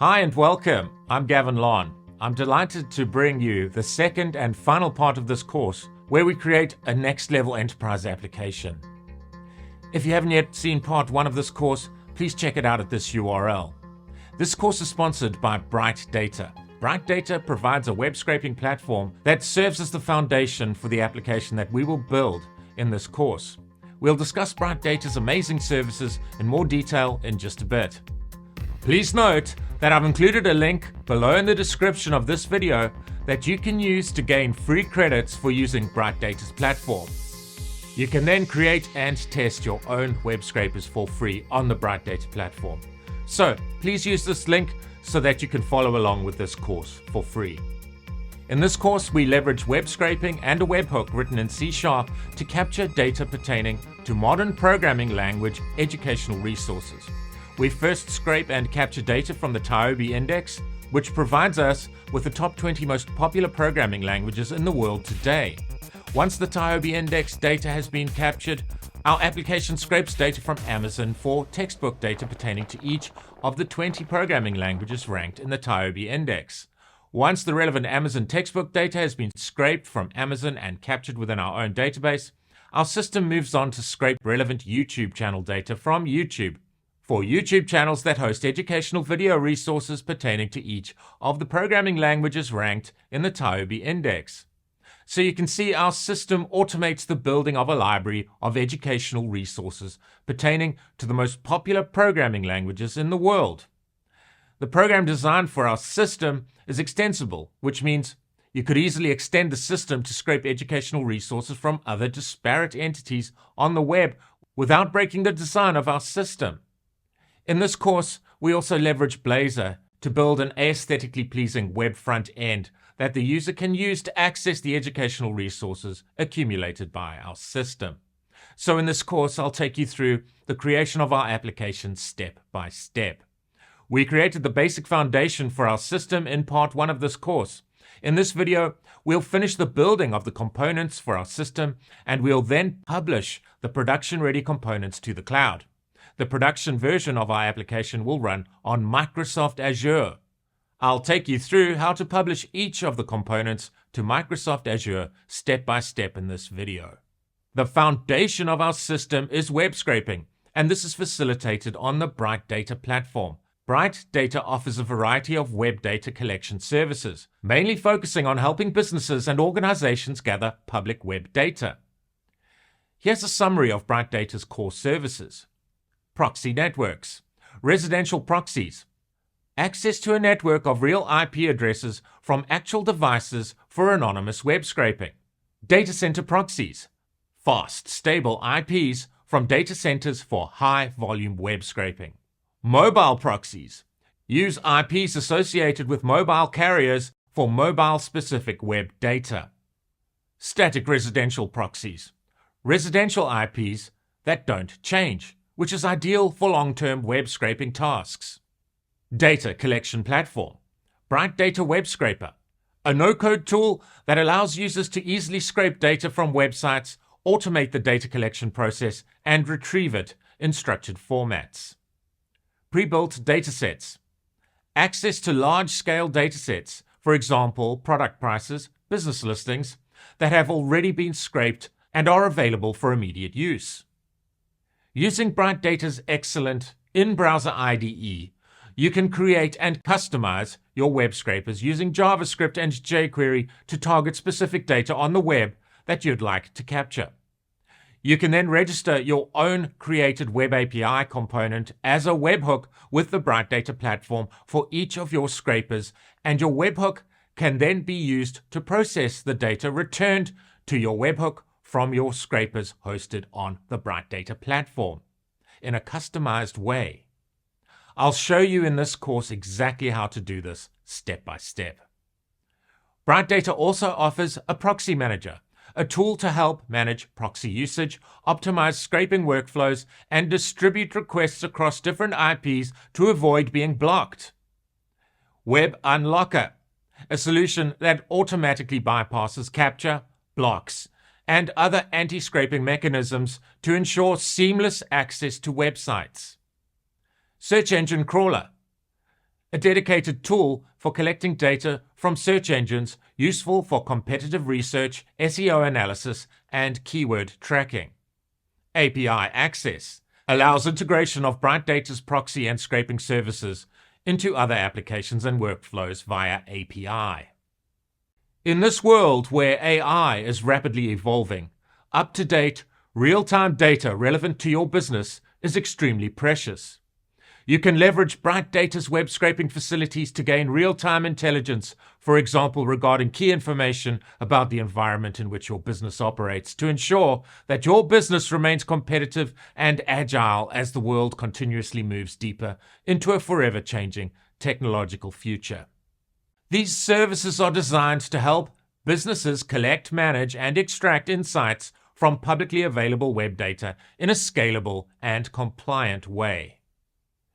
Hi and welcome. I'm Gavin Lon. I'm delighted to bring you the second and final part of this course where we create a next level enterprise application. If you haven't yet seen part 1 of this course, please check it out at this URL. This course is sponsored by BrightData. BrightData provides a web scraping platform that serves as the foundation for the application that we will build in this course. We'll discuss BrightData's amazing services in more detail in just a bit. Please note that I've included a link below in the description of this video that you can use to gain free credits for using BrightData's platform. You can then create and test your own web scrapers for free on the BrightData platform. So please use this link so that you can follow along with this course for free. In this course, we leverage web scraping and a webhook written in C# to capture data pertaining to modern programming language educational resources. We first scrape and capture data from the TIOBE index, which provides us with the top 20 most popular programming languages in the world today. Once the TIOBE index data has been captured, our application scrapes data from Amazon for textbook data pertaining to each of the 20 programming languages ranked in the TIOBE index. Once the relevant Amazon textbook data has been scraped from Amazon and captured within our own database, our system moves on to scrape relevant YouTube channel data from YouTube for YouTube channels that host educational video resources pertaining to each of the programming languages ranked in the TIOBE index. So you can see our system automates the building of a library of educational resources pertaining to the most popular programming languages in the world. The program designed for our system is extensible, which means you could easily extend the system to scrape educational resources from other disparate entities on the web without breaking the design of our system. In this course, we also leverage Blazor to build an aesthetically pleasing web front end that the user can use to access the educational resources accumulated by our system. So in this course, I'll take you through the creation of our application step by step. We created the basic foundation for our system in part 1 of this course. In this video, we'll finish the building of the components for our system, and we'll then publish the production-ready components to the cloud. The production version of our application will run on Microsoft Azure. I'll take you through how to publish each of the components to Microsoft Azure step by step in this video. The foundation of our system is web scraping, and this is facilitated on the BrightData Platform. BrightData offers a variety of web data collection services, mainly focusing on helping businesses and organizations gather public web data. Here's a summary of BrightData's core services. Proxy networks, residential proxies, access to a network of real IP addresses from actual devices for anonymous web scraping, data center proxies, fast, stable IPs from data centers for high-volume web scraping, mobile proxies, use IPs associated with mobile carriers for mobile-specific web data, static residential proxies, residential IPs that don't change, which is ideal for long-term web scraping tasks. Data collection platform, BrightData Web Scraper, a no-code tool that allows users to easily scrape data from websites, automate the data collection process, and retrieve it in structured formats. Pre-built datasets, access to large-scale datasets, for example, product prices, business listings, that have already been scraped and are available for immediate use. Using BrightData's excellent in-browser IDE, you can create and customize your web scrapers using JavaScript and jQuery to target specific data on the web that you'd like to capture. You can then register your own created Web API component as a webhook with the BrightData platform for each of your scrapers, and your webhook can then be used to process the data returned to your webhook from your scrapers hosted on the BrightData platform in a customized way. I'll show you in this course exactly how to do this step by step. BrightData also offers a proxy manager, a tool to help manage proxy usage, optimize scraping workflows, and distribute requests across different IPs to avoid being blocked. Web Unlocker, a solution that automatically bypasses capture, blocks, and other anti-scraping mechanisms to ensure seamless access to websites. Search engine crawler, a dedicated tool for collecting data from search engines useful for competitive research, SEO analysis, and keyword tracking. API access allows integration of BrightData's proxy and scraping services into other applications and workflows via API. In this world where AI is rapidly evolving, up-to-date, real-time data relevant to your business is extremely precious. You can leverage BrightData's web scraping facilities to gain real-time intelligence, for example, regarding key information about the environment in which your business operates, to ensure that your business remains competitive and agile as the world continuously moves deeper into a forever changing technological future. These services are designed to help businesses collect, manage, and extract insights from publicly available web data in a scalable and compliant way.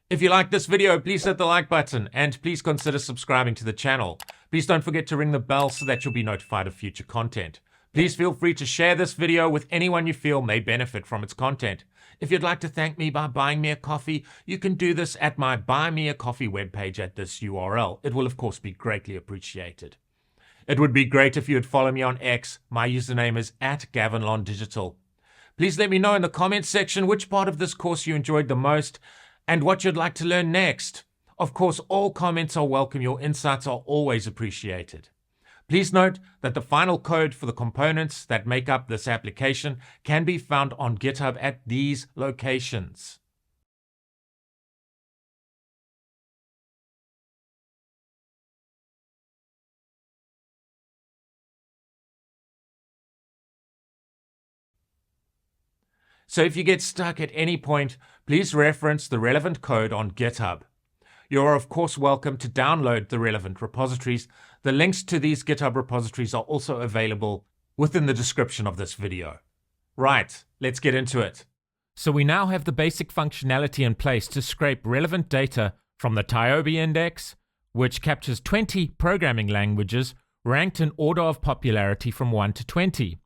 If you like this video, please hit the like button and please consider subscribing to the channel. Please don't forget to ring the bell so that you'll be notified of future content. Please feel free to share this video with anyone you feel may benefit from its content. If you'd like to thank me by buying me a coffee, you can do this at my Buy Me a Coffee webpage at this URL. It will of course be greatly appreciated. It would be great if you would follow me on X. My username is @GavinLonDigital. Please let me know in the comments section which part of this course you enjoyed the most and what you'd like to learn next. Of course, all comments are welcome. Your insights are always appreciated. Please note that the final code for the components that make up this application can be found on GitHub at these locations. So if you get stuck at any point, please reference the relevant code on GitHub. You are of course welcome to download the relevant repositories. The links to these GitHub repositories are also available within the description of this video. Right, let's get into it. So we now have the basic functionality in place to scrape relevant data from the TIOBE index, which captures 20 programming languages ranked in order of popularity from 1 to 20.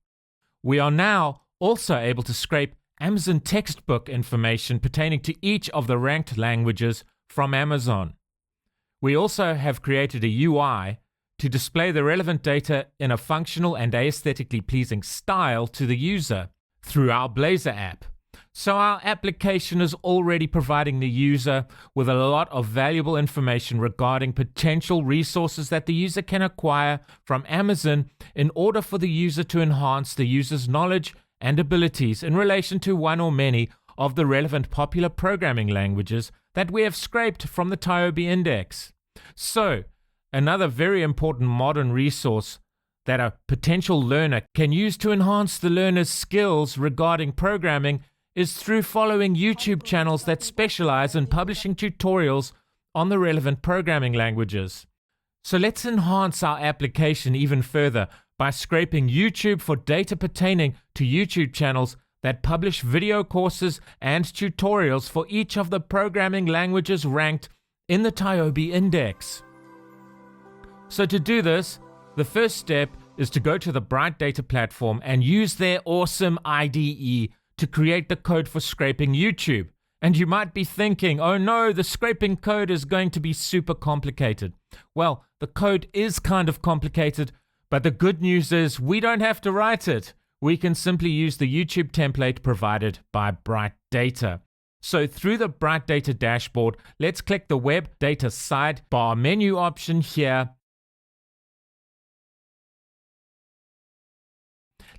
We are now also able to scrape Amazon textbook information pertaining to each of the ranked languages from Amazon. We also have created a UI to display the relevant data in a functional and aesthetically pleasing style to the user through our Blazor app. So our application is already providing the user with a lot of valuable information regarding potential resources that the user can acquire from Amazon in order for the user to enhance the user's knowledge and abilities in relation to one or many of the relevant popular programming languages that we have scraped from the TIOBE index. So, another very important modern resource that a potential learner can use to enhance the learner's skills regarding programming is through following YouTube channels that specialize in publishing tutorials on the relevant programming languages. So let's enhance our application even further by scraping YouTube for data pertaining to YouTube channels that publish video courses and tutorials for each of the programming languages ranked in the TIOBE index. So to do this, the first step is to go to the BrightData Platform and use their awesome IDE to create the code for scraping YouTube. And you might be thinking, oh no, the scraping code is going to be super complicated. Well, the code is kind of complicated, but the good news is we don't have to write it. We can simply use the YouTube template provided by BrightData. So through the BrightData dashboard, let's click the Web Data Sidebar menu option here.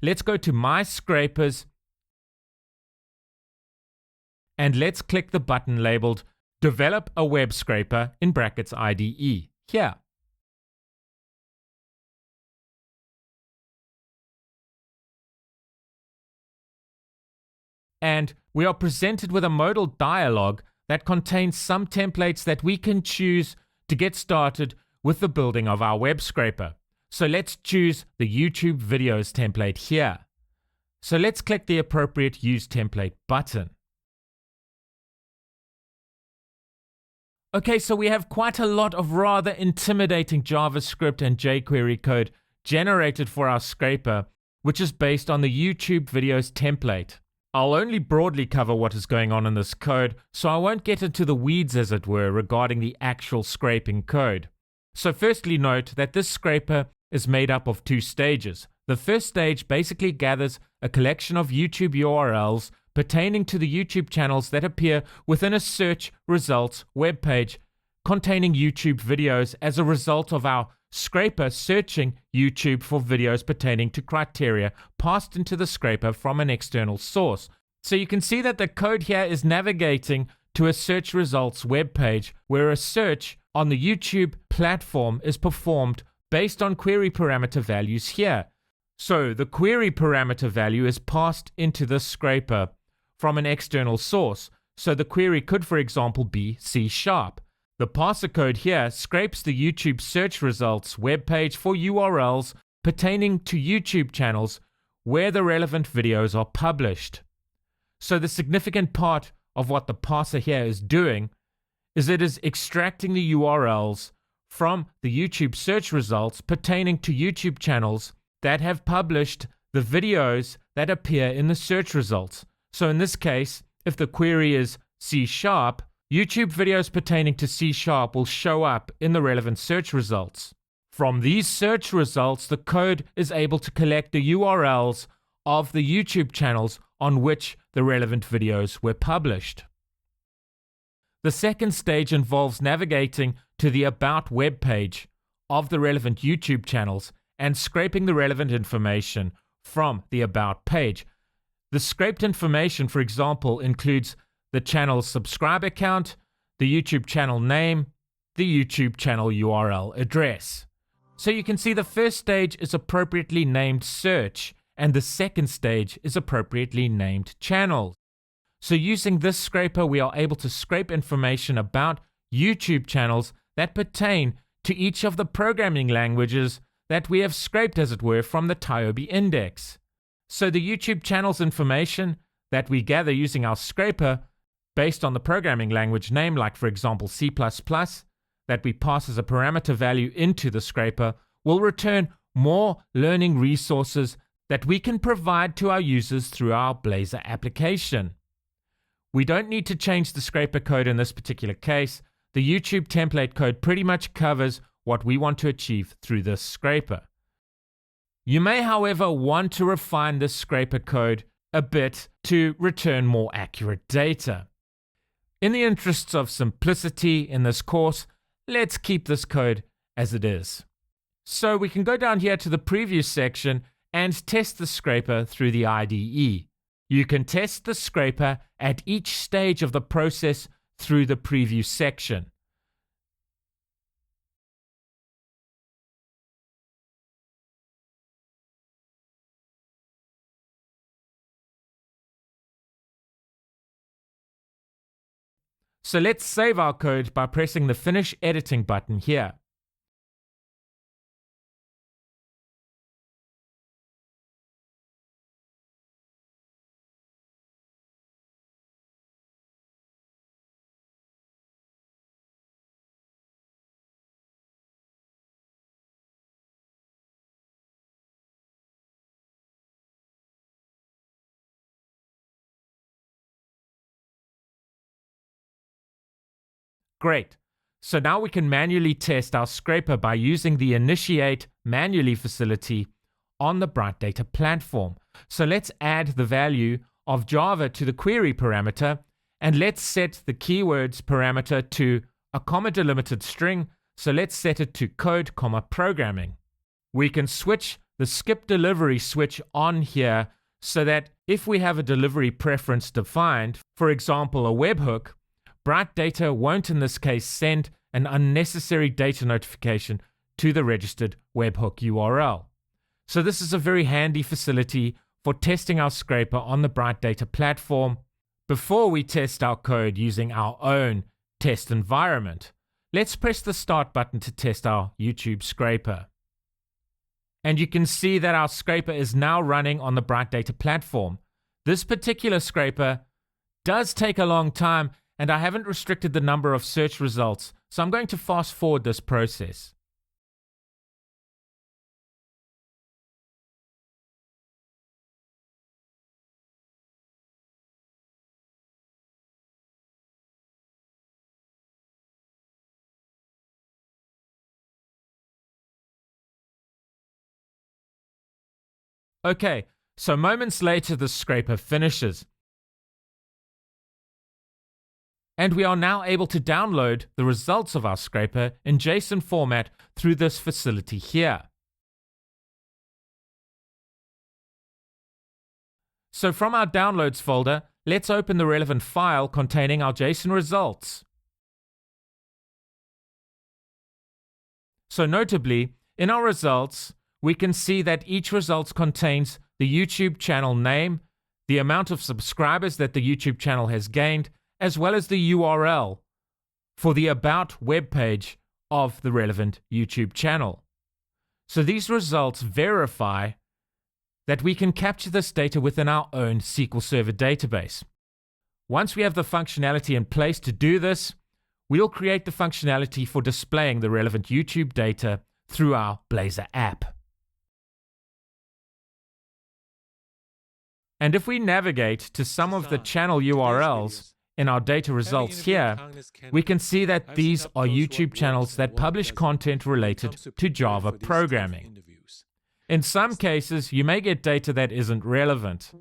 Let's go to My Scrapers and let's click the button labeled Develop a Web Scraper in brackets IDE here. And we are presented with a modal dialog that contains some templates that we can choose to get started with the building of our web scraper. So let's choose the YouTube videos template here. So let's click the appropriate Use Template button. Okay, so we have quite a lot of rather intimidating JavaScript and jQuery code generated for our scraper, which is based on the YouTube videos template. I'll only broadly cover what is going on in this code, so I won't get into the weeds as it were regarding the actual scraping code. So firstly note that this scraper is made up of two stages. The first stage basically gathers a collection of YouTube URLs pertaining to the YouTube channels that appear within a search results web page containing YouTube videos as a result of our scraper searching YouTube for videos pertaining to criteria passed into the scraper from an external source. So you can see that the code here is navigating to a search results web page where a search on the YouTube platform is performed based on query parameter values here. So the query parameter value is passed into the scraper from an external source. So the query could, for example, be C#. The parser code here scrapes the YouTube search results web page for URLs pertaining to YouTube channels where the relevant videos are published. So the significant part of what the parser here is doing is it is extracting the URLs from the YouTube search results pertaining to YouTube channels that have published the videos that appear in the search results. So in this case, if the query is C#, YouTube videos pertaining to C# will show up in the relevant search results. From these search results, the code is able to collect the URLs of the YouTube channels on which the relevant videos were published. The second stage involves navigating to the About web page of the relevant YouTube channels and scraping the relevant information from the About page. The scraped information, for example, includes the channel's subscriber count, the YouTube channel name, the YouTube channel URL address. So you can see the first stage is appropriately named search, and the second stage is appropriately named channels. So using this scraper, we are able to scrape information about YouTube channels that pertain to each of the programming languages that we have scraped, as it were, from the TIOBE index. So the YouTube channels information that we gather using our scraper based on the programming language name, like for example C++, that we pass as a parameter value into the scraper, will return more learning resources that we can provide to our users through our Blazor application. We don't need to change the scraper code in this particular case. The YouTube template code pretty much covers what we want to achieve through this scraper. You may, however, want to refine this scraper code a bit to return more accurate data. In the interests of simplicity in this course, let's keep this code as it is. So we can go down here to the preview section and test the scraper through the IDE. You can test the scraper at each stage of the process through the preview section. So let's save our code by pressing the Finish Editing button here. Great. So now we can manually test our scraper by using the Initiate Manually facility on the BrightData Platform. So let's add the value of Java to the query parameter, and let's set the keywords parameter to a comma delimited string. So let's set it to code, programming. We can switch the skip delivery switch on here so that if we have a delivery preference defined, for example, a webhook, BrightData won't in this case send an unnecessary data notification to the registered webhook URL. So this is a very handy facility for testing our scraper on the BrightData platform before we test our code using our own test environment. Let's press the Start button to test our YouTube scraper. And you can see that our scraper is now running on the BrightData platform. This particular scraper does take a long time, and I haven't restricted the number of search results, so I'm going to fast forward this process. Okay, so moments later the scraper finishes. And we are now able to download the results of our scraper in JSON format through this facility here. So from our downloads folder, let's open the relevant file containing our JSON results. So notably, in our results, we can see that each result contains the YouTube channel name, the amount of subscribers that the YouTube channel has gained, as well as the URL for the About web page of the relevant YouTube channel. So these results verify that we can capture this data within our own SQL Server database. Once we have the functionality in place to do this, we'll create the functionality for displaying the relevant YouTube data through our Blazor app. And if we navigate to some of the channel URLs in our data results here, we can see that these are YouTube channels that publish content related to Java programming. In some cases, you may get data that isn't relevant.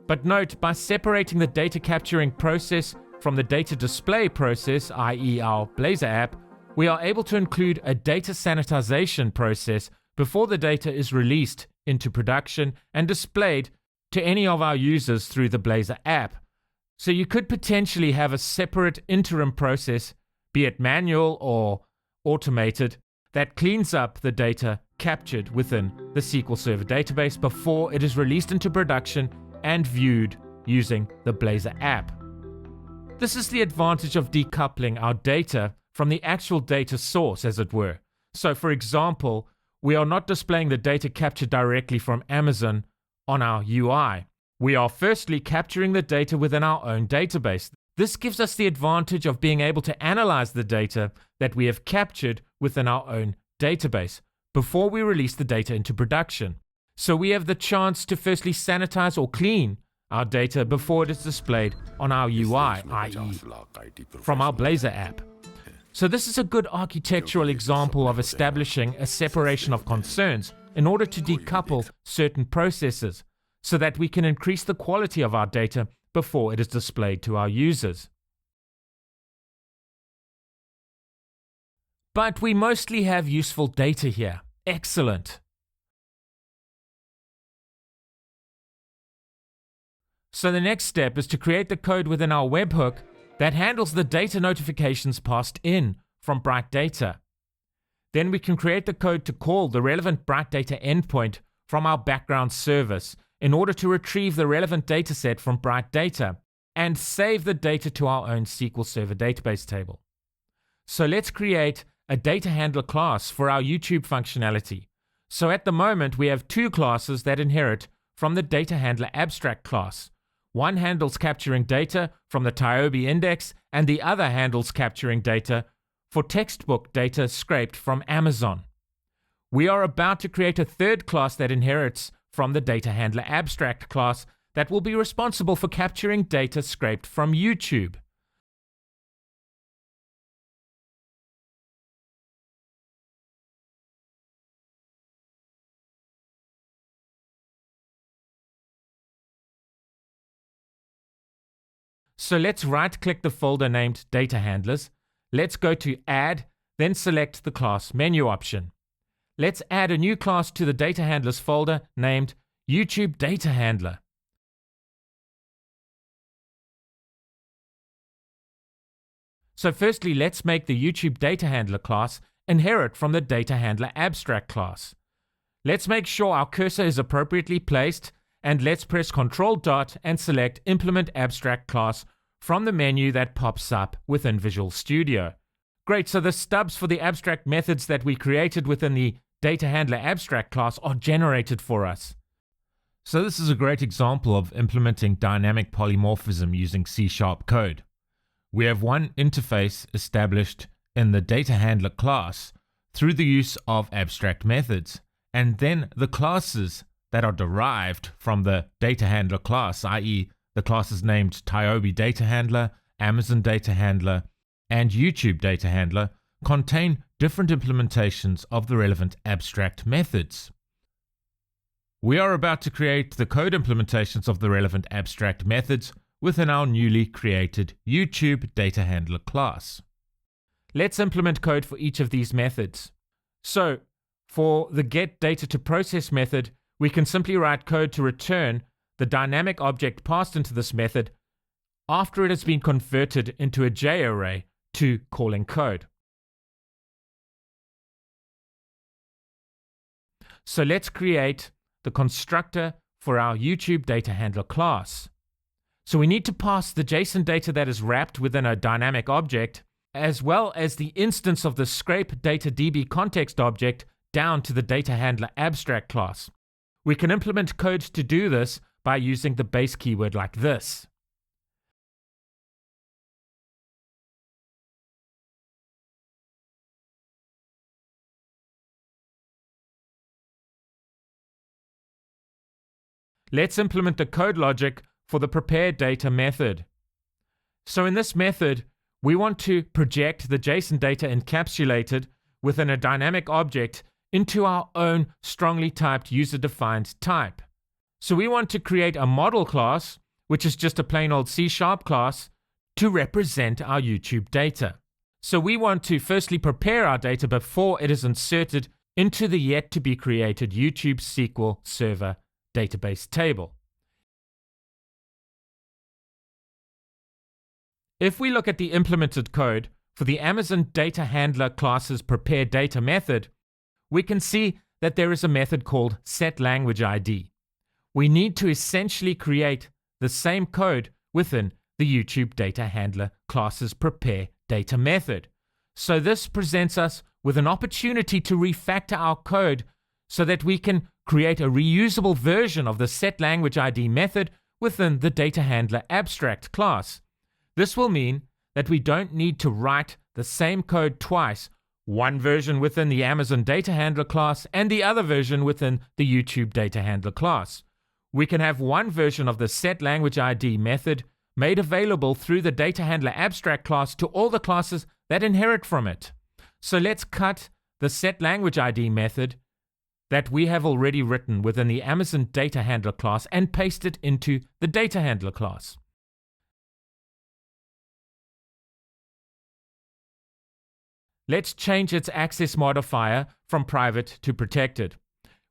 But note, by separating the data capturing process from the data display process, i.e. our Blazor app, we are able to include a data sanitization process before the data is released into production and displayed to any of our users through the Blazor app. So you could potentially have a separate interim process, be it manual or automated, that cleans up the data captured within the SQL Server database before it is released into production and viewed using the Blazor app. This is the advantage of decoupling our data from the actual data source, as it were. So for example, we are not displaying the data captured directly from Amazon on our UI. We are firstly capturing the data within our own database. This gives us the advantage of being able to analyze the data that we have captured within our own database before we release the data into production. So we have the chance to firstly sanitize or clean our data before it is displayed on our UI, i.e. from our Blazor app. So this is a good architectural example of establishing a separation of concerns in order to decouple certain processes so that we can increase the quality of our data before it is displayed to our users. But we mostly have useful data here. Excellent. So the next step is to create the code within our webhook that handles the data notifications passed in from BrightData. Then we can create the code to call the relevant BrightData endpoint from our background service in order to retrieve the relevant dataset from BrightData and save the data to our own SQL Server database table. So let's create a data handler class for our YouTube functionality. So at the moment we have two classes that inherit from the data handler abstract class. One handles capturing data from the TIOBE index and the other handles capturing data for textbook data scraped from Amazon. We are about to create a third class that inherits from the data handler abstract class that will be responsible for capturing data scraped from YouTube. So let's right-click the folder named Data Handlers. Let's go to Add, then select the Class menu option. Let's add a new class to the Data Handlers folder named YouTube Data Handler. So firstly, let's make the YouTube Data Handler class inherit from the Data Handler Abstract class. Let's make sure our cursor is appropriately placed, and let's press Ctrl- and select Implement Abstract Class from the menu that pops up within Visual Studio. Great, so the stubs for the abstract methods that we created within the Data Handler Abstract class are generated for us. So this is a great example of implementing dynamic polymorphism using C# code. We have one interface established in the Data Handler class through the use of abstract methods, and then the classes that are derived from the Data Handler class, i.e. the classes named TIOBE Data Handler, Amazon Data Handler, and YouTube Data Handler, contain different implementations of the relevant abstract methods. We are about to create the code implementations of the relevant abstract methods within our newly created YouTube Data Handler class. Let's implement code for each of these methods. So, for the getDataToProcess method, we can simply write code to return the dynamic object passed into this method after it has been converted into a JArray to calling code. So let's create the constructor for our YouTube Data Handler class. So we need to pass the JSON data that is wrapped within a dynamic object, as well as the instance of the scrape data DB context object down to the Data Handler abstract class. We can implement code to do this by using the base keyword like this. Let's implement the code logic for the prepareData method. So in this method, we want to project the JSON data encapsulated within a dynamic object into our own strongly typed user-defined type. So we want to create a model class, which is just a plain old C# class, to represent our YouTube data. So we want to firstly prepare our data before it is inserted into the yet-to-be-created YouTube SQL Server database table. If we look at the implemented code for the Amazon Data Handler class's prepareData method, we can see that there is a method called setLanguageID. We need to essentially create the same code within the YouTube Data Handler class's prepareData method. So this presents us with an opportunity to refactor our code so that we can create a reusable version of the setLanguageID method within the Data Handler abstract class. This will mean that we don't need to write the same code twice, one version within the Amazon Data Handler class and the other version within the YouTube Data Handler class. We can have one version of the setLanguageID method made available through the Data Handler abstract class to all the classes that inherit from it. So let's cut the setLanguageID method that we have already written within the Amazon Data Handler class and paste it into the Data Handler class. Let's change its access modifier from private to protected.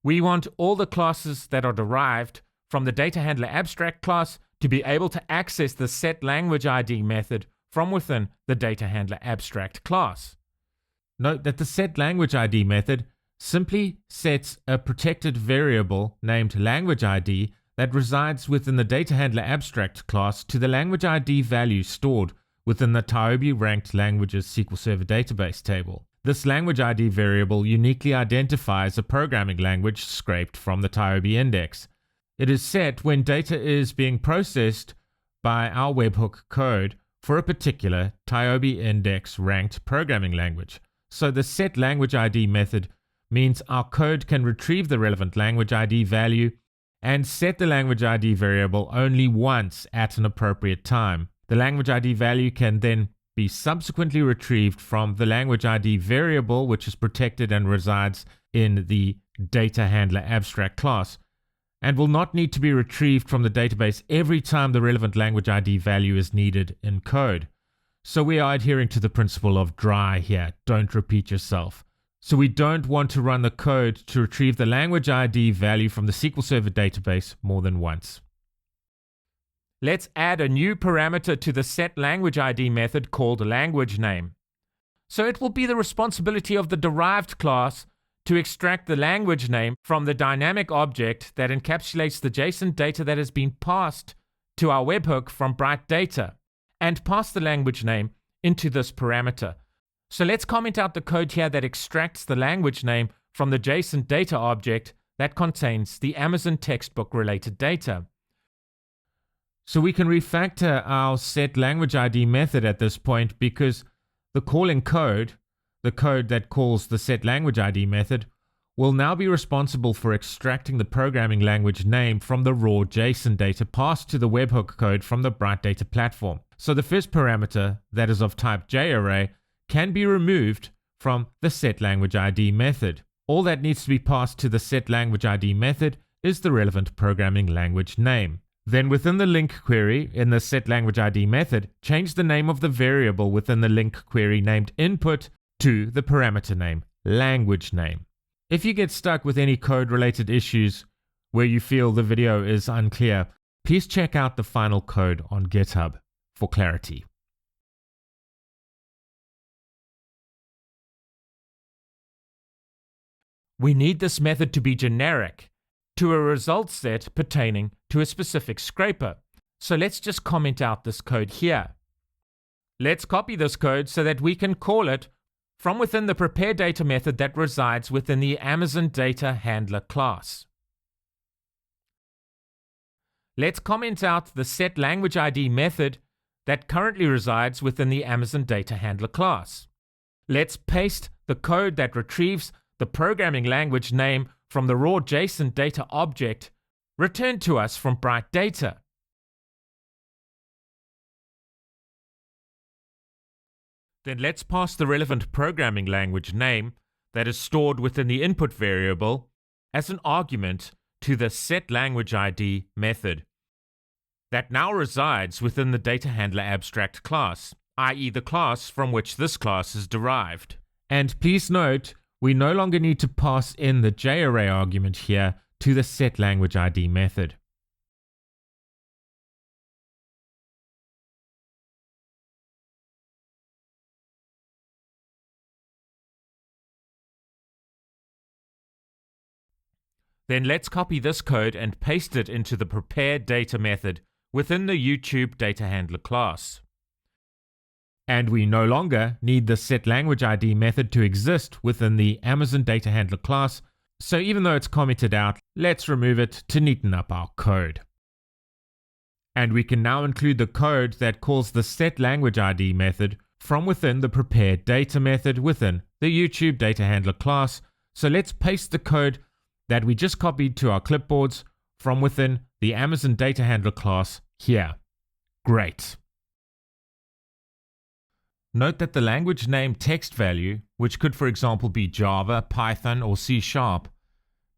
We want all the classes that are derived from the Data Handler abstract class to be able to access the setLanguageID method from within the Data Handler abstract class. Note that the setLanguageID method simply sets a protected variable named LanguageID that resides within the Data Handler abstract class to the LanguageID value stored within the TIOBE ranked languages SQL Server database table. This LanguageID variable uniquely identifies a programming language scraped from the TIOBE index. It is set when data is being processed by our webhook code for a particular TIOBE index ranked programming language. So the setLanguageID method means our code can retrieve the relevant language ID value and set the language ID variable only once at an appropriate time. The language ID value can then be subsequently retrieved from the language ID variable, which is protected and resides in the Data Handler abstract class, and will not need to be retrieved from the database every time the relevant language ID value is needed in code. So we are adhering to the principle of dry here, don't repeat yourself. So we don't want to run the code to retrieve the language ID value from the SQL Server database more than once. Let's add a new parameter to the setLanguageID method called languageName. So it will be the responsibility of the derived class to extract the language name from the dynamic object that encapsulates the JSON data that has been passed to our webhook from BrightData, and pass the language name into this parameter. So let's comment out the code here that extracts the language name from the JSON data object that contains the Amazon textbook related data. So we can refactor our setLanguageID method at this point because the calling code, the code that calls the setLanguageID method, will now be responsible for extracting the programming language name from the raw JSON data passed to the webhook code from the BrightData Platform. So the first parameter, that is of type JArray, can be removed from the setLanguageID method. All that needs to be passed to the setLanguageID method is the relevant programming language name. Then within the link query in the setLanguageID method, change the name of the variable within the link query named input to the parameter name, language name. If you get stuck with any code-related issues where you feel the video is unclear, please check out the final code on GitHub for clarity. We need this method to be generic to a result set pertaining to a specific scraper. So let's just comment out this code here. Let's copy this code so that we can call it from within the prepareData method that resides within the Amazon Data Handler class. Let's comment out the setLanguageID method that currently resides within the Amazon Data Handler class. Let's paste the code that retrieves the programming language name from the raw JSON data object returned to us from BrightData. Then let's pass the relevant programming language name that is stored within the input variable as an argument to the setLanguageID method that now resides within the Data Handler abstract class, i.e. the class from which this class is derived. And please note, we no longer need to pass in the JArray argument here to the setLanguageID method. Then let's copy this code and paste it into the prepareData method within the YouTube Data Handler class. And we no longer need the setLanguageID method to exist within the Amazon Data Handler class, so even though it's commented out, let's remove it to neaten up our code. And we can now include the code that calls the setLanguageID method from within the prepareData method within the YouTube Data Handler class. So let's paste the code that we just copied to our clipboards from within the Amazon Data Handler class here. Great. Note that the language name text value, which could for example be Java, Python, or C#,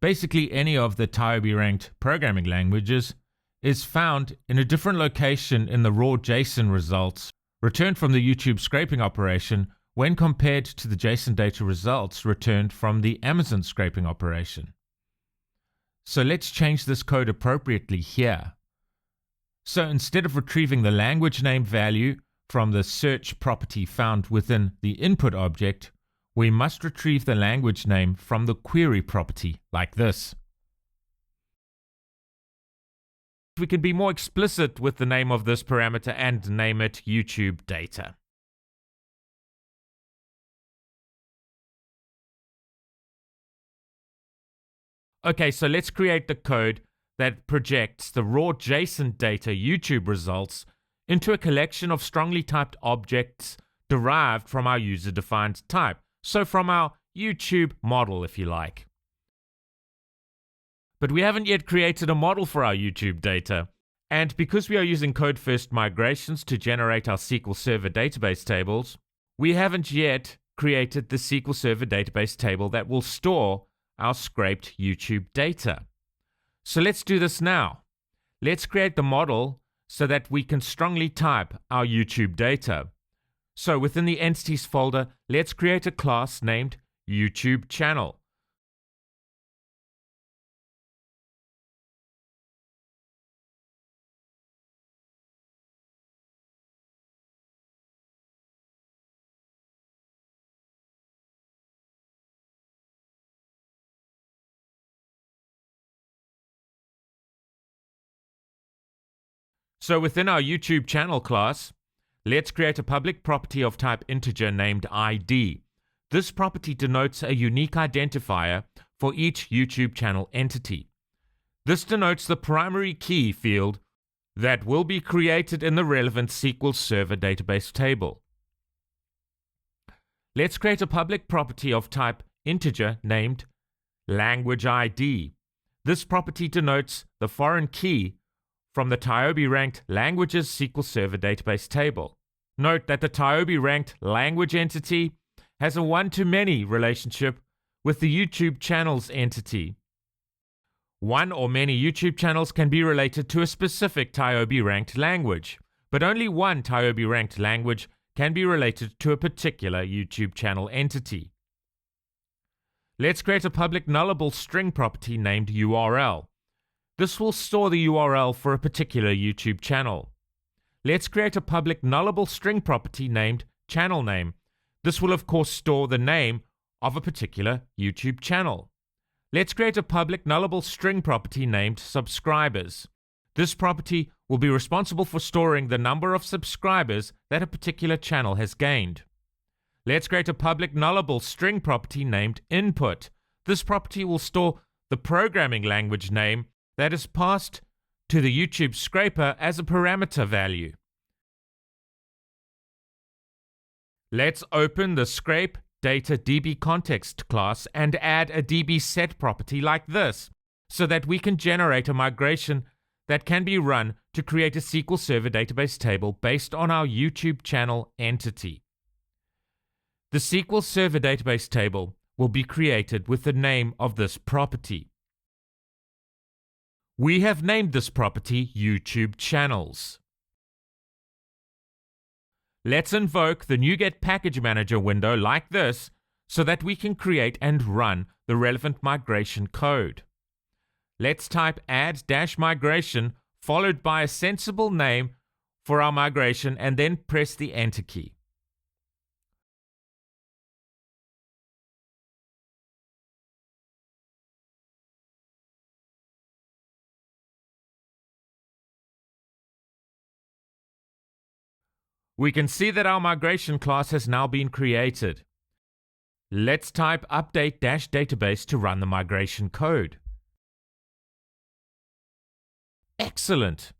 basically any of the TIOBE ranked programming languages, is found in a different location in the raw JSON results returned from the YouTube scraping operation when compared to the JSON data results returned from the Amazon scraping operation. So let's change this code appropriately here. So instead of retrieving the language name value from the search property found within the input object, we must retrieve the language name from the query property, like this. We can be more explicit with the name of this parameter and name it YouTube data. Okay, so let's create the code that projects the raw JSON data YouTube results into a collection of strongly typed objects derived from our user-defined type. So from our YouTube model, if you like. But we haven't yet created a model for our YouTube data. And because we are using code-first migrations to generate our SQL Server database tables, we haven't yet created the SQL Server database table that will store our scraped YouTube data. So let's do this now. Let's create the model so that we can strongly type our YouTube data. So within the entities folder, let's create a class named YouTubeChannel. So within our YouTube channel class, let's create a public property of type integer named ID. This property denotes a unique identifier for each YouTube channel entity. This denotes the primary key field that will be created in the relevant SQL Server database table. Let's create a public property of type integer named language ID. This property denotes the foreign key from the TIOBE ranked languages SQL Server database table. Note that the TIOBE ranked language entity has a one-to-many relationship with the YouTube channels entity. One or many YouTube channels can be related to a specific TIOBE ranked language, but only one TIOBE ranked language can be related to a particular YouTube channel entity. Let's create a public nullable string property named URL. This will store the URL for a particular YouTube channel. Let's create a public nullable string property named channel name. This will of course store the name of a particular YouTube channel. Let's create a public nullable string property named subscribers. This property will be responsible for storing the number of subscribers that a particular channel has gained. Let's create a public nullable string property named input. This property will store the programming language name that is passed to the YouTube scraper as a parameter value. Let's open the scrape data DB context class and add a DB set property like this, so that we can generate a migration that can be run to create a SQL Server database table based on our YouTube channel entity. The SQL Server database table will be created with the name of this property. We have named this property YouTubeChannels. Let's invoke the NuGet Package Manager window like this so that we can create and run the relevant migration code. Let's type add-migration followed by a sensible name for our migration and then press the Enter key. We can see that our migration class has now been created. Let's type update-database to run the migration code. Excellent!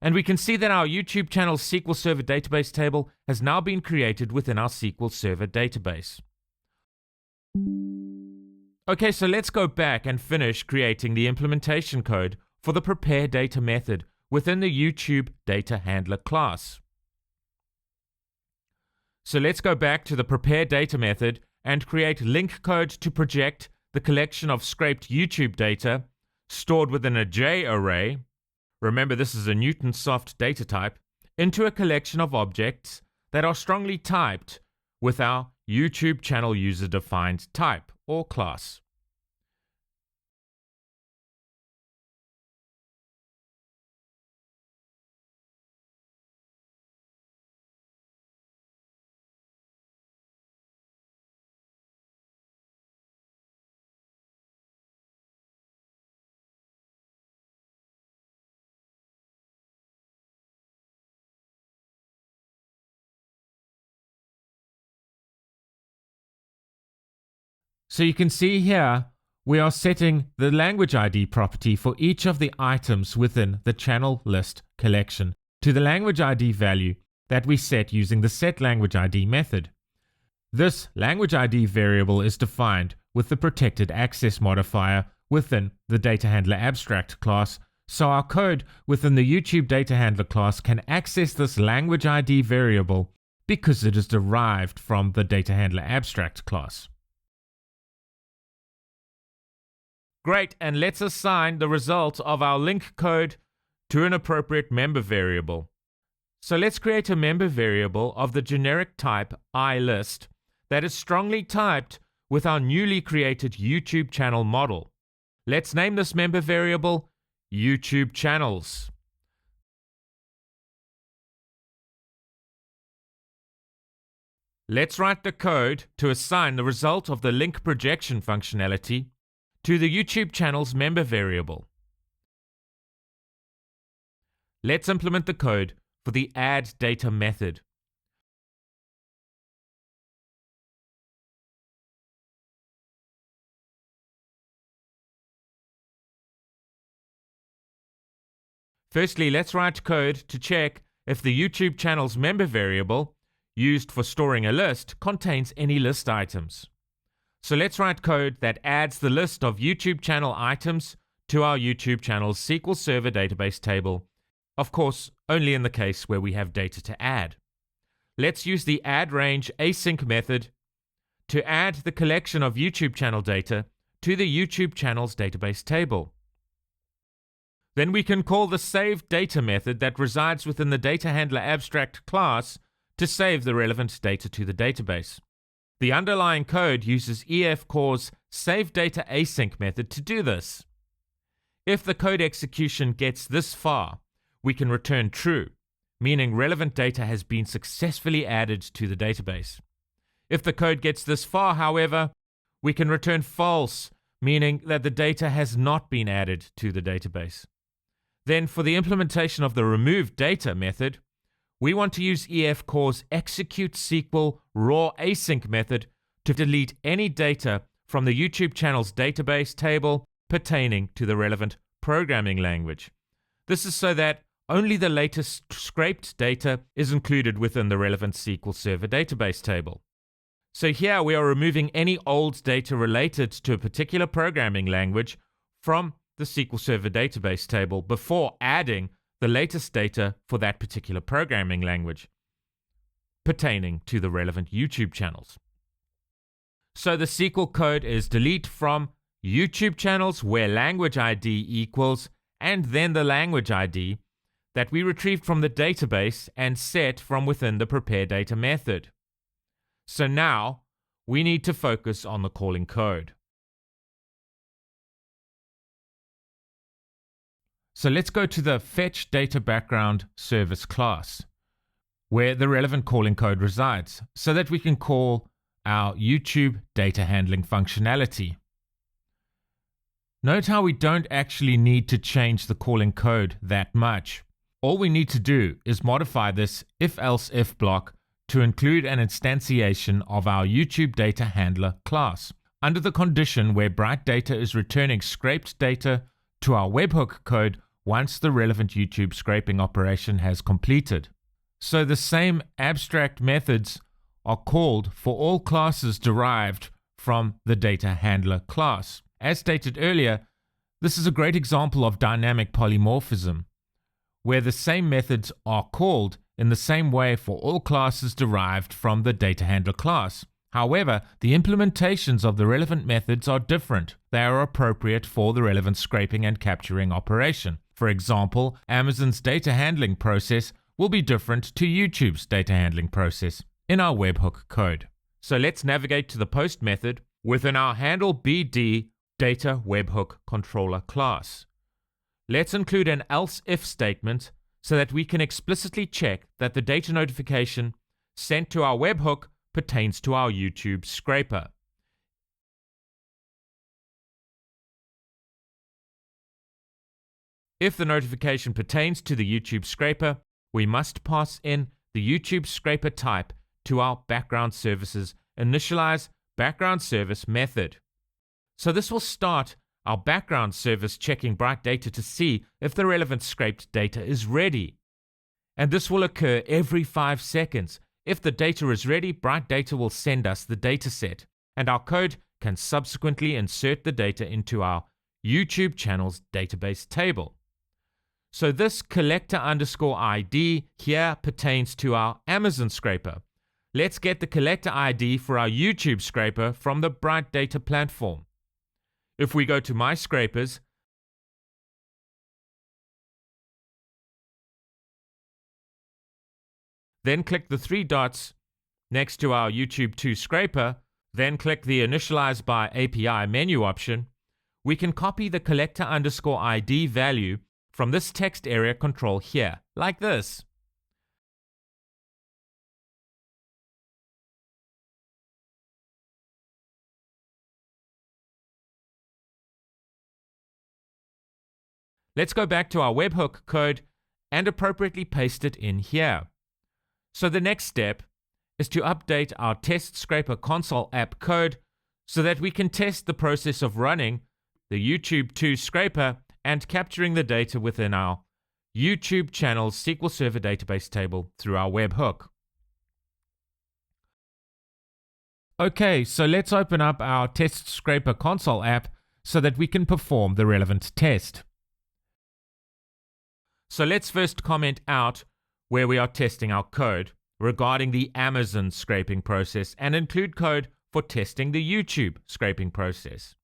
And we can see that our YouTube channel SQL Server database table has now been created within our SQL Server database. Okay, so let's go back and finish creating the implementation code for the prepare data method within the YouTube data handler class. So let's go back to the prepare data method and create link code to project the collection of scraped YouTube data stored within a J array. Remember, this is a Newtonsoft data type, into a collection of objects that are strongly typed with our YouTube channel user defined type or class. So you can see here, we are setting the language ID property for each of the items within the channel list collection to the language ID value that we set using the setLanguageID method. This language ID variable is defined with the protected access modifier within the data handler abstract class, so our code within the YouTube data handler class can access this language ID variable because it is derived from the data handler abstract class. Great, and let's assign the result of our link code to an appropriate member variable. So let's create a member variable of the generic type iList that is strongly typed with our newly created YouTube channel model. Let's name this member variable YouTubeChannels. Let's write the code to assign the result of the link projection functionality to the YouTube channel's member variable. Let's implement the code for the add data method. Firstly, let's write code to check if the YouTube channel's member variable, used for storing a list, contains any list items. So let's write code that adds the list of YouTube channel items to our YouTube channel's SQL Server database table Of course, only in the case where we have data to add. Let's use the addRange async method to add the collection of YouTube channel data to the YouTube channels database table. Then we can call the saveData method that resides within the data handler abstract class to save the relevant data to the database. The underlying code uses EF-Core's saveData async method to do this. If the code execution gets this far, we can return true, meaning relevant data has been successfully added to the database. If the code gets this far, however, we can return false, meaning that the data has not been added to the database. Then for the implementation of the removeData method, we want to use EF-Core's execute-SQL raw async method to delete any data from the YouTube channels database table pertaining to the relevant programming language. This is so that only the latest scraped data is included within the relevant SQL Server database table. So here we are removing any old data related to a particular programming language from the SQL Server database table before adding the latest data for that particular programming language pertaining to the relevant YouTube channels. So the SQL code is delete from YouTube channels where language ID equals and then the language ID that we retrieved from the database and set from within the prepareData method. So now we need to focus on the calling code. So let's go to the fetch data background service class, where the relevant calling code resides, so that we can call our YouTube data handling functionality. Note how we don't actually need to change the calling code that much. All we need to do is modify this if-else-if block to include an instantiation of our YouTube data handler class, under the condition where BrightData is returning scraped data to our webhook code once the relevant YouTube scraping operation has completed. So the same abstract methods are called for all classes derived from the data handler class. As stated earlier, this is a great example of dynamic polymorphism, where the same methods are called in the same way for all classes derived from the data handler class. However, the implementations of the relevant methods are different. They are appropriate for the relevant scraping and capturing operation. For example, Amazon's data handling process will be different to YouTube's data handling process in our webhook code. So let's navigate to the post method within our handle BD data webhook controller class. Let's include an else if statement so that we can explicitly check that the data notification sent to our webhook pertains to our YouTube scraper. If the notification pertains to the YouTube scraper, we must pass in the YouTube scraper type to our background services initialize background service method. So this will start our background service checking BrightData to see if the relevant scraped data is ready. And this will occur every 5 seconds. If the data is ready, BrightData will send us the dataset, and our code can subsequently insert the data into our YouTube channels database table. So this collector_ID here pertains to our Amazon scraper. Let's get the collector ID for our YouTube scraper from the BrightData Platform. If we go to My Scrapers, then click the 3 dots next to our YouTube 2 scraper, then click the Initialize by API menu option, we can copy the collector_ID value from this text area control here, like this. Let's go back to our webhook code and appropriately paste it in here. So the next step is to update our test scraper console app code so that we can test the process of running the YouTube 2 scraper and capturing the data within our YouTube channels SQL Server database table through our webhook. Okay, so let's open up our test scraper console app so that we can perform the relevant test. So let's first comment out where we are testing our code regarding the Amazon scraping process and include code for testing the YouTube scraping process.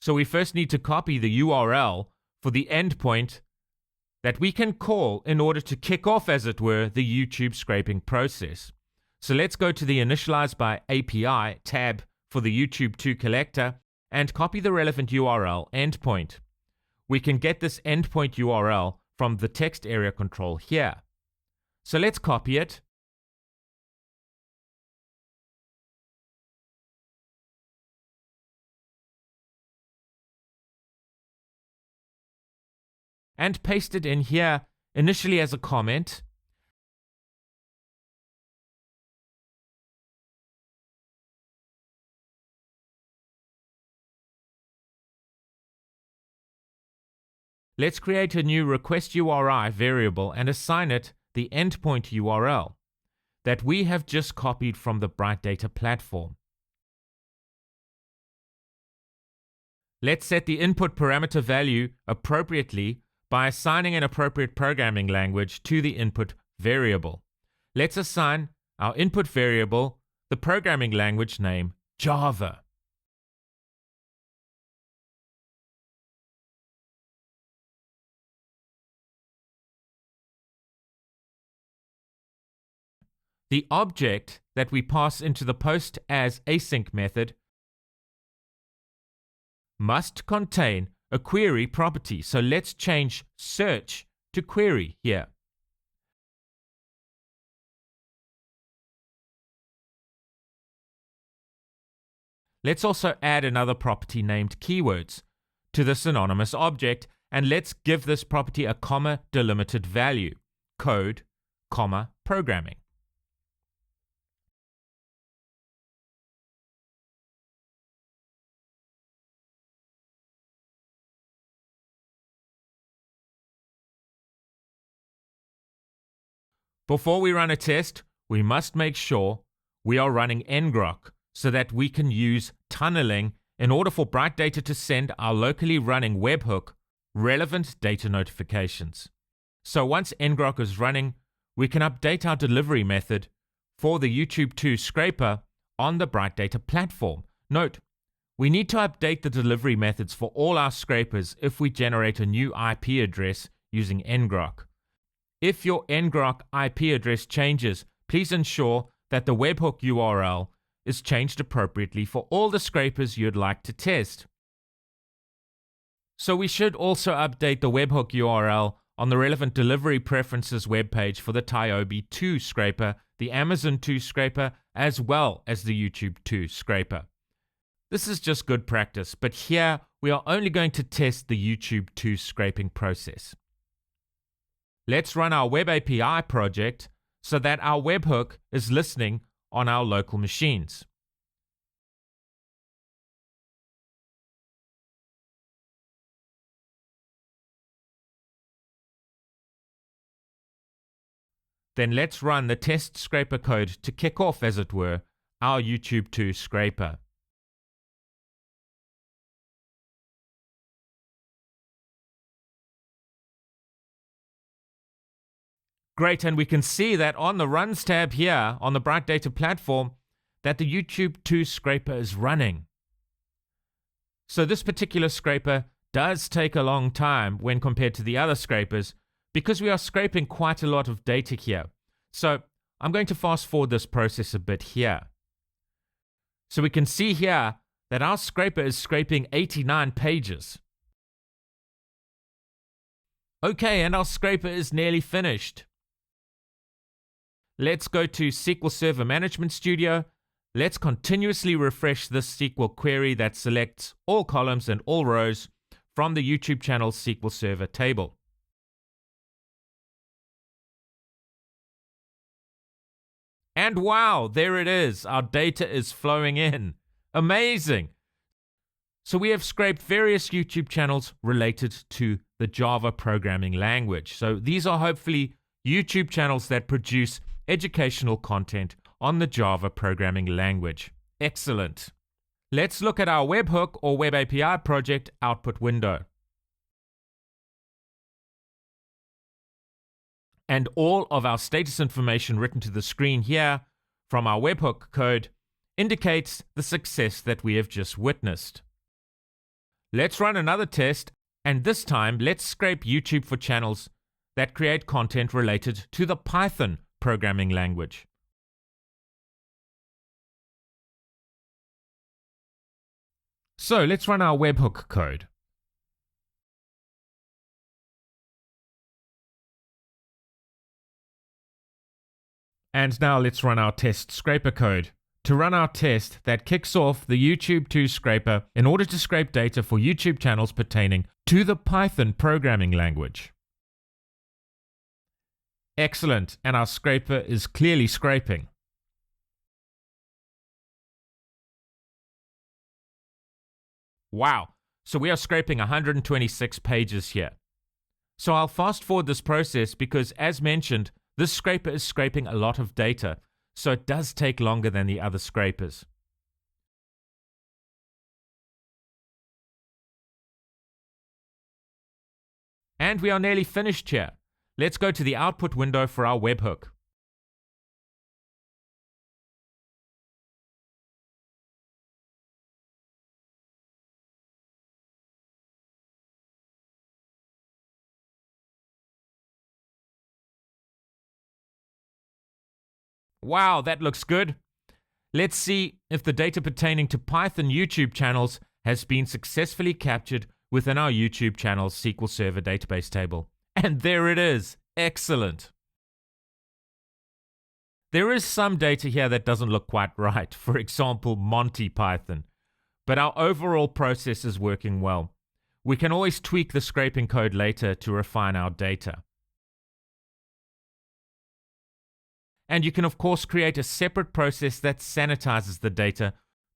So we first need to copy the URL for the endpoint that we can call in order to kick off, as it were, the YouTube scraping process. So let's go to the Initialize by API tab for the YouTube 2 collector and copy the relevant URL endpoint. We can get this endpoint URL from the text area control here. So let's copy it. And paste it in here initially as a comment. Let's create a new request URI variable and assign it the endpoint URL that we have just copied from the BrightData Platform. Let's set the input parameter value appropriately by assigning an appropriate programming language to the input variable. Let's assign our input variable the programming language name Java. The object that we pass into the post as async method must contain a query property. So let's change search to query here. Let's also add another property named keywords to this anonymous object, and let's give this property a comma delimited value, code, comma, programming. Before we run a test, we must make sure we are running ngrok so that we can use tunneling in order for BrightData to send our locally running webhook relevant data notifications. So once ngrok is running, we can update our delivery method for the YouTube 2 scraper on the BrightData platform. Note, we need to update the delivery methods for all our scrapers if we generate a new IP address using ngrok. If your ngrok IP address changes, please ensure that the webhook URL is changed appropriately for all the scrapers you'd like to test. So we should also update the webhook URL on the relevant delivery preferences webpage for the TIOBE 2 scraper, the Amazon 2 scraper, as well as the YouTube 2 scraper. This is just good practice, but here we are only going to test the YouTube 2 scraping process. Let's run our Web API project so that our webhook is listening on our local machines. Then let's run the test scraper code to kick off, as it were, our YouTube 2 scraper. Great, and we can see that on the Runs tab here on the BrightData platform that the YouTube 2 scraper is running. So this particular scraper does take a long time when compared to the other scrapers because we are scraping quite a lot of data here. So I'm going to fast forward this process a bit here. So we can see here that our scraper is scraping 89 pages. Okay, and our scraper is nearly finished. Let's go to SQL Server Management Studio. Let's continuously refresh this SQL query that selects all columns and all rows from the YouTubeChannels SQL Server table. And wow, there it is. Our data is flowing in. Amazing. So we have scraped various YouTube channels related to the Java programming language. So these are hopefully YouTube channels that produce educational content on the Java programming language. Excellent. Let's look at our webhook or Web API project output window. And all of our status information written to the screen here from our webhook code indicates the success that we have just witnessed. Let's run another test, and this time let's scrape YouTube for channels that create content related to the Python programming language. So let's run our webhook code. And now let's run our test scraper code to run our test that kicks off the YouTube 2 scraper in order to scrape data for YouTube channels pertaining to the Python programming language. Excellent, and our scraper is clearly scraping. Wow, so we are scraping 126 pages here. So I'll fast forward this process because, as mentioned, this scraper is scraping a lot of data, so it does take longer than the other scrapers. And we are nearly finished here. Let's go to the output window for our webhook. Wow, that looks good. Let's see if the data pertaining to Python YouTube channels has been successfully captured within our YouTubeChannels SQL Server database table. And there it is. Excellent. There is some data here that doesn't look quite right. For example, Monty Python. But our overall process is working well. We can always tweak the scraping code later to refine our data. And you can of course create a separate process that sanitizes the data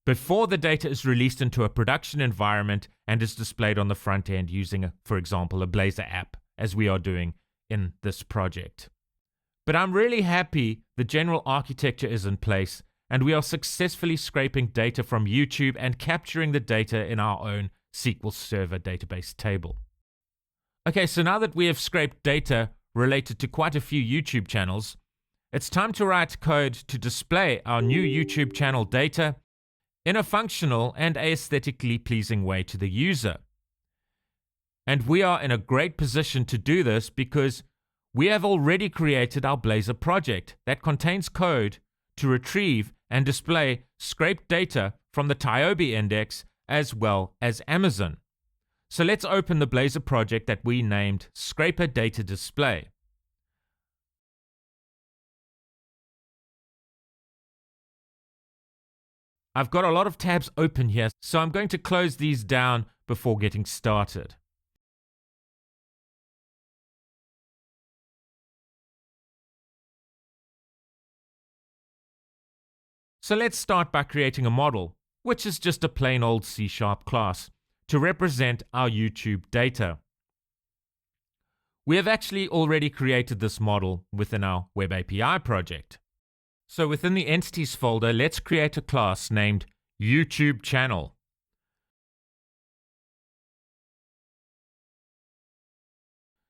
before the data is released into a production environment and is displayed on the front end using, for example, a Blazor app, as we are doing in this project. But I'm really happy the general architecture is in place and we are successfully scraping data from YouTube and capturing the data in our own SQL Server database table. Okay, so now that we have scraped data related to quite a few YouTube channels, it's time to write code to display our new YouTube channel data in a functional and aesthetically pleasing way to the user. And we are in a great position to do this because we have already created our Blazor project that contains code to retrieve and display scraped data from the TIOBE index as well as Amazon. So let's open the Blazor project that we named Scraper Data Display. I've got a lot of tabs open here, so I'm going to close these down before getting started. So let's start by creating a model, which is just a plain old C# class, to represent our YouTube data. We have actually already created this model within our Web API project. So within the Entities folder, let's create a class named YouTubeChannel.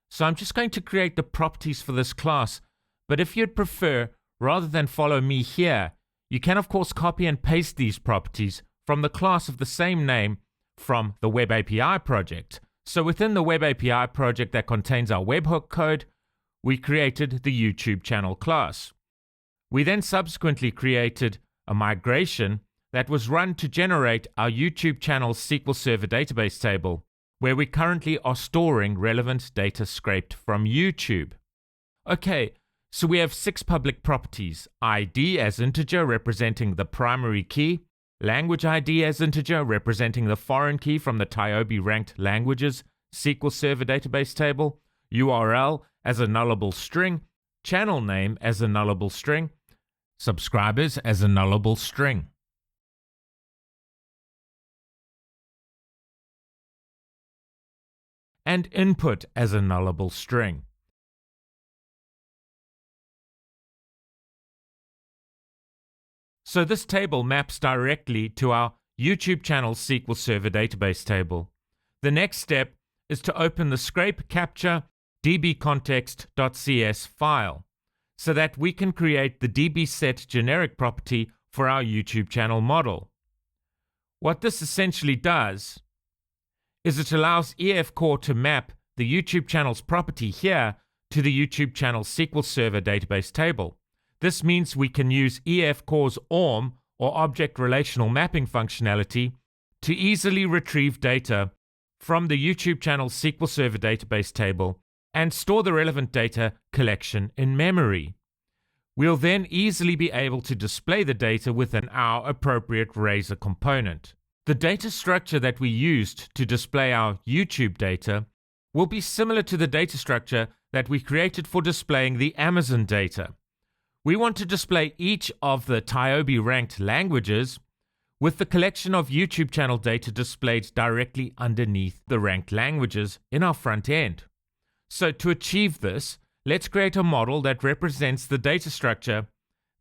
So I'm just going to create the properties for this class, but if you'd prefer, rather than follow me here, you can of course copy and paste these properties from the class of the same name from the Web API project. So within the Web API project that contains our webhook code, we created the YouTubeChannel class. We then subsequently created a migration that was run to generate our YouTubeChannels SQL Server database table, where we currently are storing relevant data scraped from YouTube. Okay, so we have 6 public properties: ID as integer representing the primary key, language ID as integer representing the foreign key from the TIOBE ranked languages SQL Server database table, URL as a nullable string, channel name as a nullable string, subscribers as a nullable string. And input as a nullable string. So this table maps directly to our YouTubeChannels SQL Server database table. The next step is to open the scrape capture dbcontext.cs file so that we can create the dbset generic property for our YouTube channel model. What this essentially does is it allows EF-Core to map the YouTube channels property here to the YouTube channels SQL Server database table. This means we can use EF-Core's ORM or Object Relational Mapping functionality to easily retrieve data from the YouTube channels SQL Server database table and store the relevant data collection in memory. We'll then easily be able to display the data within our appropriate Razor component. The data structure that we used to display our YouTube data will be similar to the data structure that we created for displaying the Amazon data. We want to display each of the TIOBE ranked languages with the collection of YouTube channel data displayed directly underneath the ranked languages in our front end. So to achieve this, let's create a model that represents the data structure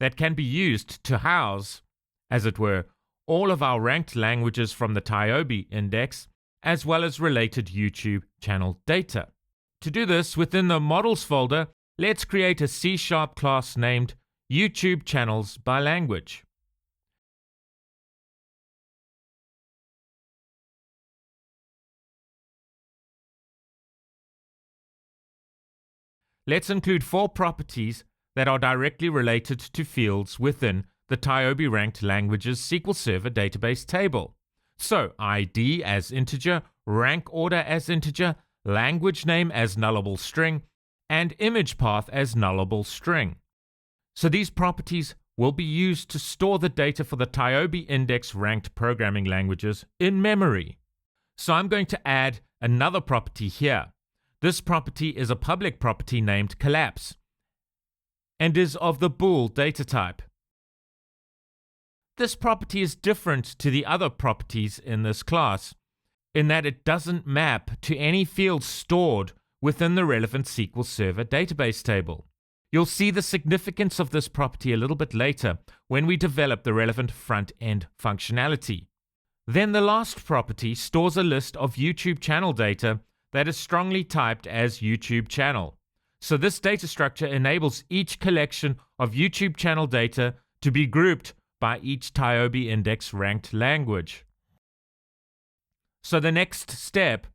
that can be used to house, as it were, all of our ranked languages from the TIOBE index, as well as related YouTube channel data. To do this, within the Models folder, let's create a C# class named YouTubeChannels by language. Let's include 4 properties that are directly related to fields within the TIOBE ranked languages SQL Server database table. So ID as integer, rank order as integer, language name as nullable string, and image path as nullable string. So these properties will be used to store the data for the TIOBE index ranked programming languages in memory. So I'm going to add another property here. This property is a public property named collapse and is of the bool data type. This property is different to the other properties in this class in that it doesn't map to any fields stored within the relevant SQL Server database table. You'll see the significance of this property a little bit later when we develop the relevant front-end functionality. Then the last property stores a list of YouTube channel data that is strongly typed as YouTube channel. So this data structure enables each collection of YouTube channel data to be grouped by each TIOBE index ranked language. So the next step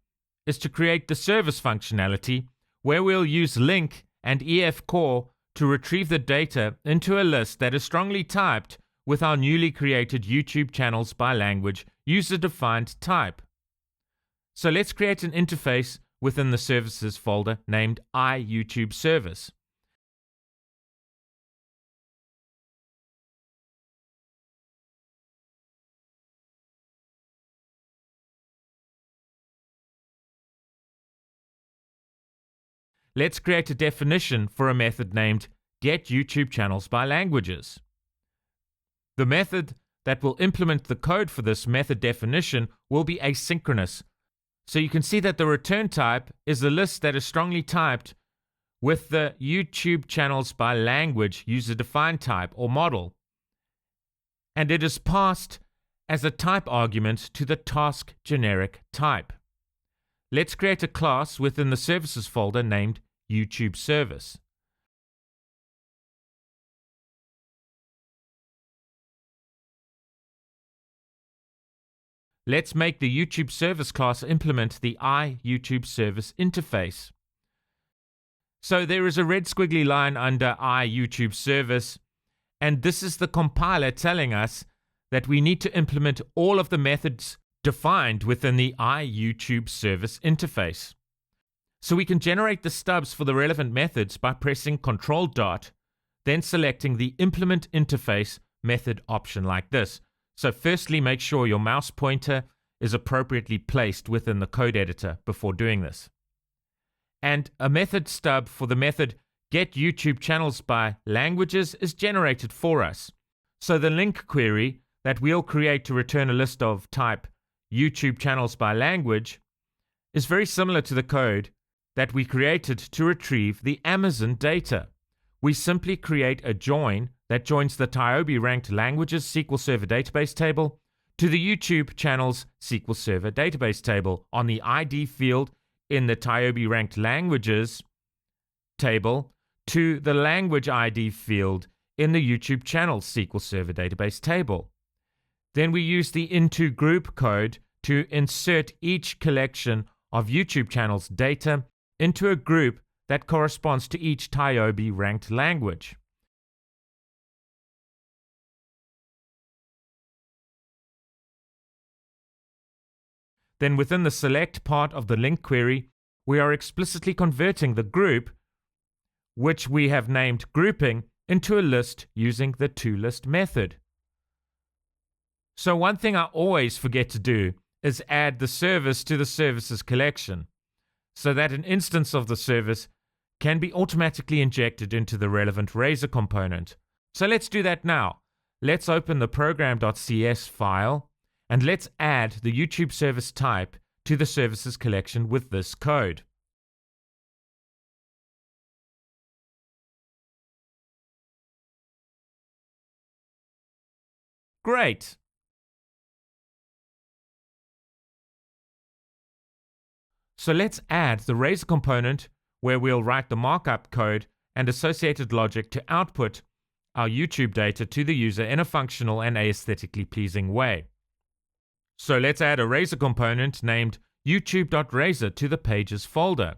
is to create the service functionality where we'll use link and EF-Core to retrieve the data into a list that is strongly typed with our newly created YouTube channels by language user-defined type. So let's create an interface within the services folder named iYouTube Service. Let's create a definition for a method named getYouTubeChannels by languages. The method that will implement the code for this method definition will be asynchronous. So you can see that the return type is a list that is strongly typed with the YouTube channels by language user-defined type or model. And it is passed as a type argument to the task generic type. Let's create a class within the services folder named YouTube Service. Let's make the YouTube Service class implement the iYouTube Service interface. So there is a red squiggly line under iYouTube Service, and this is the compiler telling us that we need to implement all of the methods defined within the iYouTube Service interface. So we can generate the stubs for the relevant methods by pressing Ctrl-, then selecting the Implement Interface method option like this. So firstly, make sure your mouse pointer is appropriately placed within the code editor before doing this. And a method stub for the method getYouTubeChannels by languages is generated for us. So the link query that we'll create to return a list of type YouTube channels by language is very similar to the code that we created to retrieve the Amazon data. We simply create a join that joins the TIOBE ranked languages SQL Server database table to the YouTube channels SQL Server database table on the ID field in the TIOBE ranked languages table to the language ID field in the YouTubeChannels SQL Server database table. Then we use the into group code to insert each collection of YouTubeChannels data into a group that corresponds to each TIOBE ranked language. Then within the select part of the link query, we are explicitly converting the group, which we have named grouping, into a list using the toList method. So one thing I always forget to do is add the service to the services collection, so that an instance of the service can be automatically injected into the relevant Razor component. So let's do that now. Let's open the program.cs file, and let's add the YouTube service type to the services collection with this code. Great! So let's add the Razor component where we'll write the markup code and associated logic to output our YouTube data to the user in a functional and aesthetically pleasing way. So let's add a Razor component named youtube.razor to the pages folder.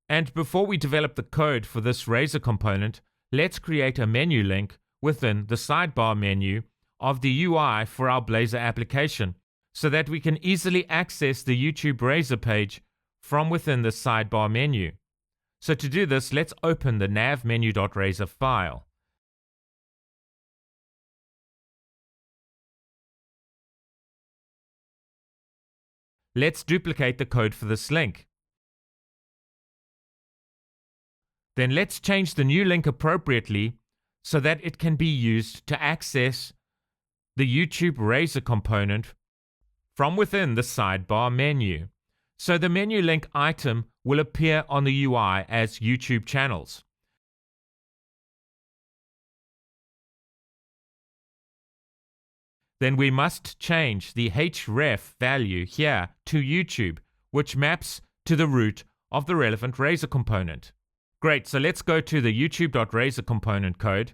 And before we develop the code for this Razor component, let's create a menu link within the sidebar menu of the UI for our Blazor application so that we can easily access the YouTube Razor page from within the sidebar menu. So to do this, let's open the navmenu.razor file. Let's duplicate the code for this link. Then let's change the new link appropriately so that it can be used to access the YouTube Razor component from within the sidebar menu. So the menu link item will appear on the UI as YouTubeChannels. Then we must change the href value here to YouTube, which maps to the root of the relevant Razor component. Great, so let's go to the youtube.razor component code.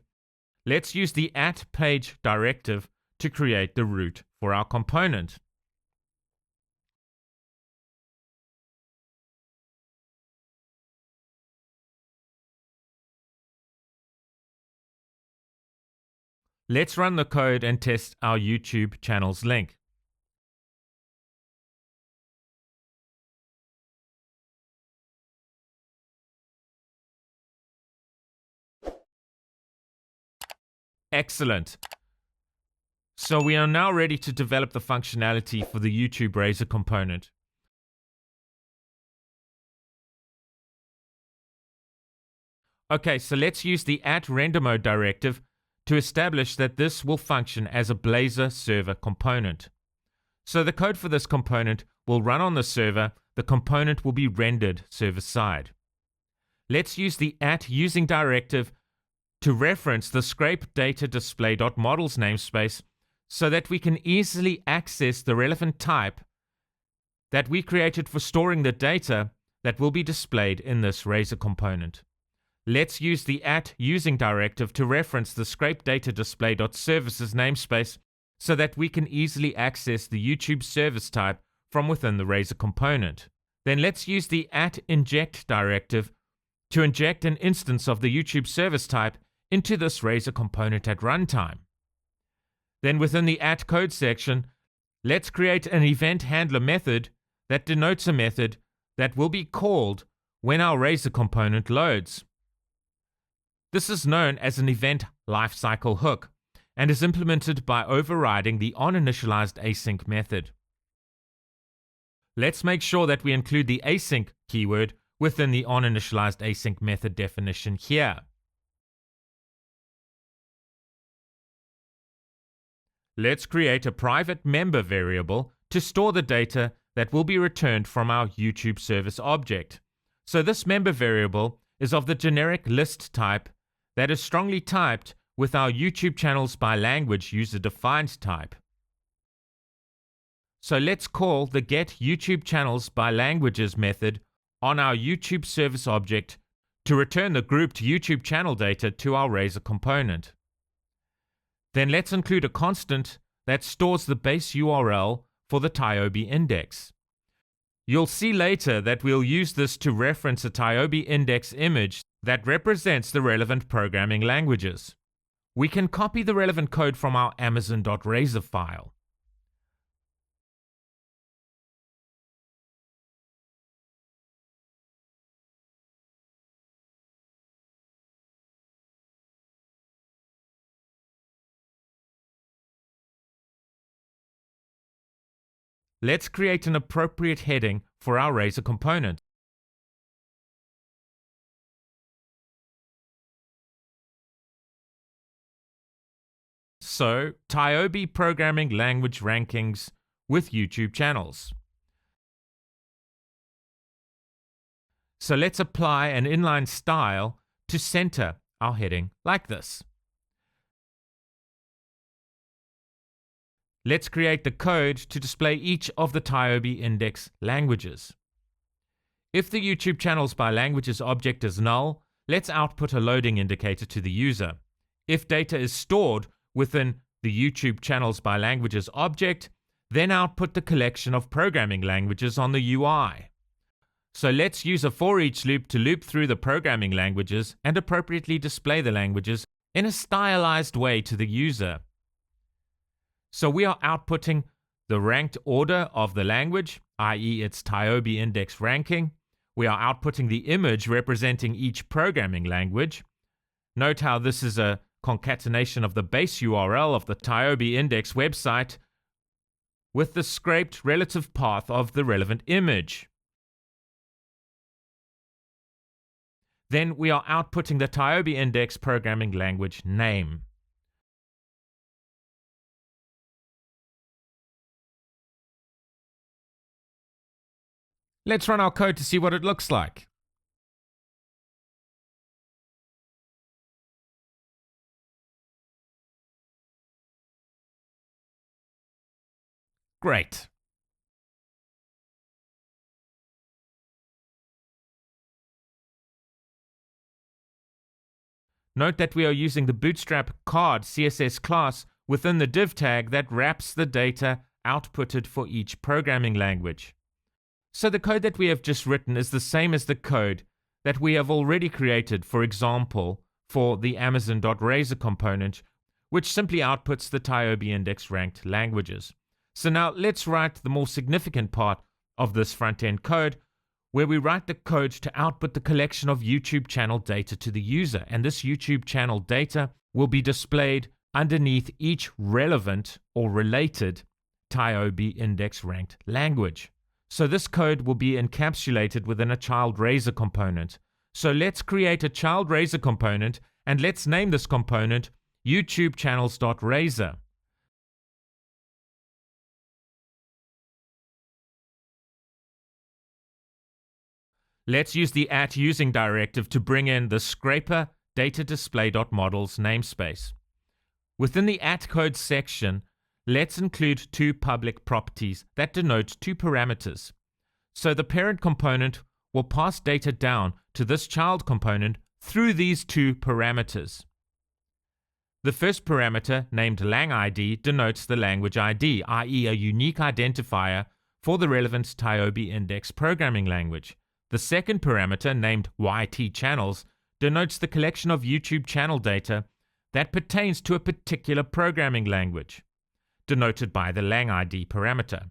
Let's use the @page directive to create the root for our component. Let's run the code and test our YouTube channels link. Excellent. So we are now ready to develop the functionality for the YouTube Razor component. Okay, so let's use the @renderMode directive to establish that this will function as a Blazor server component. So the code for this component will run on the server, the component will be rendered server-side. Let's use the @using directive to reference the scrape data display.models namespace so that we can easily access the relevant type that we created for storing the data that will be displayed in this Razor component. Let's use the @using directive to reference the scrape data display.services namespace so that we can easily access the YouTube service type from within the Razor component. Then let's use the @inject directive to inject an instance of the YouTube service type into this Razor component at runtime. Then within the @code section, let's create an event handler method that denotes a method that will be called when our Razor component loads. This is known as an event lifecycle hook and is implemented by overriding the onInitialized async method. Let's make sure that we include the async keyword within the onInitialized async method definition here. Let's create a private member variable to store the data that will be returned from our YouTube service object. So this member variable is of the generic list type that is strongly typed with our YouTube channels by language user-defined type. So let's call the get YouTube channels by languages method on our YouTube service object to return the grouped YouTube channel data to our Razor component. Then let's include a constant that stores the base URL for the TIOBE index. You'll see later that we'll use this to reference a TIOBE index image that represents the relevant programming languages. We can copy the relevant code from our amazon.razor file. Let's create an appropriate heading for our Razor component. So, TIOBE programming language rankings with YouTube channels. So let's apply an inline style to center our heading like this. Let's create the code to display each of the TIOBE index languages. If the YouTube channels by languages object is null, let's output a loading indicator to the user. If data is stored within the YouTube channels by languages object, then output the collection of programming languages on the UI. So let's use a for each loop to loop through the programming languages and appropriately display the languages in a stylized way to the user. So we are outputting the ranked order of the language, i.e. its TIOBE index ranking. We are outputting the image representing each programming language. Note how this is a concatenation of the base URL of the TIOBE index website with the scraped relative path of the relevant image. Then we are outputting the TIOBE index programming language name. Let's run our code to see what it looks like. Great. Note that we are using the Bootstrap card CSS class within the div tag that wraps the data outputted for each programming language. So the code that we have just written is the same as the code that we have already created, for example, for the Amazon.Razor component, which simply outputs the TIOBE index ranked languages. So now let's write the more significant part of this front-end code, where we write the code to output the collection of YouTube channel data to the user, and this YouTube channel data will be displayed underneath each relevant or related TIOBE index ranked language. So this code will be encapsulated within a child Razor component. So let's create a child Razor component and let's name this component YouTubeChannels.Razor. Let's use the @using directive to bring in the scraper datadisplay.models namespace. Within the @code section, let's include two public properties that denote two parameters. So the parent component will pass data down to this child component through these two parameters. The first parameter, named langID, denotes the language ID, i.e. a unique identifier for the relevant TIOBE index programming language. The second parameter, named YT-channels, denotes the collection of YouTube channel data that pertains to a particular programming language, denoted by the langID parameter.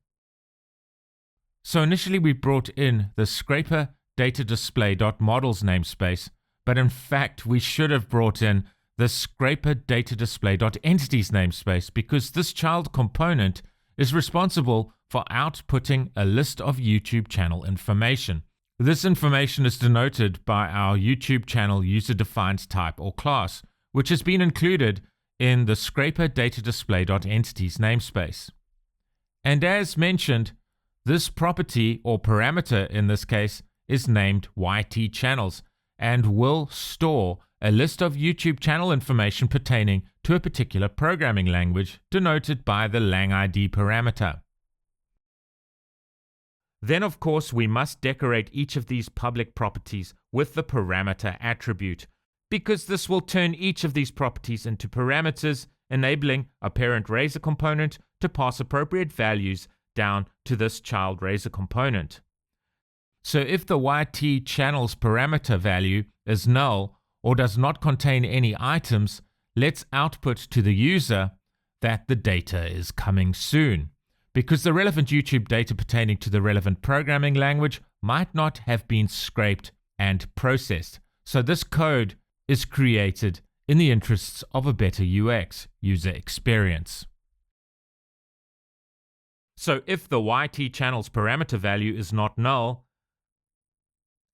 So initially we brought in the scraper datadisplay.models namespace, but in fact we should have brought in the scraper datadisplay.entities namespace, because this child component is responsible for outputting a list of YouTube channel information. This information is denoted by our YouTube channel user-defined type or class, which has been included in the scraper datadisplay.entities namespace. And as mentioned, this property or parameter in this case is named YT-channels and will store a list of YouTube channel information pertaining to a particular programming language denoted by the langID parameter. Then of course we must decorate each of these public properties with the parameter attribute, because this will turn each of these properties into parameters, enabling a parent Razor component to pass appropriate values down to this child Razor component. So if the YT-channels parameter value is null or does not contain any items, let's output to the user that the data is coming soon, because the relevant YouTube data pertaining to the relevant programming language might not have been scraped and processed. So this code is created in the interests of a better UX, user experience. So if the YT-channels parameter value is not null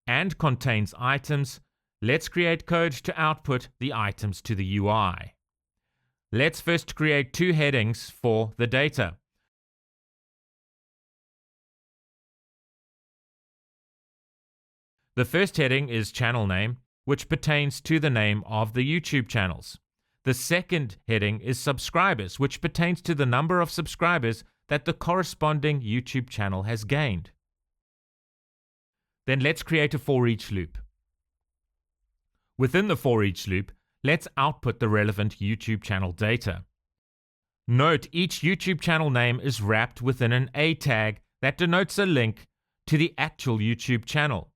and contains items, let's create code to output the items to the UI. Let's first create two headings for the data. The first heading is channel name, which pertains to the name of the YouTube channels. The second heading is subscribers, which pertains to the number of subscribers that the corresponding YouTube channel has gained. Then let's create a for each loop. Within the for each loop, let's output the relevant YouTube channel data. Note each YouTube channel name is wrapped within an A tag that denotes a link to the actual YouTube channel.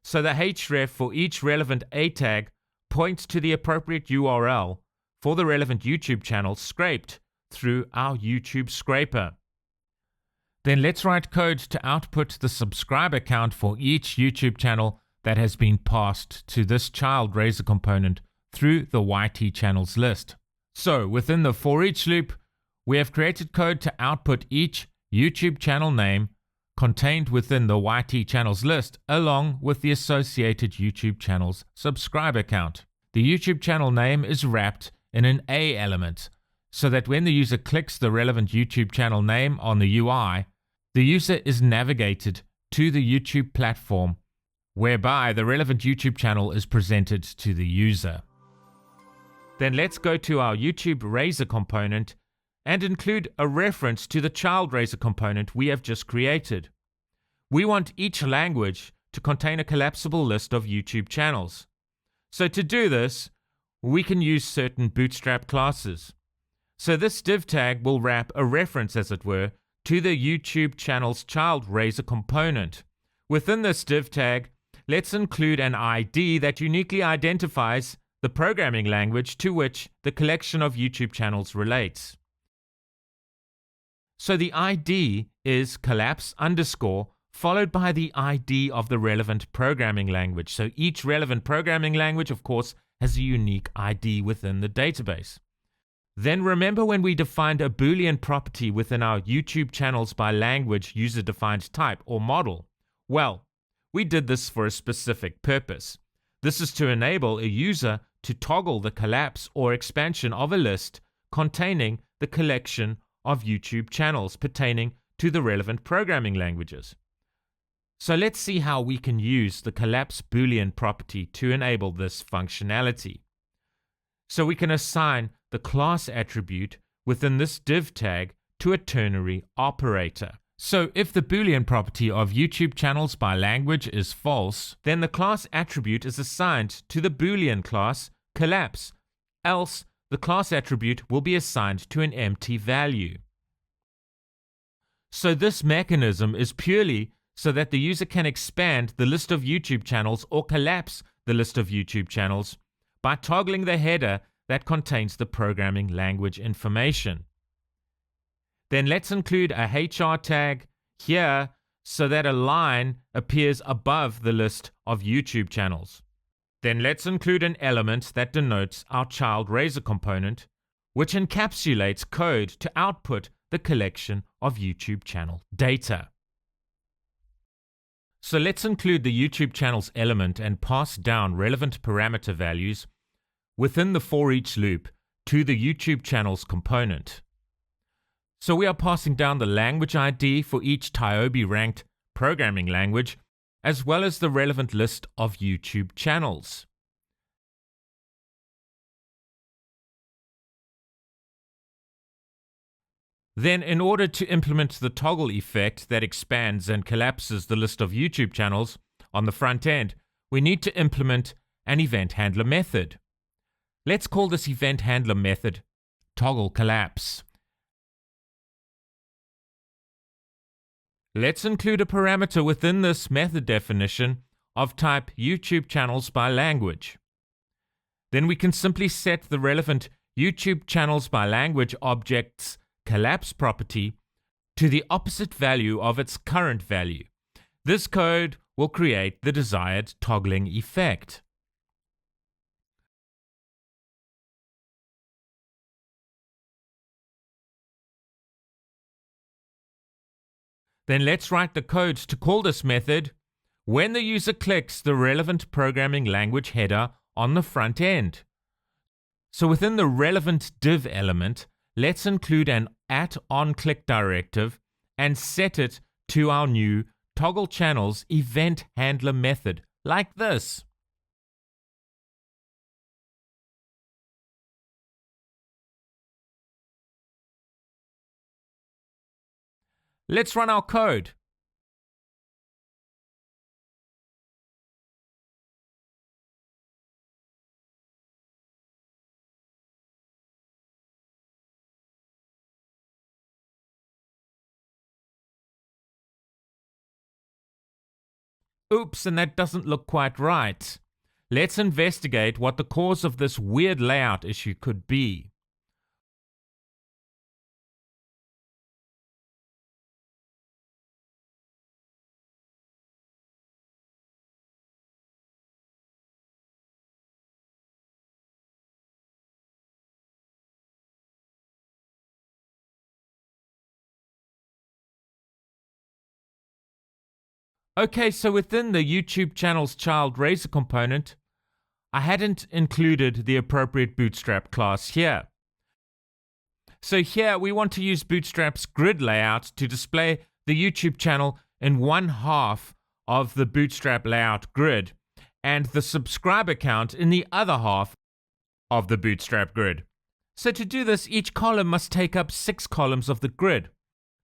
So the href for each relevant A tag points to the appropriate URL for the relevant YouTube channel scraped through our YouTube scraper. Then let's write code to output the subscriber count for each YouTube channel that has been passed to this child Razor component through the YT-channels list. So within the for each loop, we have created code to output each YouTube channel name contained within the YT-channels list along with the associated YouTube channel's subscriber count. The YouTube channel name is wrapped in an A element so that when the user clicks the relevant YouTube channel name on the UI, the user is navigated to the YouTube platform whereby the relevant YouTube channel is presented to the user. Then let's go to our YouTube Razor component and include a reference to the child Razor component we have just created. We want each language to contain a collapsible list of YouTube channels. So to do this, we can use certain bootstrap classes. So this div tag will wrap a reference, as it were, to the YouTube channel's child Razor component. Within this div tag, let's include an ID that uniquely identifies the programming language to which the collection of YouTube channels relates. So the ID is collapse underscore followed by the ID of the relevant programming language. So each relevant programming language, of course, has a unique ID within the database. Then remember when we defined a Boolean property within our YouTube channels by language user-defined type or model? Well, we did this for a specific purpose. This is to enable a user to toggle the collapse or expansion of a list containing the collection of YouTube channels pertaining to the relevant programming languages. So let's see how we can use the collapse Boolean property to enable this functionality. So we can assign the class attribute within this div tag to a ternary operator. So if the Boolean property of YouTube channels by language is false, then the class attribute is assigned to the Boolean class collapse, else the class attribute will be assigned to an empty value. So this mechanism is purely so that the user can expand the list of YouTube channels or collapse the list of YouTube channels by toggling the header that contains the programming language information. Then let's include a HR tag here so that a line appears above the list of YouTube channels. Then let's include an element that denotes our child Razor component, which encapsulates code to output the collection of YouTube channel data. So let's include the YouTube channels element and pass down relevant parameter values within the for each loop to the YouTube channels component. So we are passing down the language ID for each TIOBE ranked programming language, as well as the relevant list of YouTube channels. Then, in order to implement the toggle effect that expands and collapses the list of YouTube channels on the front end, we need to implement an event handler method. Let's call this event handler method toggle collapse. Let's include a parameter within this method definition of type YouTube channels by language. Then we can simply set the relevant YouTube channels by language object's collapse property to the opposite value of its current value. This code will create the desired toggling effect. Then let's write the code to call this method when the user clicks the relevant programming language header on the front end. So within the relevant div element, let's include an @onClick directive and set it to our new toggle channels event handler method, like this. Let's run our code. Oops, and that doesn't look quite right. Let's investigate what the cause of this weird layout issue could be. Okay, so within the YouTube channels child Razor component, I hadn't included the appropriate Bootstrap class here. So here we want to use Bootstrap's grid layout to display the YouTube channel in one half of the Bootstrap layout grid and the subscriber count in the other half of the Bootstrap grid. So to do this, each column must take up 6 columns of the grid.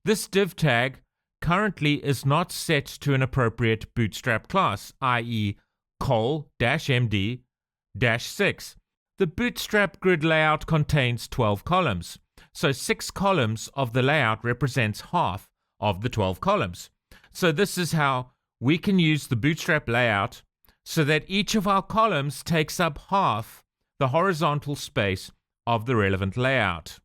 This div tag currently is not set to an appropriate Bootstrap class, i.e. col-md-6. The Bootstrap grid layout contains 12 columns, so 6 columns of the layout represents half of the 12 columns. So this is how we can use the Bootstrap layout so that each of our columns takes up half the horizontal space of the relevant layout.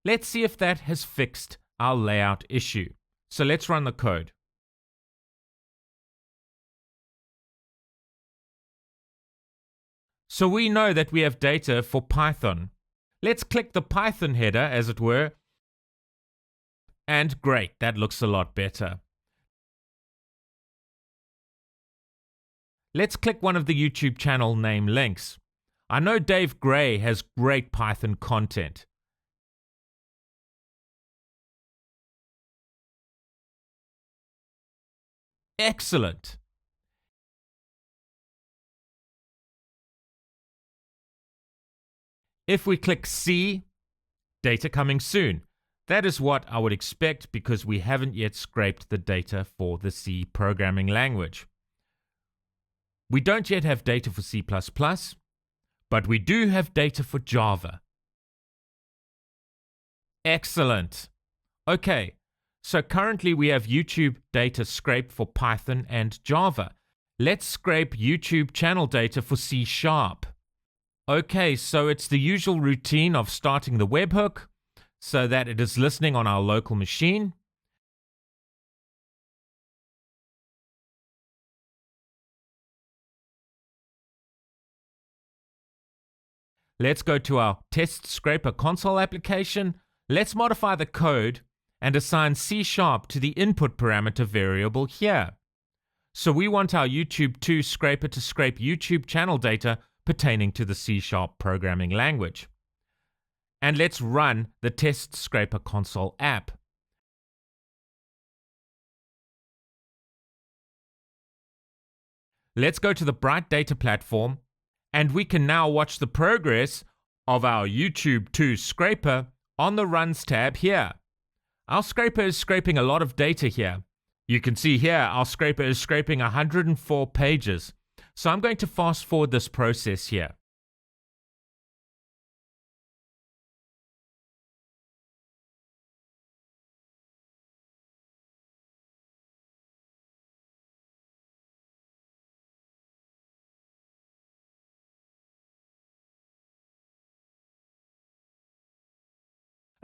Let's see if that has fixed our layout issue. So let's run the code. So we know that we have data for Python. Let's click the Python header, as it were. And great, that looks a lot better. Let's click one of the YouTube channel name links. I know Dave Gray has great Python content. Excellent. If we click C, data coming soon. That is what I would expect because we haven't yet scraped the data for the C programming language. We don't yet have data for C++, but we do have data for Java. Excellent. Okay, so currently we have YouTube data scraped for Python and Java. Let's scrape YouTube channel data for C#. Okay, so it's the usual routine of starting the webhook so that it is listening on our local machine. Let's go to our test scraper console application. Let's modify the code and assign C# to the input parameter variable here. So we want our YouTube2 scraper to scrape YouTube channel data pertaining to the C# programming language. And let's run the test scraper console app. Let's go to the BrightData Platform, and we can now watch the progress of our YouTube 2 scraper on the Runs tab here. Our scraper is scraping a lot of data here. You can see here our scraper is scraping 104 pages. So I'm going to fast forward this process here.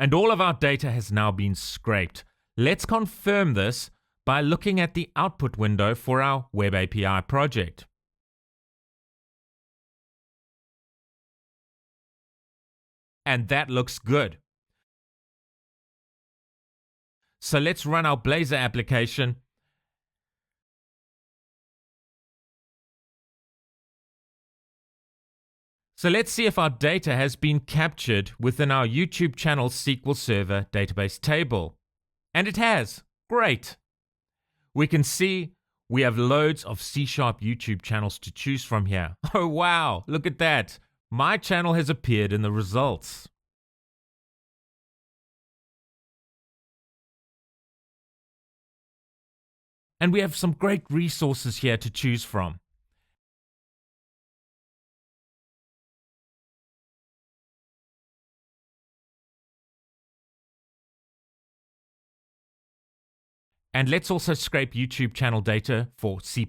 And all of our data has now been scraped. Let's confirm this by looking at the output window for our Web API project. And that looks good. So let's run our Blazor application. So let's see if our data has been captured within our YouTubeChannels SQL Server database table. And it has. Great. We can see we have loads of C# YouTube channels to choose from here. Oh wow, look at that. My channel has appeared in the results. And we have some great resources here to choose from. And let's also scrape YouTube channel data for C++.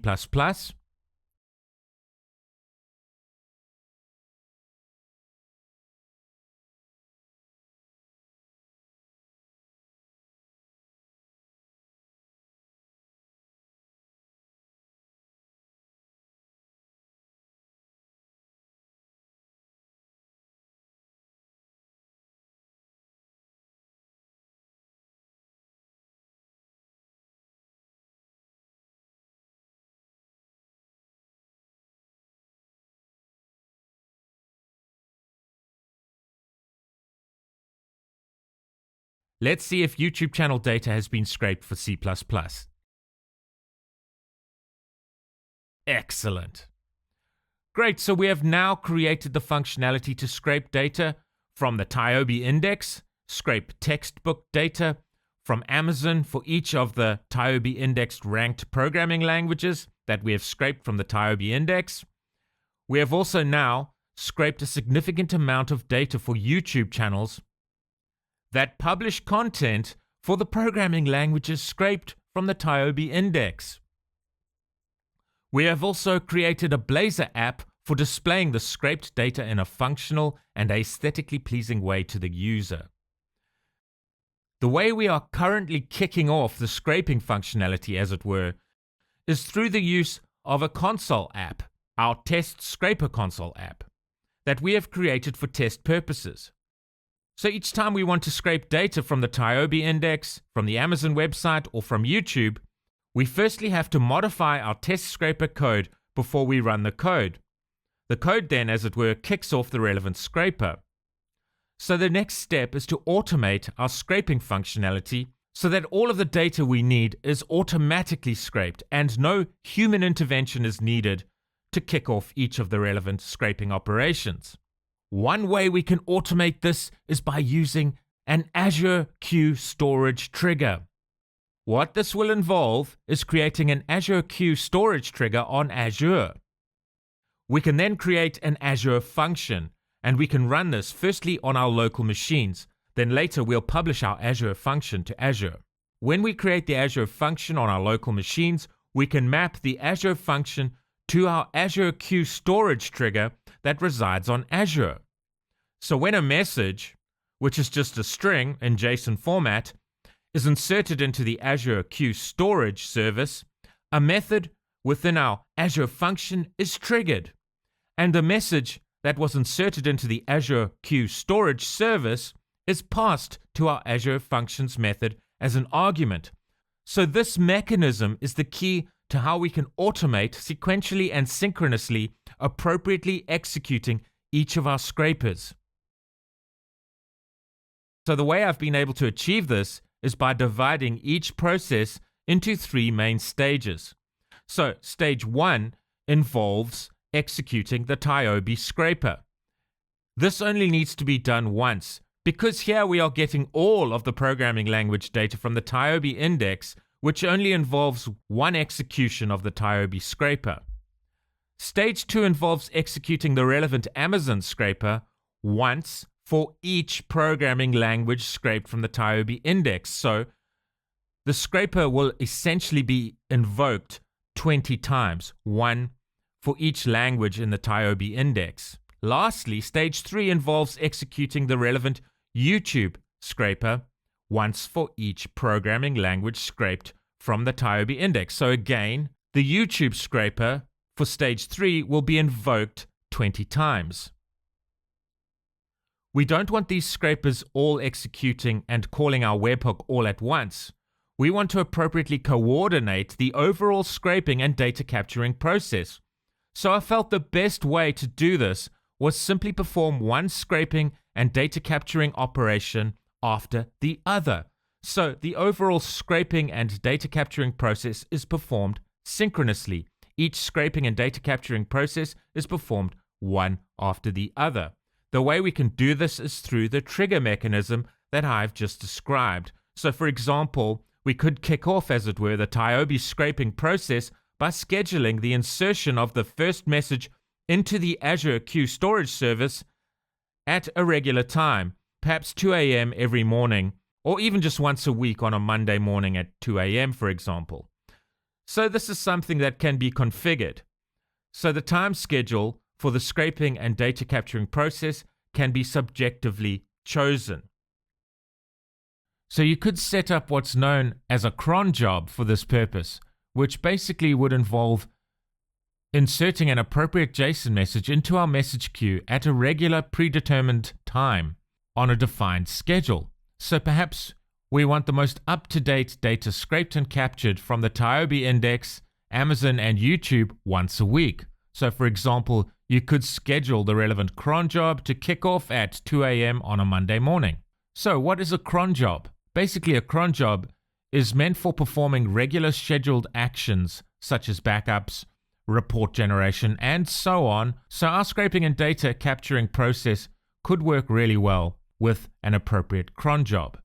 Let's see if YouTube channel data has been scraped for C++. Excellent. Great, so we have now created the functionality to scrape data from the TIOBE index, scrape textbook data from Amazon for each of the TIOBE indexed ranked programming languages that we have scraped from the TIOBE index. We have also now scraped a significant amount of data for YouTube channels that publish content for the programming languages scraped from the TIOBE index. We have also created a Blazor app for displaying the scraped data in a functional and aesthetically pleasing way to the user. The way we are currently kicking off the scraping functionality, as it were, is through the use of a console app, our test scraper console app, that we have created for test purposes. So each time we want to scrape data from the TIOBE index, from the Amazon website, or from YouTube, we firstly have to modify our test scraper code before we run the code. The code then, as it were, kicks off the relevant scraper. So the next step is to automate our scraping functionality so that all of the data we need is automatically scraped and no human intervention is needed to kick off each of the relevant scraping operations. One way we can automate this is by using an Azure Queue Storage trigger. What this will involve is creating an Azure Queue Storage trigger on Azure. We can then create an Azure Function, and we can run this firstly on our local machines. Then later we'll publish our Azure Function to Azure. When we create the Azure Function on our local machines, we can map the Azure Function to our Azure Queue Storage trigger that resides on Azure. So when a message, which is just a string in JSON format, is inserted into the Azure Queue Storage service, a method within our Azure Function is triggered, and the message that was inserted into the Azure Queue Storage service is passed to our Azure Functions method as an argument. So this mechanism is the key to how we can automate sequentially and synchronously appropriately executing each of our scrapers. So the way I've been able to achieve this is by dividing each process into 3 main stages. So stage 1 involves executing the TIOBE scraper. This only needs to be done once, because here we are getting all of the programming language data from the TIOBE index, which only involves one execution of the TIOBE scraper. Stage 2 involves executing the relevant Amazon scraper once for each programming language scraped from the TIOBE index. So the scraper will essentially be invoked 20 times, one for each language in the TIOBE index. Lastly, stage 3 involves executing the relevant YouTube scraper once for each programming language scraped from the TIOBE index. So again, the YouTube scraper for stage 3 will be invoked 20 times. We don't want these scrapers all executing and calling our webhook all at once. We want to appropriately coordinate the overall scraping and data capturing process. So I felt the best way to do this was simply perform one scraping and data capturing operation after the other. So the overall scraping and data capturing process is performed synchronously. Each scraping and data capturing process is performed one after the other. The way we can do this is through the trigger mechanism that I've just described. So for example, we could kick off, as it were, the TIOBE scraping process by scheduling the insertion of the first message into the Azure Queue Storage service at a regular time, perhaps 2 a.m. every morning, or even just once a week on a Monday morning at 2 a.m., for example. So this is something that can be configured. So the time schedule for the scraping and data capturing process can be subjectively chosen. So you could set up what's known as a cron job for this purpose, which basically would involve inserting an appropriate JSON message into our message queue at a regular predetermined time on a defined schedule. So perhaps we want the most up-to-date data scraped and captured from the TIOBE index, Amazon, and YouTube once a week. So for example, you could schedule the relevant cron job to kick off at 2 a.m. on a Monday morning. So what is a cron job? Basically, a cron job is meant for performing regular scheduled actions such as backups, report generation, and so on. So our scraping and data capturing process could work really well with an appropriate cron job.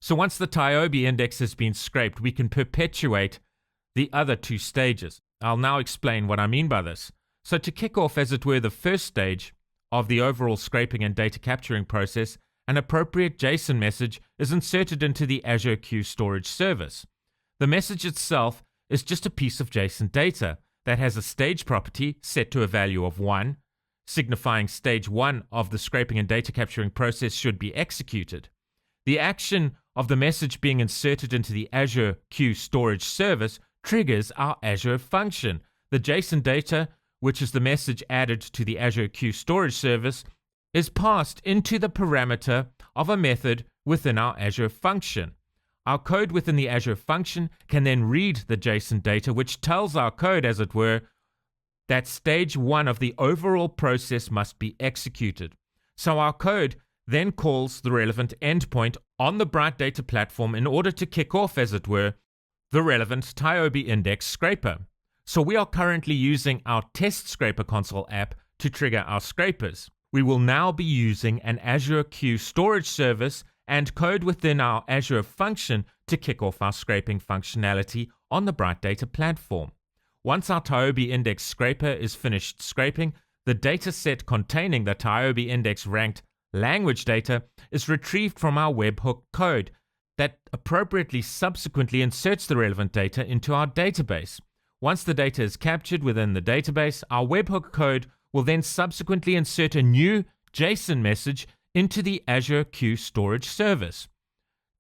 So once the TIOBE index has been scraped, we can perpetuate the other two stages. I'll now explain what I mean by this. So to kick off, as it were, the first stage of the overall scraping and data capturing process, an appropriate JSON message is inserted into the Azure Queue Storage service. The message itself is just a piece of JSON data that has a stage property set to a value of 1, signifying stage 1 of the scraping and data capturing process should be executed. The action of the message being inserted into the Azure Queue Storage service triggers our Azure Function. The JSON data, which is the message added to the Azure Queue Storage service, is passed into the parameter of a method within our Azure Function. Our code within the Azure Function can then read the JSON data, which tells our code, as it were, that stage 1 of the overall process must be executed. So our code then calls the relevant endpoint on the BrightData Platform in order to kick off, as it were, the relevant TIOBE index scraper. So we are currently using our test scraper console app to trigger our scrapers. We will now be using an Azure Queue Storage service and code within our Azure Function to kick off our scraping functionality on the BrightData Platform. Once our TIOBE index scraper is finished scraping, the dataset containing the TIOBE index ranked language data is retrieved from our webhook code that appropriately subsequently inserts the relevant data into our database. Once the data is captured within the database, our webhook code will then subsequently insert a new JSON message into the Azure Queue Storage service.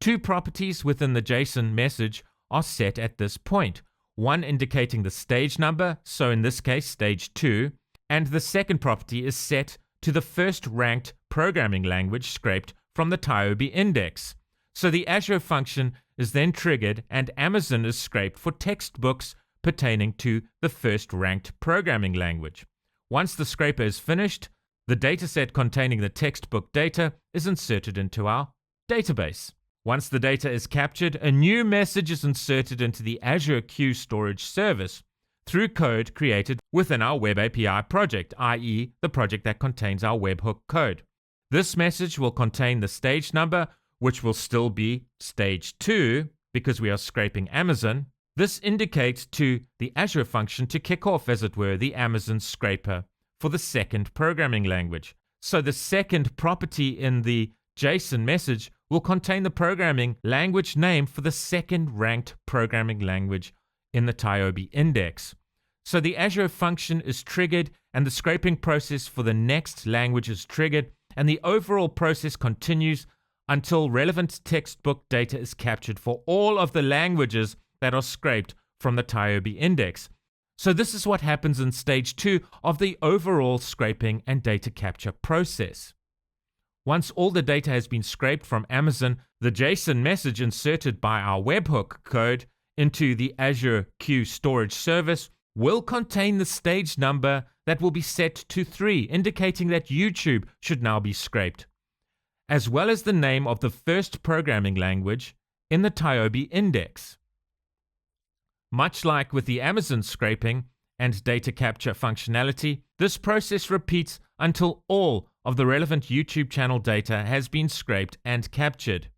Two properties within the JSON message are set at this point, one indicating the stage number, so in this case stage 2, and the second property is set to the first ranked programming language scraped from the TIOBE index. So the Azure function is then triggered and Amazon is scraped for textbooks pertaining to the first ranked programming language. Once the scraper is finished, the dataset containing the textbook data is inserted into our database. Once the data is captured, a new message is inserted into the Azure Queue Storage service. through code created within our Web API project, i.e. the project that contains our webhook code. This message will contain the stage number, which will still be stage 2 because we are scraping Amazon. This indicates to the Azure function to kick off, as it were, the Amazon scraper for the second programming language. So the second property in the JSON message will contain the programming language name for the second ranked programming language in the TIOBE index. So the Azure function is triggered and the scraping process for the next language is triggered, and the overall process continues until relevant textbook data is captured for all of the languages that are scraped from the TIOBE index. So this is what happens in stage 2 of the overall scraping and data capture process. Once all the data has been scraped from Amazon, the JSON message inserted by our webhook code into the Azure Queue Storage service will contain the stage number that will be set to 3, indicating that YouTube should now be scraped, as well as the name of the first programming language in the TIOBE index. Much like with the Amazon scraping and data capture functionality, this process repeats until all of the relevant YouTube channel data has been scraped and captured.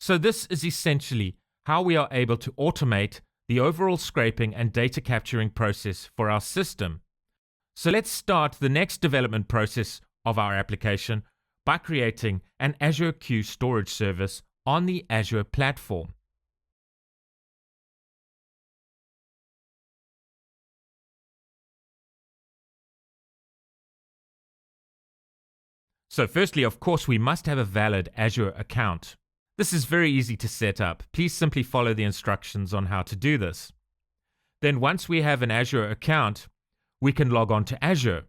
So this is essentially how we are able to automate the overall scraping and data capturing process for our system. So let's start the next development process of our application by creating an Azure Queue Storage service on the Azure platform. So firstly, of course, we must have a valid Azure account. This is very easy to set up. Please simply follow the instructions on how to do this. Then once we have an Azure account, we can log on to Azure.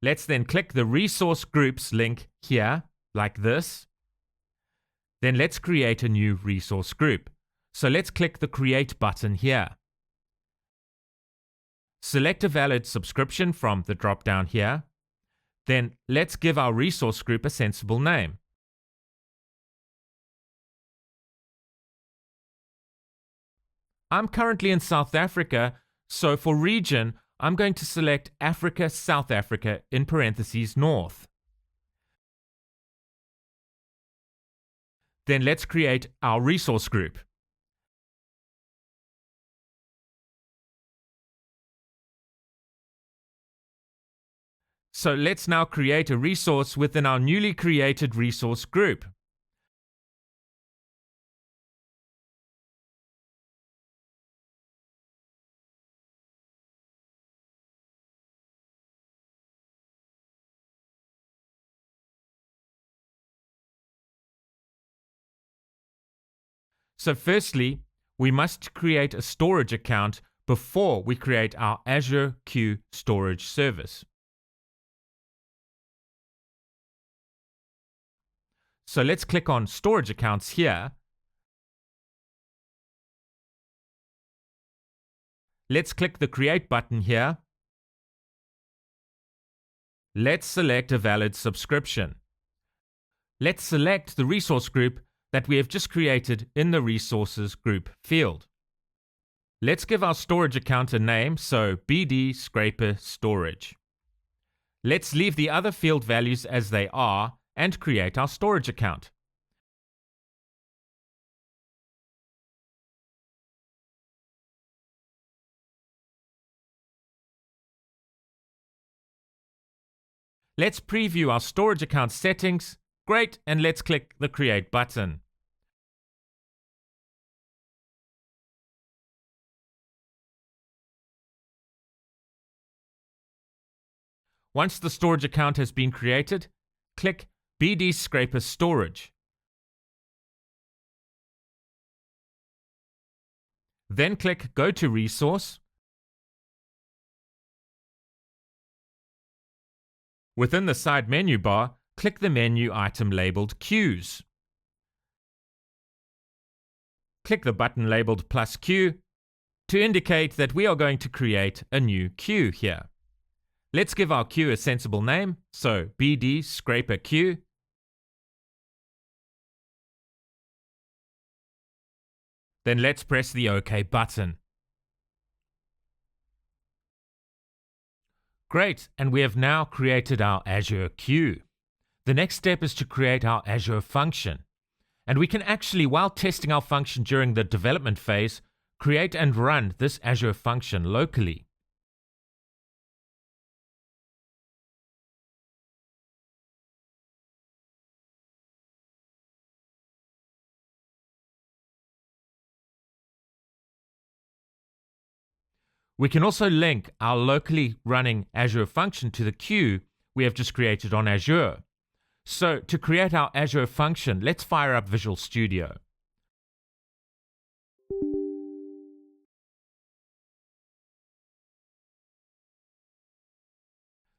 Let's then click the resource groups link here, like this. Then let's create a new resource group. So let's click the Create button here. Select a valid subscription from the drop-down here. Then let's give our resource group a sensible name. I'm currently in South Africa, so for region, I'm going to select Africa, South Africa, in parentheses North. Then let's create our resource group. So let's now create a resource within our newly created resource group. So firstly, we must create a storage account before we create our Azure Queue Storage service. So let's click on Storage Accounts here. Let's click the Create button here. Let's select a valid subscription. Let's select the resource group that we have just created in the Resources Group field. Let's give our storage account a name, so BD Scraper Storage. Let's leave the other field values as they are and create our storage account. Let's preview our storage account settings. Great, and let's click the Create button. Once the storage account has been created, click BD Scraper Storage. Then click Go to Resource. Within the side menu bar, click the menu item labeled Queues. Click the button labeled plus queue to indicate that we are going to create a new queue here. Let's give our queue a sensible name, so BD Scraper Queue. Then let's press the OK button. Great, and we have now created our Azure Queue. The next step is to create our Azure Function. And we can actually, while testing our function during the development phase, create and run this Azure Function locally. We can also link our locally running Azure Function to the queue we have just created on Azure. So to create our Azure Function, let's fire up Visual Studio.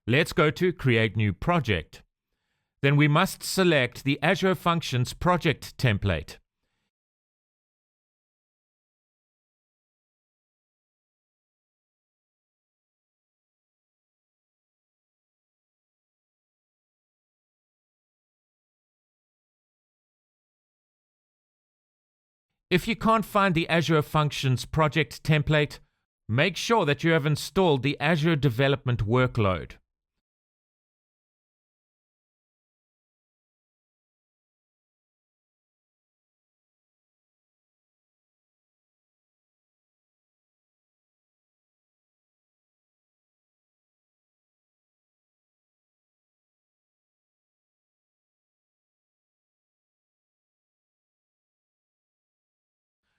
Let's go to Create New Project. Then we must select the Azure Functions project template. If you can't find the Azure Functions project template, make sure that you have installed the Azure Development Workload.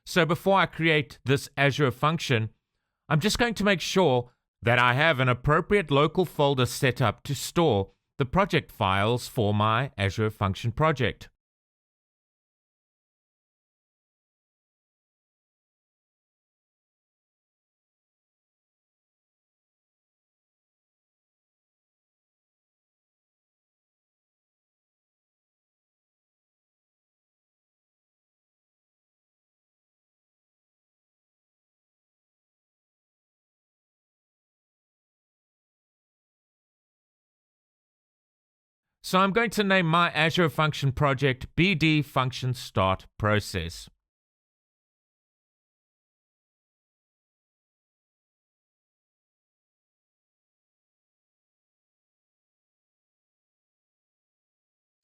So before I create this Azure function, I'm just going to make sure that I have an appropriate local folder set up to store the project files for my Azure Function project. So I'm going to name my Azure Function project BD Function Start Process.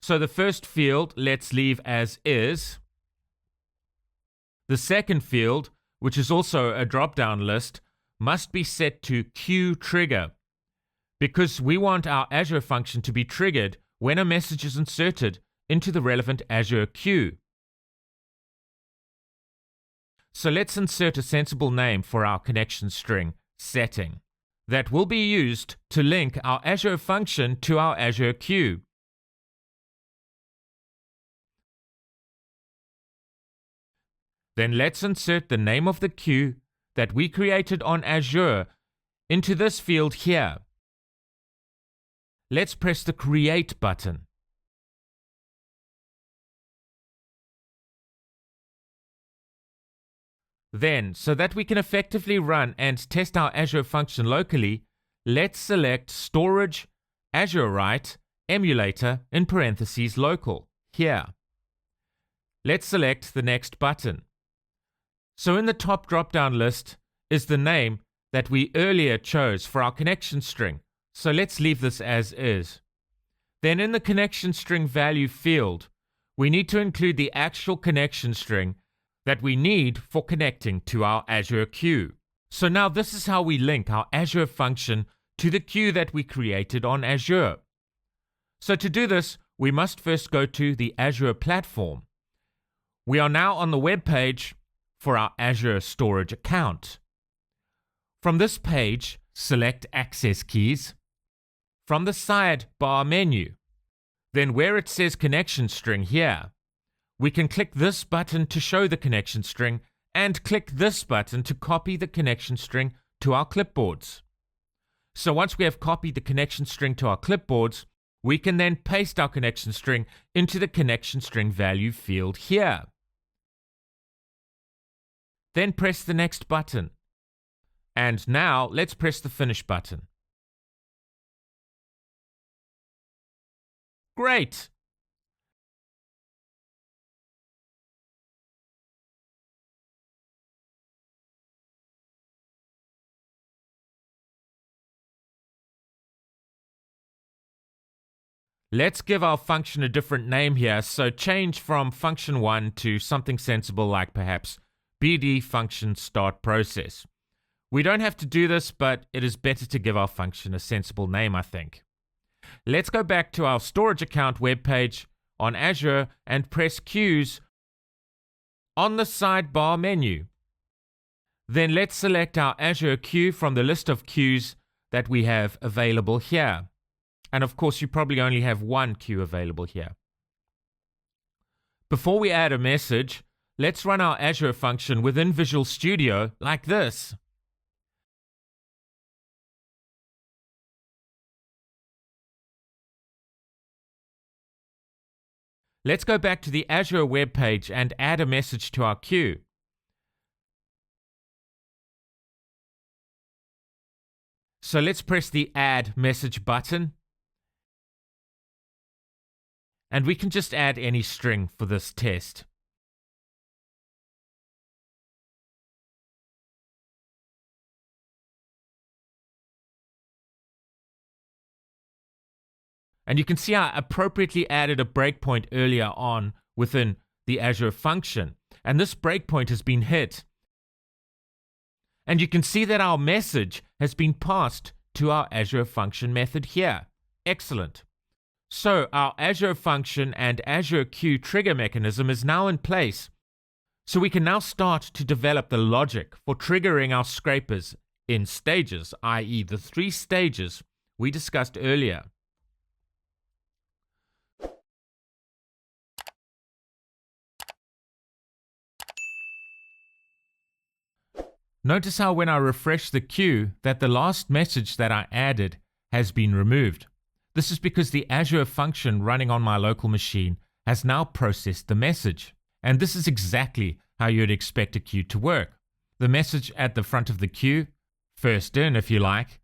So the first field, let's leave as is. The second field, which is also a drop-down list, must be set to queue trigger, because we want our Azure function to be triggered when a message is inserted into the relevant Azure queue. So let's insert a sensible name for our connection string setting that will be used to link our Azure function to our Azure queue. Then let's insert the name of the queue that we created on Azure into this field here. Let's press the Create button. Then, so that we can effectively run and test our Azure function locally, let's select Storage, Azure Write, Emulator in parentheses local here. Let's select the next button. So in the top drop-down list is the name that we earlier chose for our connection string. So let's leave this as is. Then in the connection string value field, we need to include the actual connection string that we need for connecting to our Azure queue. So now this is how we link our Azure function to the queue that we created on Azure. So to do this, we must first go to the Azure Platform. We are now on the web page for our Azure storage account. From this page, select Access Keys. From the sidebar menu, then where it says Connection String here, we can click this button to show the connection string and click this button to copy the connection string to our clipboards. So once we have copied the connection string to our clipboards, we can then paste our connection string into the connection string value field here. Then press the next button. And now let's press the Finish button. Great! Let's give our function a different name here, so change from function1 to something sensible like perhaps BD function start process. We don't have to do this, but it is better to give our function a sensible name, I think. Let's go back to our storage account webpage on Azure and press Queues on the sidebar menu. Then let's select our Azure queue from the list of queues that we have available here. And of course, you probably only have one queue available here. Before we add a message, let's run our Azure function within Visual Studio like this. Let's go back to the Azure web page and add a message to our queue. So let's press the Add Message button. And we can just add any string for this test. And you can see I appropriately added a breakpoint earlier on within the Azure function. And this breakpoint has been hit. And you can see that our message has been passed to our Azure function method here. Excellent. So our Azure function and Azure Queue trigger mechanism is now in place. So we can now start to develop the logic for triggering our scrapers in stages, i.e. the 3 stages we discussed earlier. Notice how when I refresh the queue that the last message that I added has been removed. This is because the Azure function running on my local machine has now processed the message. And this is exactly how you'd expect a queue to work. The message at the front of the queue, first in if you like,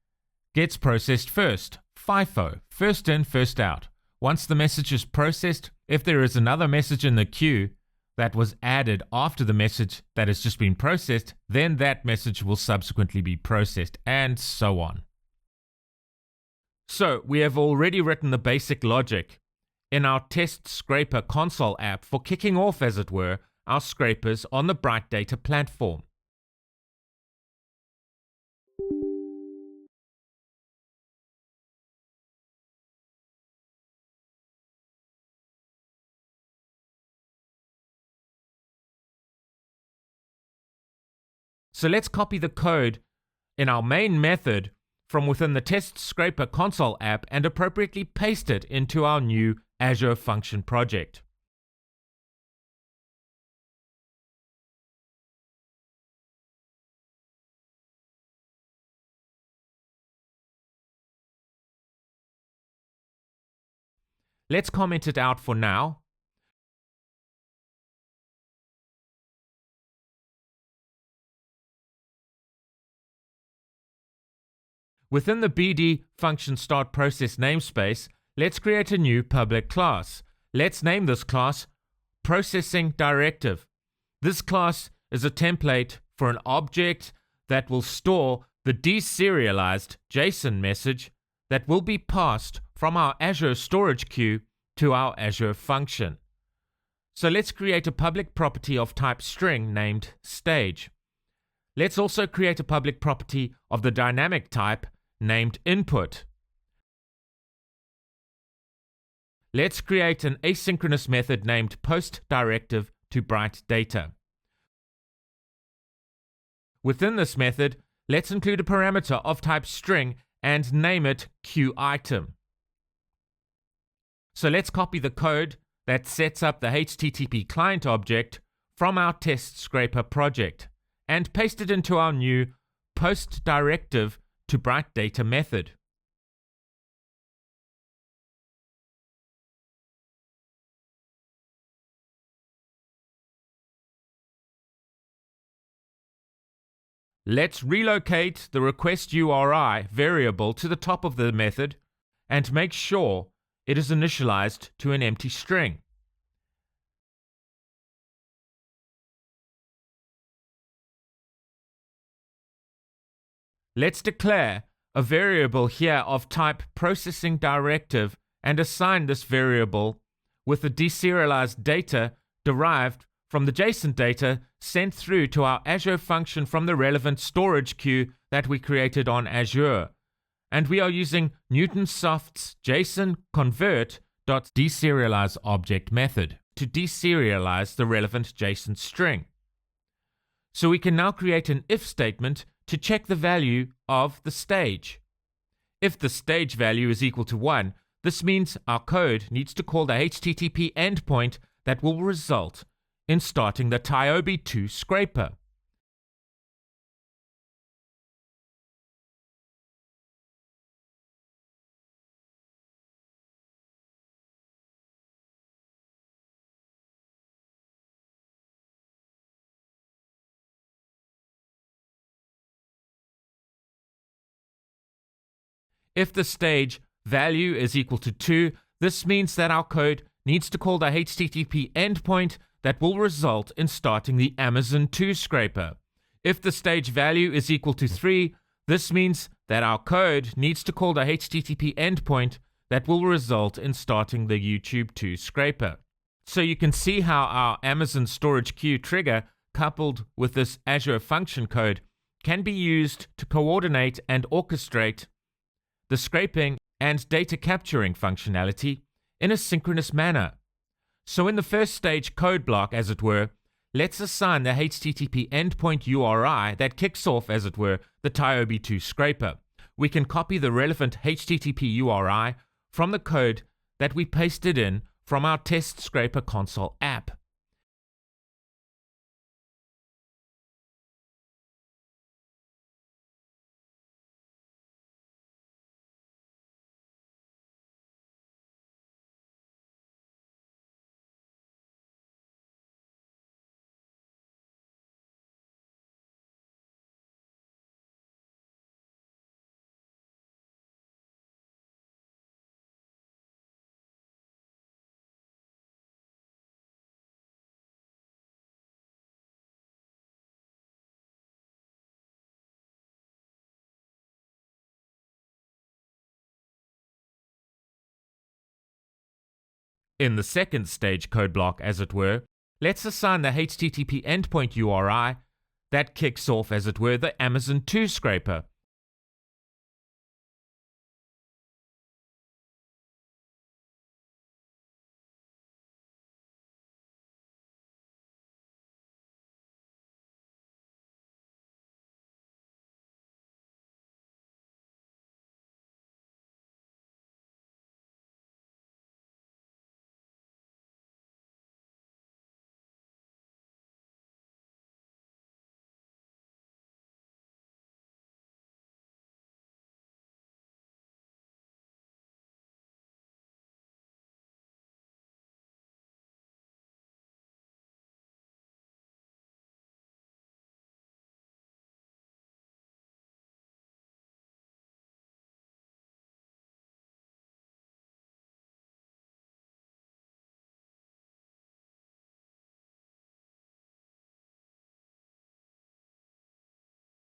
gets processed first. FIFO, first in, first out. Once the message is processed, if there is another message in the queue that was added after the message that has just been processed, then that message will subsequently be processed, and so on. So we have already written the basic logic in our test scraper console app for kicking off, as it were, our scrapers on the BrightData platform. So let's copy the code in our main method from within the test scraper console app and appropriately paste it into our new Azure Function project. Let's comment it out for now. Within the BD function start process namespace, let's create a new public class. Let's name this class Processing Directive. This class is a template for an object that will store the deserialized JSON message that will be passed from our Azure storage queue to our Azure function. So let's create a public property of type string named stage. Let's also create a public property of the dynamic type named input. Let's create an asynchronous method named postDirective to BrightData. Within this method, let's include a parameter of type string and name it queueItem. So let's copy the code that sets up the HTTP client object from our test scraper project and paste it into our new postDirective to BrightData method. Let's relocate the request URI variable to the top of the method and make sure it is initialized to an empty string. Let's declare a variable here of type processing directive and assign this variable with the deserialized data derived from the JSON data sent through to our Azure function from the relevant storage queue that we created on Azure. And we are using Newtonsoft's JSON convert.deserialize object method to deserialize the relevant JSON string. So we can now create an if statement to check the value of the stage. If the stage value is equal to 1, this means our code needs to call the HTTP endpoint that will result in starting the TIOBE 2 scraper. If the stage value is equal to 2, this means that our code needs to call the HTTP endpoint that will result in starting the Amazon 2 scraper. If the stage value is equal to 3, this means that our code needs to call the HTTP endpoint that will result in starting the YouTube 2 scraper. So you can see how our Amazon storage queue trigger, coupled with this Azure function code, can be used to coordinate and orchestrate the scraping and data capturing functionality in a synchronous manner. So in the first stage code block, as it were, let's assign the HTTP endpoint URI that kicks off, as it were, the TIOBE 2 scraper. We can copy the relevant HTTP URI from the code that we pasted in from our test scraper console app. In the second stage code block, as it were, let's assign the HTTP endpoint URI that kicks off, as it were, the Amazon 2 scraper.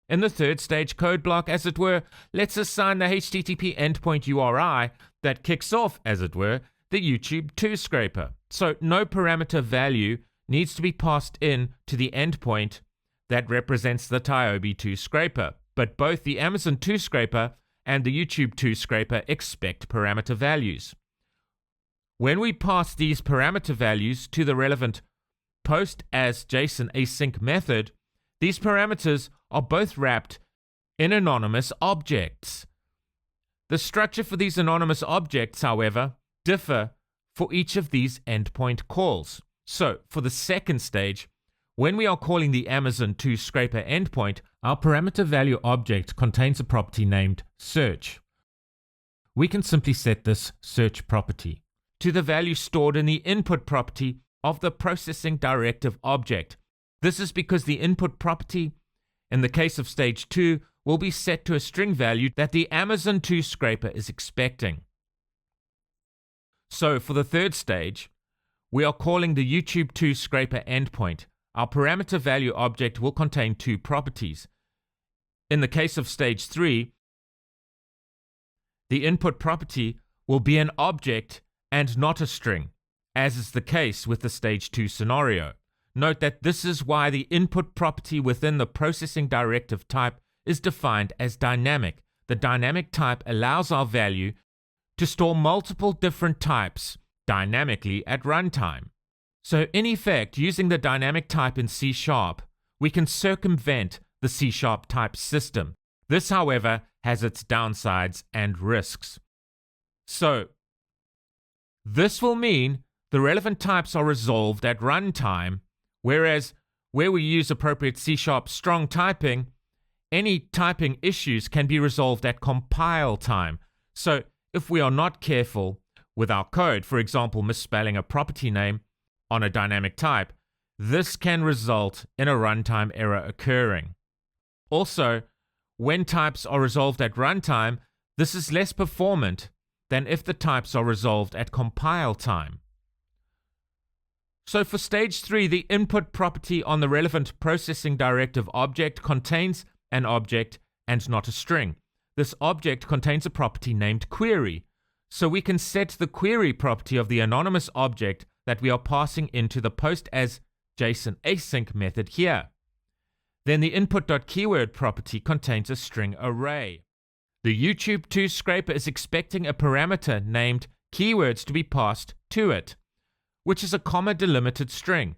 In the third stage code block, as it were, let's assign the HTTP endpoint URI that kicks off, as it were, the YouTube 2 scraper. So no parameter value needs to be passed in to the endpoint that represents the TIOBE 2 scraper, but both the Amazon 2 scraper and the YouTube 2 scraper expect parameter values. When we pass these parameter values to the relevant post as JSON async method, these parameters are both wrapped in anonymous objects. The structure for these anonymous objects, however, differ for each of these endpoint calls. So, for the second stage, when we are calling the Amazon 2 scraper endpoint, our parameter value object contains a property named search. We can simply set this search property to the value stored in the input property of the processing directive object. This is because the input property, in the case of stage 2, will be set to a string value that the Amazon 2 scraper is expecting. So for the third stage, we are calling the YouTube 2 scraper endpoint. Our parameter value object will contain two properties. In the case of stage 3, the input property will be an object and not a string, as is the case with the stage 2 scenario. Note that this is why the input property within the processing directive type is defined as dynamic. The dynamic type allows our value to store multiple different types dynamically at runtime. So in effect, using the dynamic type in C#, we can circumvent the C# type system. This, however, has its downsides and risks. So this will mean the relevant types are resolved at runtime, whereas where we use appropriate C# strong typing, any typing issues can be resolved at compile time. So if we are not careful with our code, for example, misspelling a property name on a dynamic type, this can result in a runtime error occurring. Also, when types are resolved at runtime, this is less performant than if the types are resolved at compile time. So for stage 3, the input property on the relevant processing directive object contains an object and not a string. This object contains a property named query, so we can set the query property of the anonymous object that we are passing into the post as JSON async method here. Then the input.keyword property contains a string array. The YouTube2 scraper is expecting a parameter named keywords to be passed to it, which is a comma delimited string.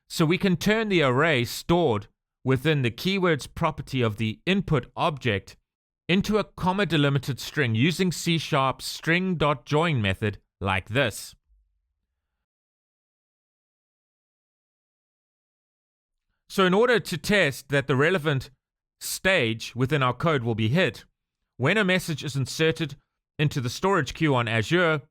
So we can turn the array stored within the keywords property of the input object into a comma delimited string using C# string.join method like this. So in order to test that the relevant stage within our code will be hit, when a message is inserted into the storage queue on Azure,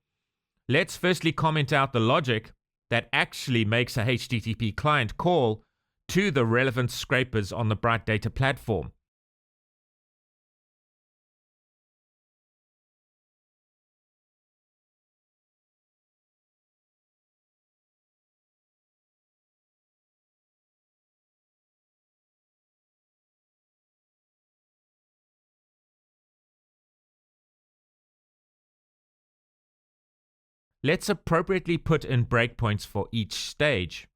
let's firstly comment out the logic that actually makes a HTTP client call to the relevant scrapers on the BrightData Platform. Let's appropriately put in breakpoints for each stage.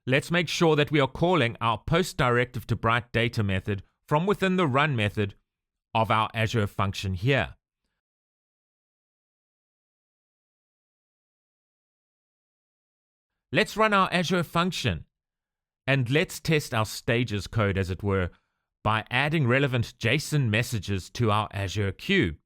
Let's make sure that we are calling our post directive to BrightData method from within the run method of our Azure function here. Let's run our Azure function and let's test our stages code, as it were, by adding relevant JSON messages to our Azure queue.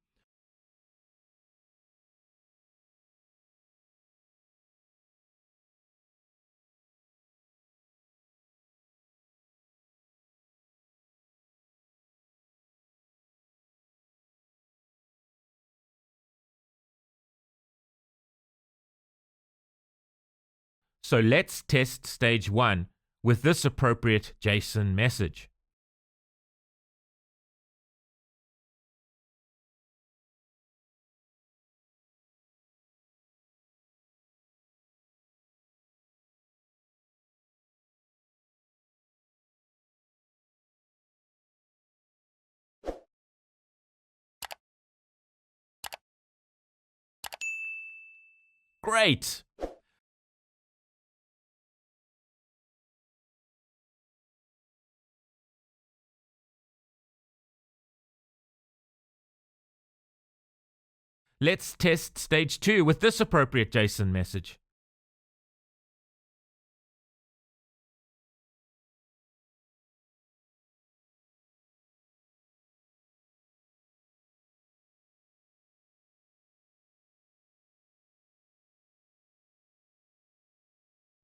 So let's test stage 1 with this appropriate JSON message. Great! Let's test stage 2 with this appropriate JSON message.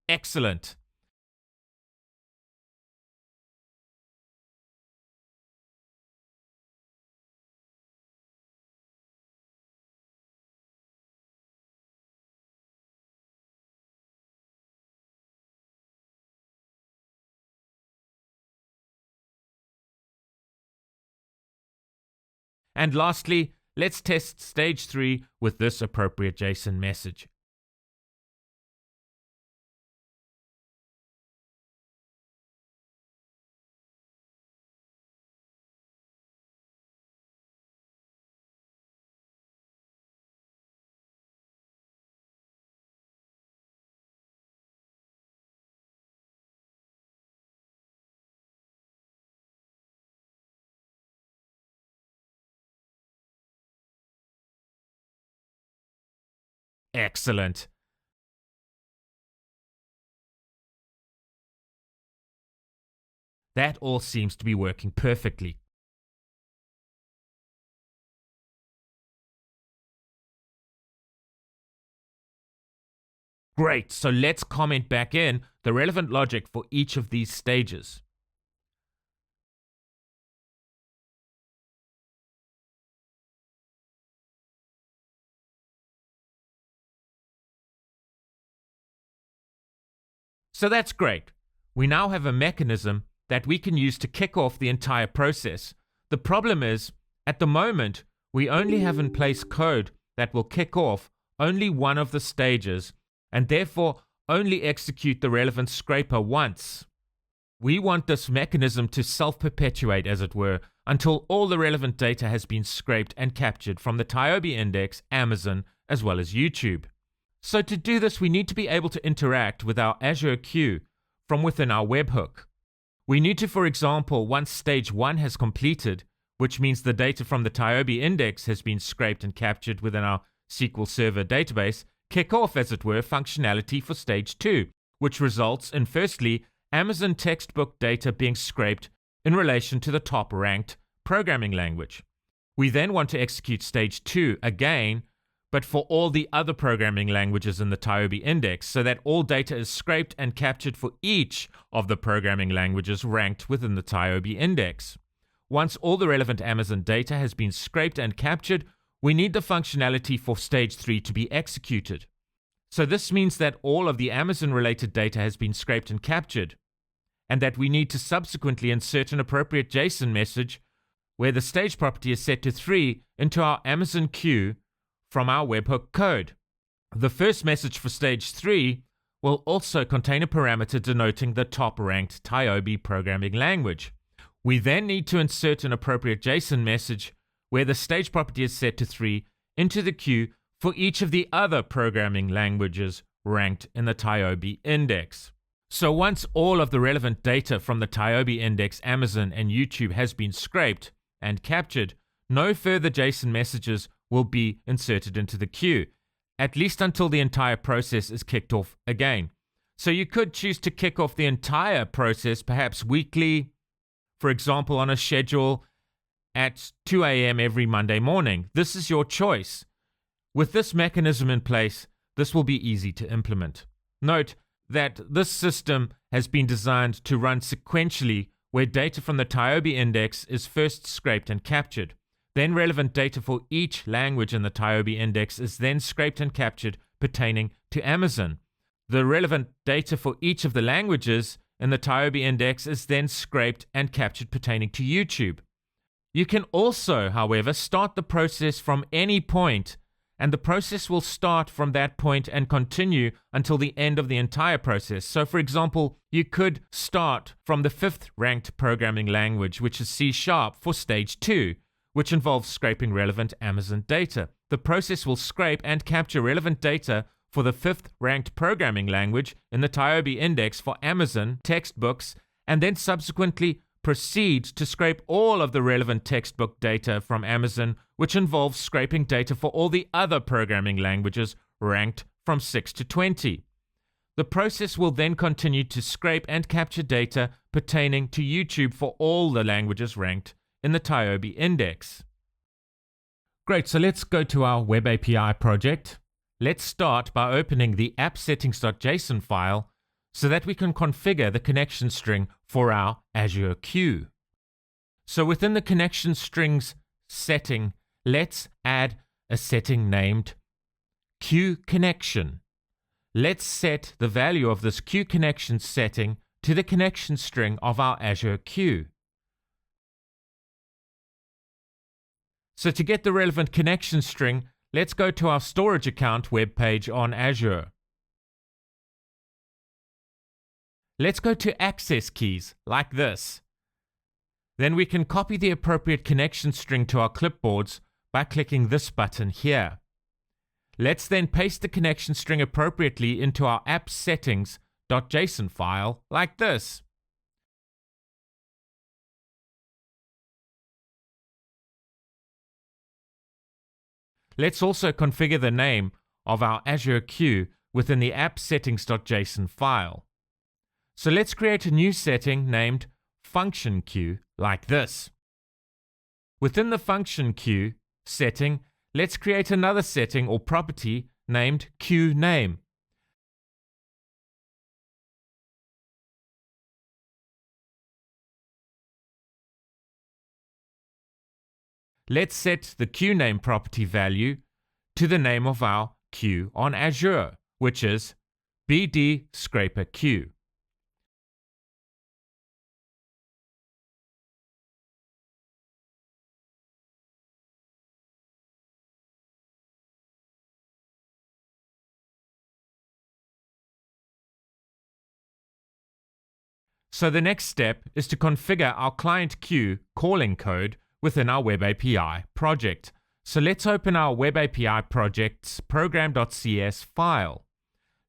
Excellent. And lastly, let's test stage 3 with this appropriate JSON message. Excellent. That all seems to be working perfectly. Great, so let's comment back in the relevant logic for each of these stages. So that's great. We now have a mechanism that we can use to kick off the entire process. The problem is, at the moment, we only have in place code that will kick off only one of the stages and therefore only execute the relevant scraper once. We want this mechanism to self-perpetuate, as it were, until all the relevant data has been scraped and captured from the TIOBE index, Amazon, as well as YouTube. So to do this, we need to be able to interact with our Azure Queue from within our webhook. We need to, for example, once stage 1 has completed, which means the data from the TIOBE index has been scraped and captured within our SQL Server database, kick off, as it were, functionality for stage 2, which results in, firstly, Amazon textbook data being scraped in relation to the top-ranked programming language. We then want to execute stage 2 again, but for all the other programming languages in the TIOBE index, so that all data is scraped and captured for each of the programming languages ranked within the TIOBE index. Once all the relevant Amazon data has been scraped and captured, we need the functionality for stage 3 to be executed. So this means that all of the Amazon-related data has been scraped and captured, and that we need to subsequently insert an appropriate JSON message where the stage property is set to 3 into our Amazon queue from our webhook code. The first message for stage 3 will also contain a parameter denoting the top-ranked TIOBE programming language. We then need to insert an appropriate JSON message where the stage property is set to 3 into the queue for each of the other programming languages ranked in the TIOBE index. So once all of the relevant data from the TIOBE index, Amazon, and YouTube has been scraped and captured, no further JSON messages will be inserted into the queue, at least until the entire process is kicked off again. So you could choose to kick off the entire process perhaps weekly, for example on a schedule at 2 a.m. every Monday morning. This is your choice. With this mechanism in place, this will be easy to implement. Note that this system has been designed to run sequentially, where data from the TIOBE index is first scraped and captured. Then relevant data for each language in the TIOBE index is then scraped and captured pertaining to Amazon. The relevant data for each of the languages in the TIOBE index is then scraped and captured pertaining to YouTube. You can also, however, start the process from any point, and the process will start from that point and continue until the end of the entire process. So, for example, you could start from the 5th ranked programming language, which is C# for stage 2, which involves scraping relevant Amazon data. The process will scrape and capture relevant data for the 5th ranked programming language in the TIOBE index for Amazon textbooks, and then subsequently proceed to scrape all of the relevant textbook data from Amazon, which involves scraping data for all the other programming languages ranked from 6 to 20. The process will then continue to scrape and capture data pertaining to YouTube for all the languages ranked in the TIOBE index. Great, so let's go to our Web API project. Let's start by opening the app-settings.json file so that we can configure the connection string for our Azure Queue. So within the connection strings setting, let's add a setting named Queue Connection. Let's set the value of this Queue Connection setting to the connection string of our Azure Queue. So to get the relevant connection string, let's go to our storage account webpage on Azure. Let's go to access keys, like this. Then we can copy the appropriate connection string to our clipboards by clicking this button here. Let's then paste the connection string appropriately into our app settings.json file, like this. Let's also configure the name of our Azure queue within the app settings.json file. So let's create a new setting named function queue, like this. Within the function queue setting, let's create another setting or property named queue name. Let's set the queue name property value to the name of our queue on Azure, which is BD Scraper Queue. So the next step is to configure our client queue calling code within our Web API project. So let's open our Web API project's program.cs file.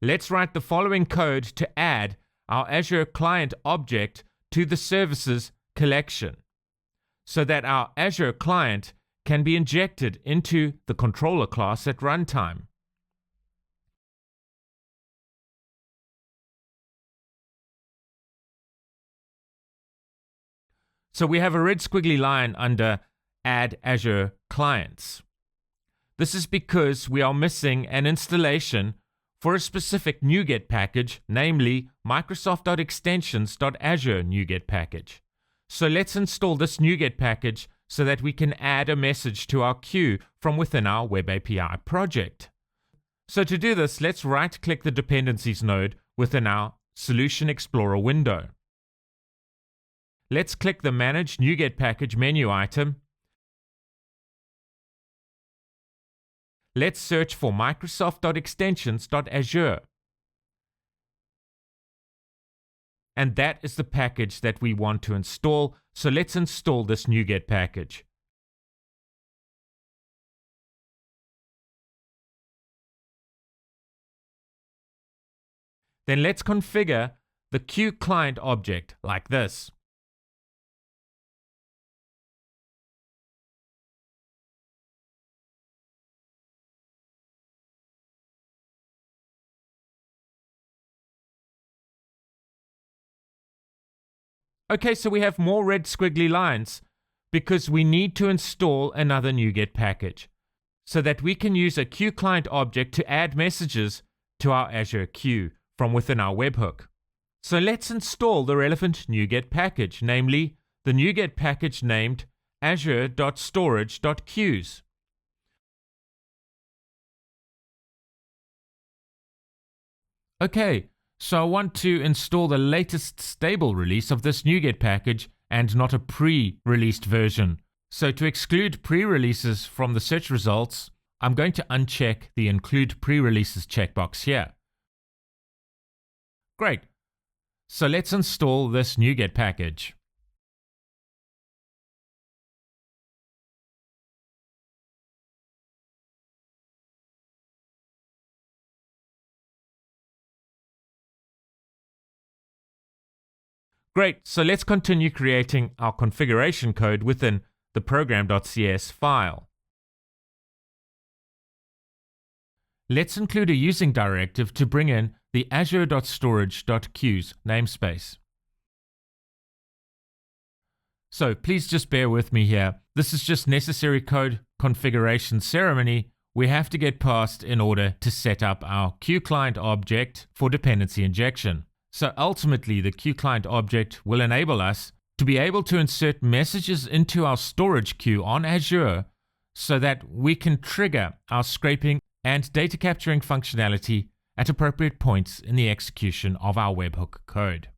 Let's write the following code to add our Azure client object to the services collection, so that our Azure client can be injected into the controller class at runtime. So we have a red squiggly line under Add Azure Clients. This is because we are missing an installation for a specific NuGet package, namely Microsoft.extensions.azure NuGet package. So let's install this NuGet package so that we can add a message to our queue from within our Web API project. So to do this, let's right-click the Dependencies node within our Solution Explorer window. Let's click the Manage NuGet Package menu item. Let's search for Microsoft.extensions.azure. And that is the package that we want to install, so let's install this NuGet package. Then let's configure the queue client object like this. Okay, so we have more red squiggly lines because we need to install another NuGet package so that we can use a queue client object to add messages to our Azure queue from within our webhook. So let's install the relevant NuGet package, namely the NuGet package named azure.storage.queues. Okay, so I want to install the latest stable release of this NuGet package and not a pre-released version. So to exclude pre-releases from the search results, I'm going to uncheck the Include Pre-releases checkbox here. Great. So let's install this NuGet package. Great, so let's continue creating our configuration code within the program.cs file. Let's include a using directive to bring in the azure.storage.queues namespace. So please just bear with me here. This is just necessary code configuration ceremony we have to get past in order to set up our queue client object for dependency injection. So ultimately, the queue client object will enable us to be able to insert messages into our storage queue on Azure so that we can trigger our scraping and data capturing functionality at appropriate points in the execution of our webhook code.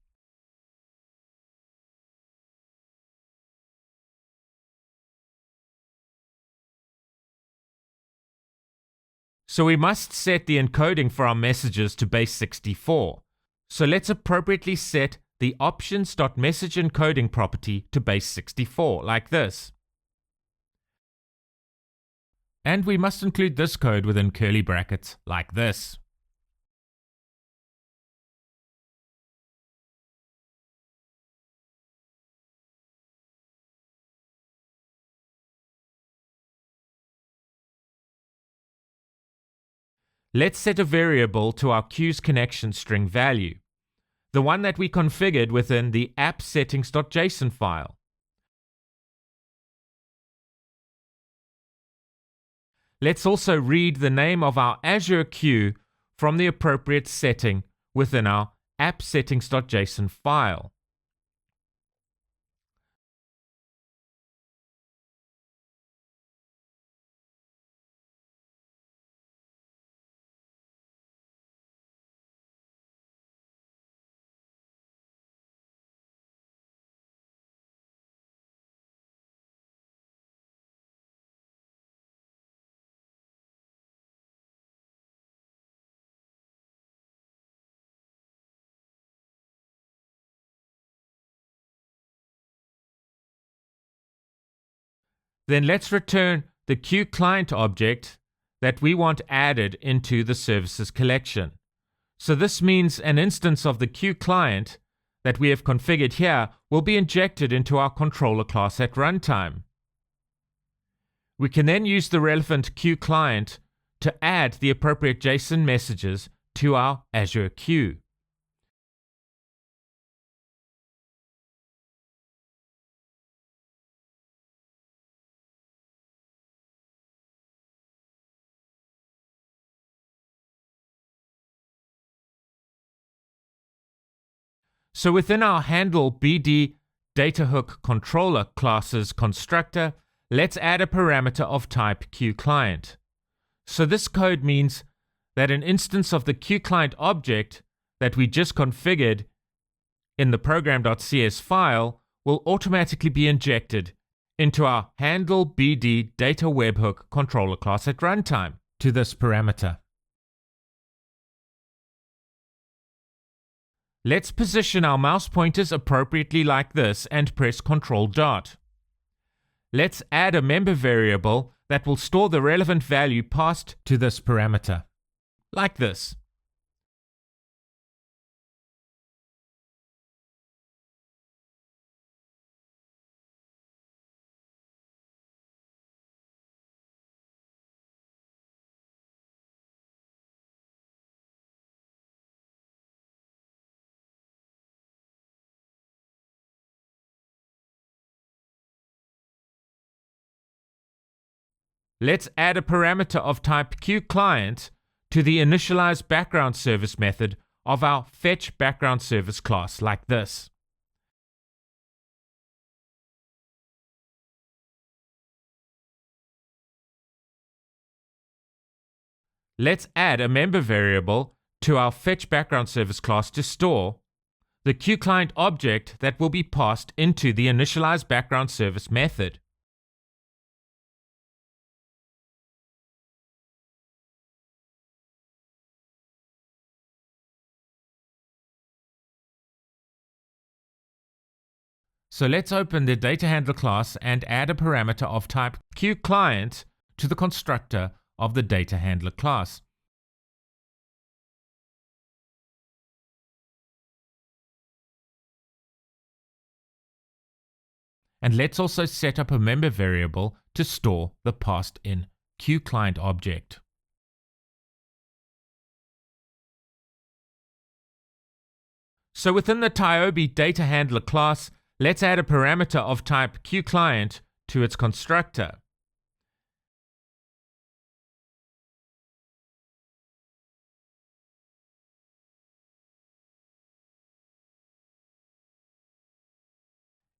So we must set the encoding for our messages to base 64. So let's appropriately set the options.message encoding property to base 64, like this. And we must include this code within curly brackets, like this. Let's set a variable to our queue's connection string value, the one that we configured within the app-settings.json file. Let's also read the name of our Azure queue from the appropriate setting within our app-settings.json file. Then let's return the queue client object that we want added into the services collection. So this means an instance of the queue client that we have configured here will be injected into our controller class at runtime. We can then use the relevant queue client to add the appropriate JSON messages to our Azure queue. So within our handle BD data hook controller class's constructor, let's add a parameter of type queueClient. So this code means that an instance of the queueClient object that we just configured in the program.cs file will automatically be injected into our handle BD data webhook controller class at runtime to this parameter. Let's position our mouse pointers appropriately like this and press Ctrl-Dot. Let's add a member variable that will store the relevant value passed to this parameter, like this. Let's add a parameter of type queueClient to the initialize background service method of our fetch background service class, like this. Let's add a member variable to our fetch background service class to store the queueClient object that will be passed into the initialize background service method. So let's open the data handler class and add a parameter of type queueClient to the constructor of the data handler class. And let's also set up a member variable to store the passed in queueClient object. So within the TIOBE data handler class, let's add a parameter of type queueClient to its constructor.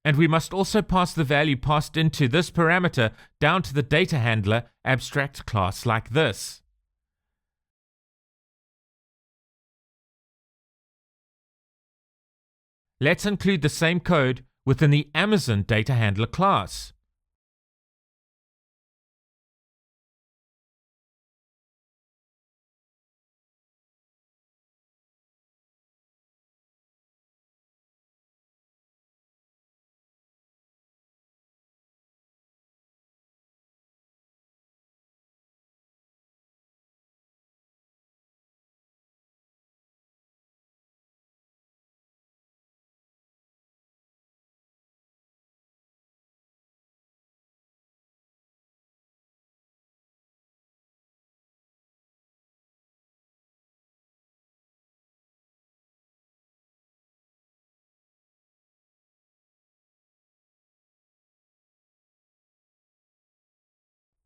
And we must also pass the value passed into this parameter down to the data handler abstract class, like this. Let's include the same code within the Amazon data handler class.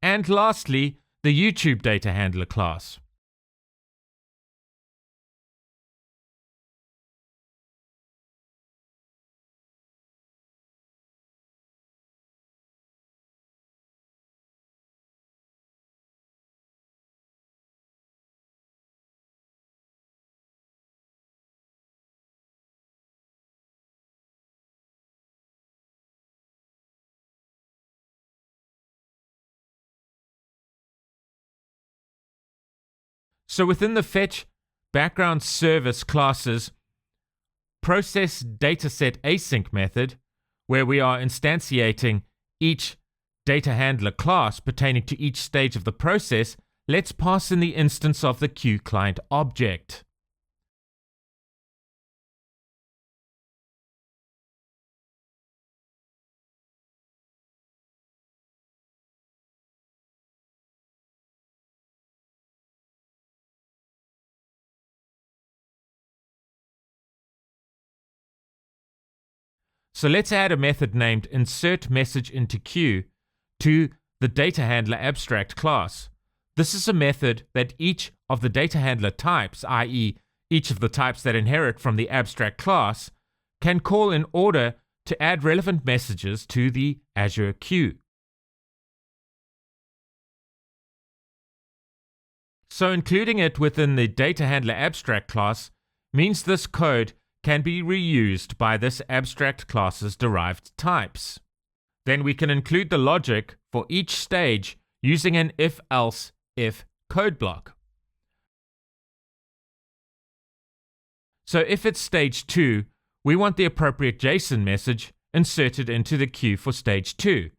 And lastly, the YouTube data handler class. So within the fetch background service classes, process dataset async method, where we are instantiating each data handler class pertaining to each stage of the process, let's pass in the instance of the Queue client object. So let's add a method named insert message into queue to the data handler abstract class. This is a method that each of the data handler types, i.e. each of the types that inherit from the abstract class, can call in order to add relevant messages to the Azure queue. So including it within the data handler abstract class means this code can be reused by this abstract class's derived types. Then we can include the logic for each stage using an if-else-if code block. So if it's stage 2, we want the appropriate JSON message inserted into the queue for stage 2.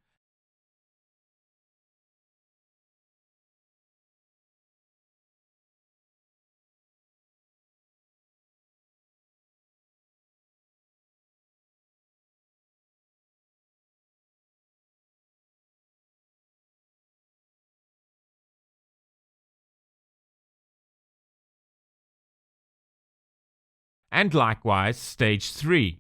And likewise, stage 3.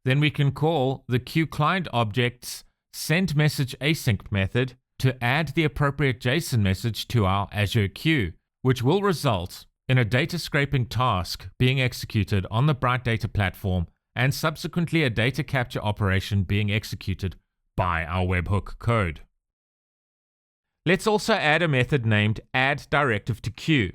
Then we can call the Queue client object's sendMessageAsync method to add the appropriate JSON message to our Azure queue, which will result in a data scraping task being executed on the BrightData platform and subsequently a data capture operation being executed by our webhook code. Let's also add a method named addDirectiveToQueue.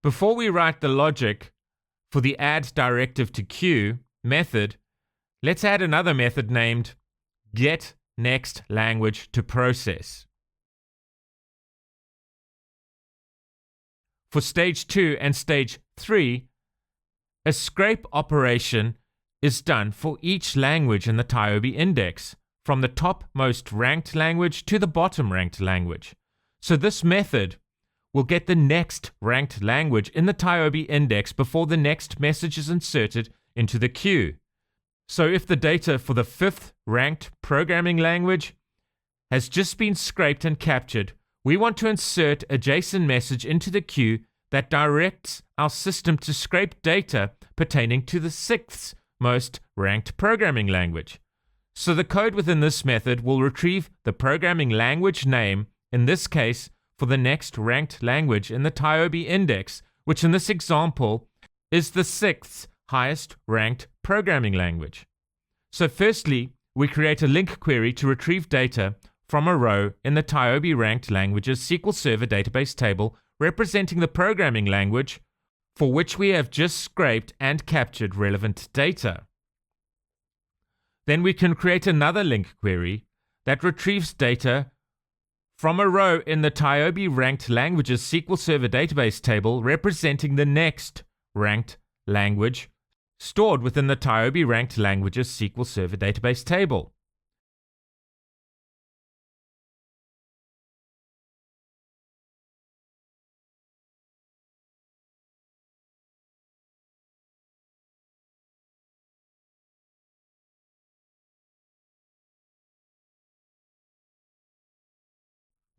Before we write the logic for the addDirectiveToQueue method, let's add another method named getNextLanguageToProcess. For stage 2 and stage 3, a scrape operation is done for each language in the TIOBE index, from the topmost ranked language to the bottom ranked language. So this method will get the next ranked language in the TIOBE index before the next message is inserted into the queue. So if the data for the 5th ranked programming language has just been scraped and captured, we want to insert a JSON message into the queue that directs our system to scrape data pertaining to the 6th most ranked programming language. So the code within this method will retrieve the programming language name, in this case for the next ranked language in the TIOBE index, which in this example is the 6th highest ranked programming language. So firstly, we create a link query to retrieve data from a row in the TIOBE ranked languages SQL Server database table representing the programming language for which we have just scraped and captured relevant data. Then we can create another link query that retrieves data from a row in the TIOBE ranked languages SQL Server database table representing the next ranked language stored within the TIOBE ranked languages SQL Server database table.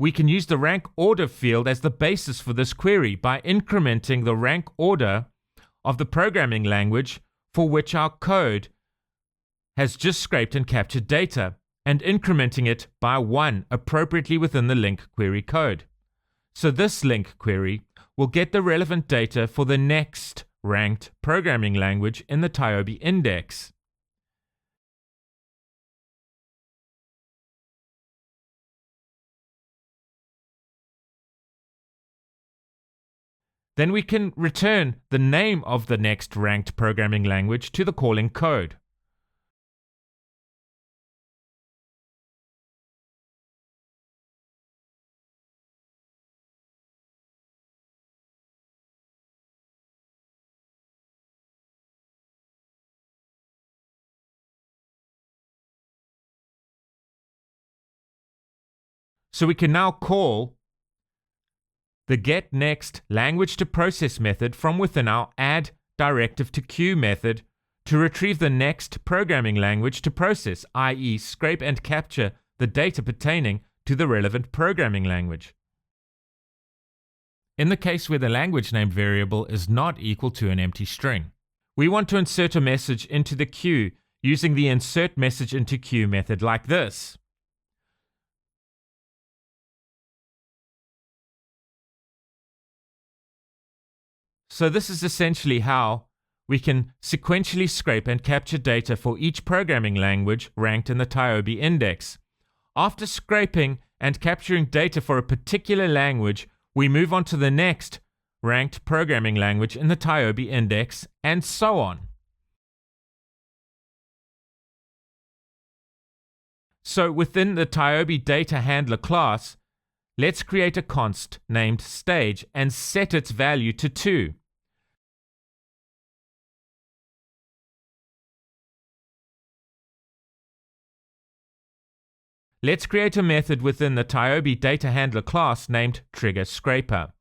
We can use the rank order field as the basis for this query by incrementing the rank order of the programming language for which our code has just scraped and captured data, and incrementing it by 1 appropriately within the link query code. So this link query will get the relevant data for the next ranked programming language in the TIOBE index. Then we can return the name of the next ranked programming language to the calling code. So we can now call the getNextLanguageToProcess method from within our addDirectiveToQueue method to retrieve the next programming language to process, i.e. scrape and capture the data pertaining to the relevant programming language. In the case where the language name variable is not equal to an empty string, we want to insert a message into the queue using the InsertMessageIntoQueue method like this. So this is essentially how we can sequentially scrape and capture data for each programming language ranked in the TIOBE index. After scraping and capturing data for a particular language, we move on to the next ranked programming language in the TIOBE index, and so on. So within the TIOBE data handler class, let's create a const named stage and set its value to 2. Let's create a method within the TIOBE data handler class named triggerScraper.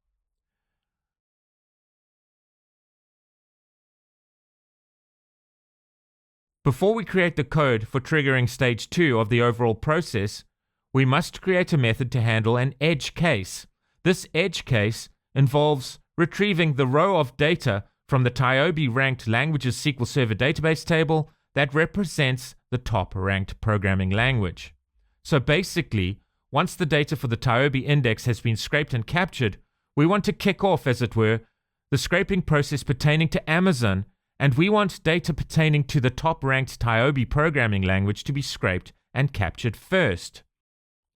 Before we create the code for triggering stage 2 of the overall process, we must create a method to handle an edge case. This edge case involves retrieving the row of data from the TIOBE ranked languages SQL Server database table that represents the top ranked programming language. So basically, once the data for the TIOBE index has been scraped and captured, we want to kick off, as it were, the scraping process pertaining to Amazon, and we want data pertaining to the top ranked TIOBE programming language to be scraped and captured first.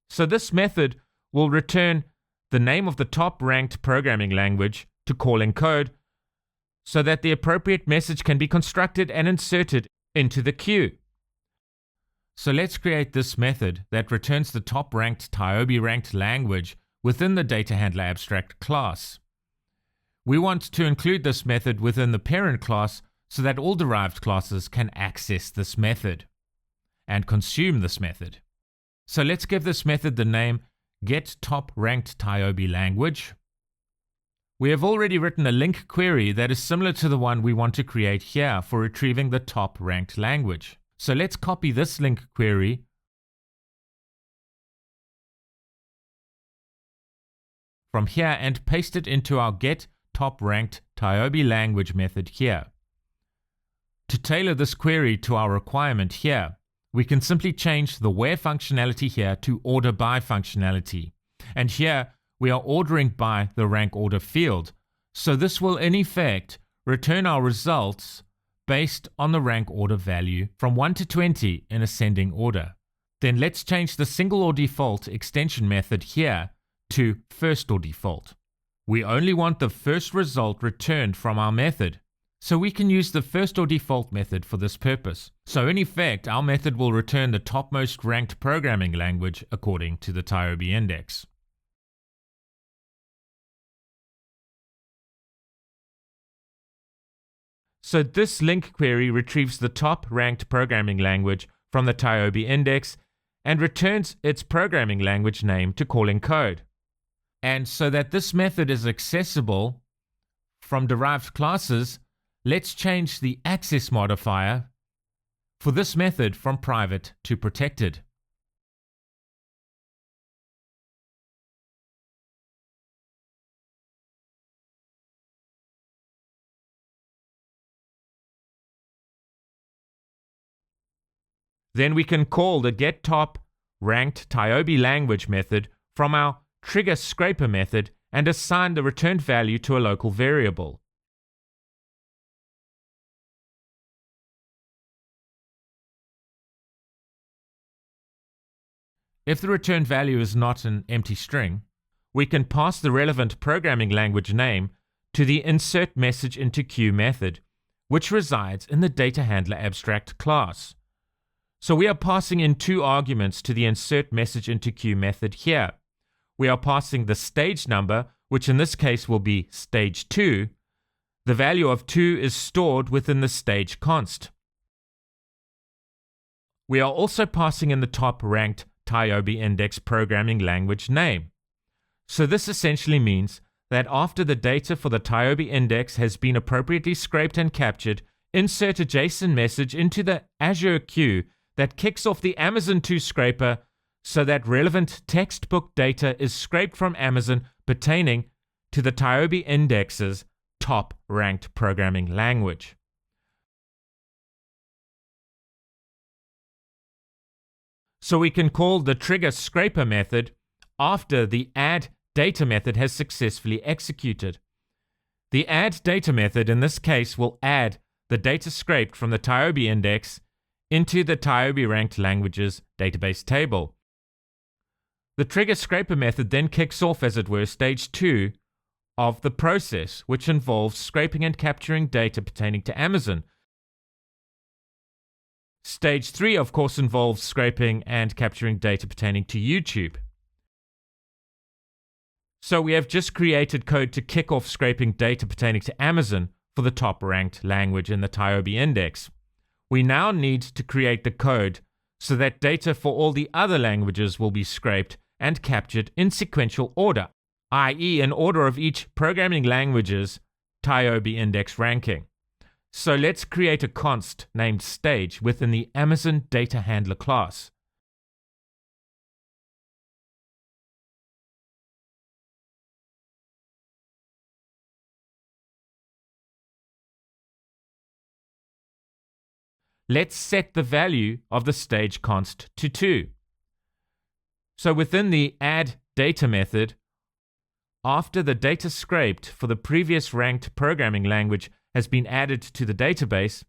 So this method will return the name of the top ranked programming language to calling code so that the appropriate message can be constructed and inserted into the queue. So let's create this method that returns the top ranked TIOBE ranked language within the data handler abstract class. We want to include this method within the parent class so that all derived classes can access this method and consume this method. So let's give this method the name getTopRankedTIOBeLanguage. We have already written a link query that is similar to the one we want to create here for retrieving the top ranked language. So let's copy this link query from here and paste it into our getTopRankedTIOBeLanguage method here. To tailor this query to our requirement here, we can simply change the where functionality here to order by functionality. And here we are ordering by the rank order field. So this will in effect return our results based on the rank order value from 1 to 20 in ascending order. Then let's change the single or default extension method here to first or default. We only want the first result returned from our method, so we can use the first or default method for this purpose. So in effect, our method will return the topmost ranked programming language according to the TIOBE index. So this link query retrieves the top ranked programming language from the TIOBE index and returns its programming language name to calling code. And so that this method is accessible from derived classes, let's change the access modifier for this method from private to protected. Then we can call the getTopRankedTIOBE language method from our triggerScraper method and assign the returned value to a local variable. If the returned value is not an empty string, we can pass the relevant programming language name to the InsertMessageIntoQueue method, which resides in the DataHandler abstract class. So we are passing in two arguments to the InsertMessageIntoQueue method here. We are passing the stage number, which in this case will be stage 2. The value of 2 is stored within the stage const. We are also passing in the top ranked TIOBE index programming language name. So this essentially means that after the data for the TIOBE index has been appropriately scraped and captured, insert a JSON message into the Azure queue that kicks off the Amazon 2 scraper so that relevant textbook data is scraped from Amazon pertaining to the TIOBE index's top ranked programming language. So we can call the triggerScraper method after the addData method has successfully executed. The addData method in this case will add the data scraped from the TIOBE index into the TIOBE ranked languages database table. The triggerScraper method then kicks off, as it were, stage 2 of the process, which involves scraping and capturing data pertaining to Amazon. Stage 3, of course, involves scraping and capturing data pertaining to YouTube. So we have just created code to kick off scraping data pertaining to Amazon for the top ranked language in the TIOBE index. We now need to create the code so that data for all the other languages will be scraped and captured in sequential order, i.e. in order of each programming language's TIOBE index ranking. So let's create a const named stage within the Amazon Data Handler class. Let's set the value of the stage const to 2. So within the addData method, after the data scraped for the previous ranked programming language has been added to the database,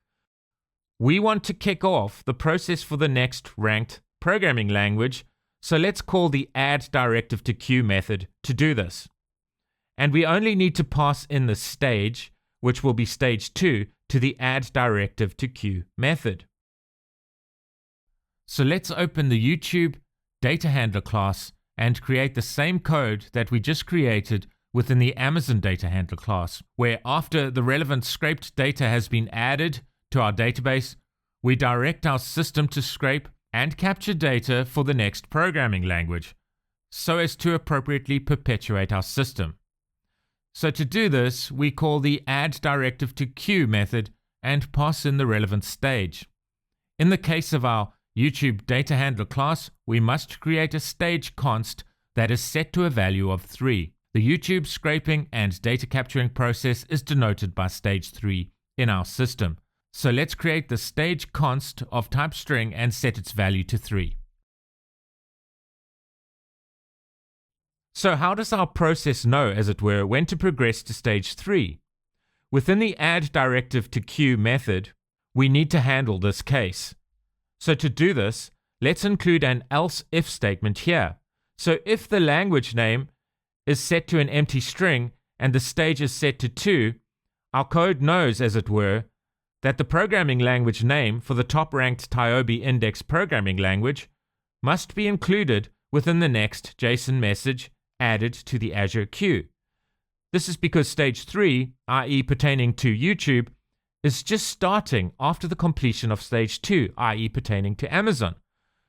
we want to kick off the process for the next ranked programming language, so let's call the addDirectiveToQueue method to do this. And we only need to pass in the stage, which will be stage 2, to the addDirectiveToQueue method. So let's open the YouTube Data Handler class and create the same code that we just created within the Amazon Data Handler class, where after the relevant scraped data has been added to our database, we direct our system to scrape and capture data for the next programming language, so as to appropriately perpetuate our system. So to do this, we call the addDirectiveToQueue method and pass in the relevant stage. In the case of our YouTube Data Handler class, we must create a stage const that is set to a value of 3. The YouTube scraping and data capturing process is denoted by stage 3 in our system. So let's create the stage const of type string and set its value to 3. So how does our process know, as it were, when to progress to stage 3? within the add directive to queue method, we need to handle this case. So to do this, let's include an else if statement here. So if the language name is set to an empty string and the stage is set to 2, our code knows, as it were, that the programming language name for the top-ranked TIOBE index programming language must be included within the next JSON message added to the Azure queue. This is because stage 3, i.e. pertaining to YouTube, is just starting after the completion of stage 2, i.e. pertaining to Amazon.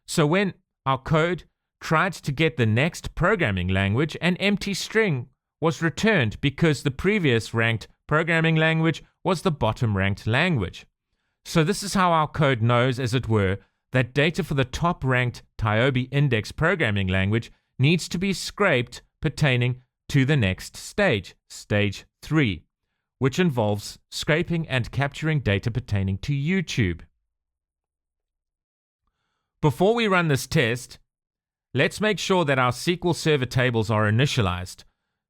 So when our code tried to get the next programming language, an empty string was returned because the previous ranked programming language was the bottom ranked language. So this is how our code knows, as it were, that data for the top ranked TIOBE index programming language needs to be scraped pertaining to the next stage, stage 3, which involves scraping and capturing data pertaining to YouTube. Before we run this test, let's make sure that our SQL Server tables are initialized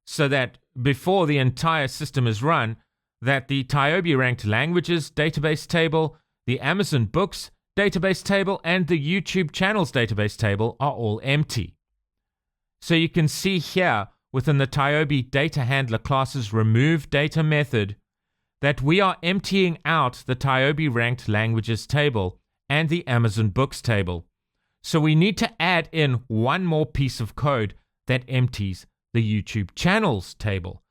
so that before the entire system is run, that the TIOBE ranked languages database table, the Amazon books database table, and the YouTubeChannels database table are all empty. So you can see here within the TIOBE data handler class's remove data method that we are emptying out the TIOBE ranked languages table and the Amazon books table. So we need to add in one more piece of code that empties the YouTubeChannels table.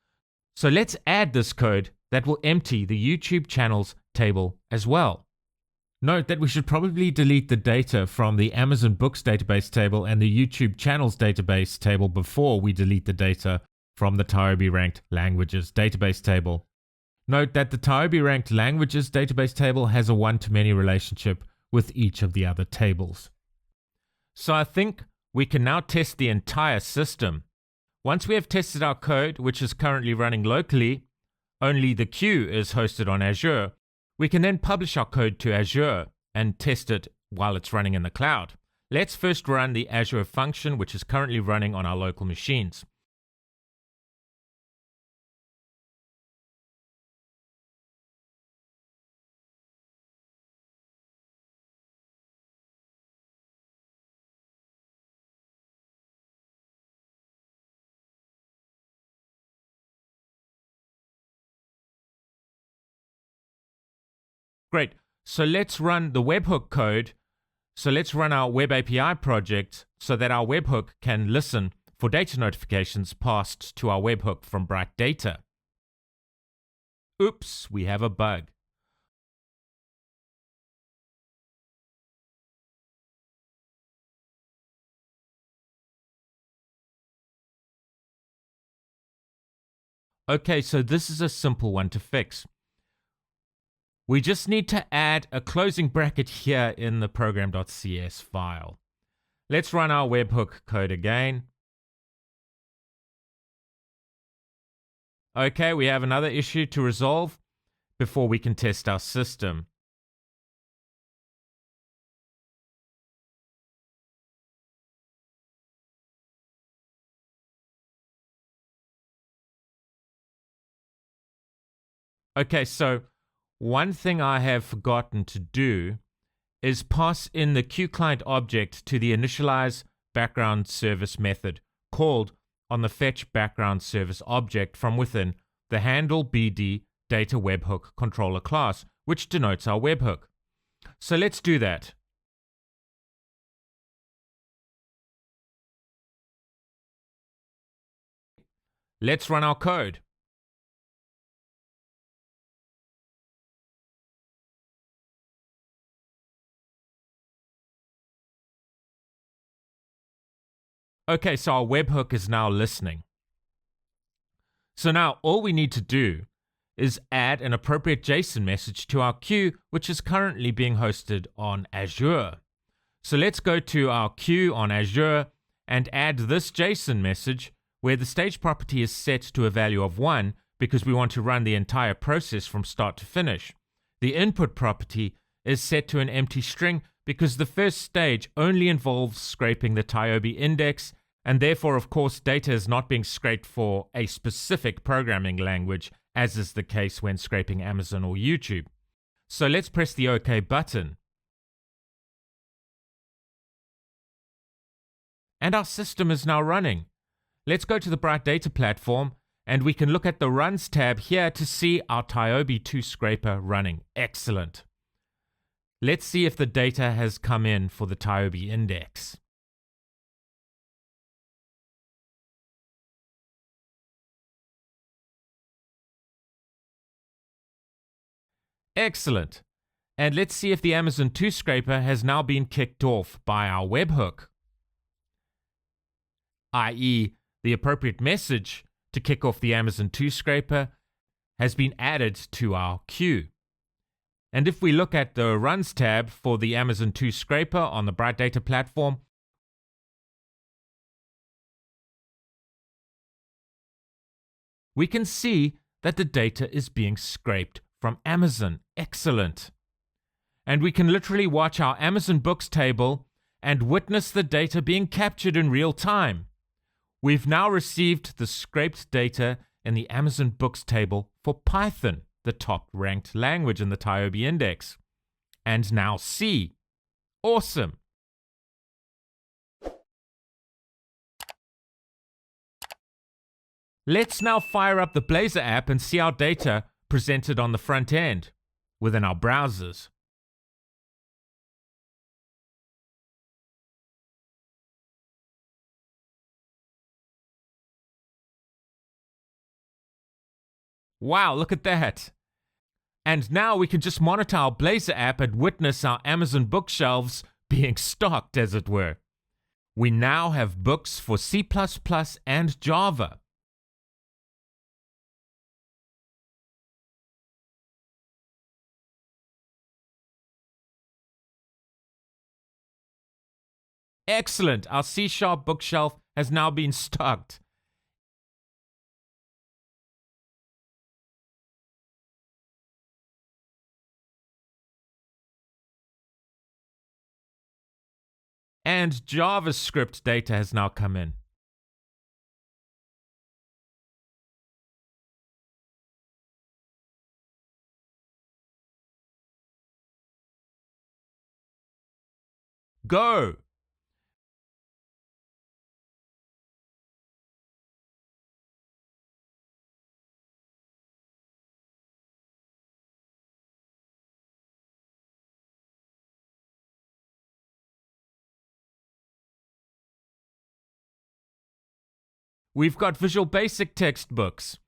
So let's add this code that will empty the YouTubeChannels table as well. Note that we should probably delete the data from the Amazon Books database table and the YouTubeChannels database table before we delete the data from the TIOBE ranked languages database table. Note that the TIOBE ranked languages database table has a one-to-many relationship with each of the other tables. So I think we can now test the entire system. Once we have tested our code, which is currently running locally, only the queue is hosted on Azure, we can then publish our code to Azure and test it while it's running in the cloud. Let's first run the Azure Function, which is currently running on our local machines. Great. So let's run the webhook code. So let's run our web API project so that our webhook can listen for data notifications passed to our webhook from BrightData. Oops, we have a bug. Okay, so this is a simple one to fix. We just need to add a closing bracket here in the program.cs file. Let's run our webhook code again. Okay, we have another issue to resolve before we can test our system. Okay, so one thing I have forgotten to do is pass in the QClient object to the initialize background service method called on the fetch background service object from within the handle BD data webhook controller class, which denotes our webhook. So let's do that. Let's run our code. Okay, so our webhook is now listening. So now all we need to do is add an appropriate JSON message to our queue, which is currently being hosted on Azure. So let's go to our queue on Azure and add this JSON message where the stage property is set to a value of 1 because we want to run the entire process from start to finish. The input property is set to an empty string because the first stage only involves scraping the TIOBE index, and therefore, of course, data is not being scraped for a specific programming language as is the case when scraping Amazon or YouTube. So let's press the OK button. And our system is now running. Let's go to the BrightData Platform, and we can look at the Runs tab here to see our TIOBE 2 scraper running. Excellent. Let's see if the data has come in for the TIOBE index. Excellent. And let's see if the Amazon 2 scraper has now been kicked off by our webhook, i.e. the appropriate message to kick off the Amazon 2 scraper has been added to our queue. And if we look at the Runs tab for the Amazon 2 scraper on the BrightData Platform, we can see that the data is being scraped from Amazon. Excellent. And we can literally watch our Amazon Books table and witness the data being captured in real time. We've now received the scraped data in the Amazon Books table for Python, the top ranked language in the TIOBE index. And now C. Awesome. Let's now fire up the Blazor app and see our data presented on the front end within our browsers. Wow, look at that. And now we can just monitor our Blazor app and witness our Amazon bookshelves being stocked, as it were. We now have books for C++ and Java. Excellent, our C# bookshelf has now been stocked. And JavaScript data has now come in. Go! We've got Visual Basic textbooks.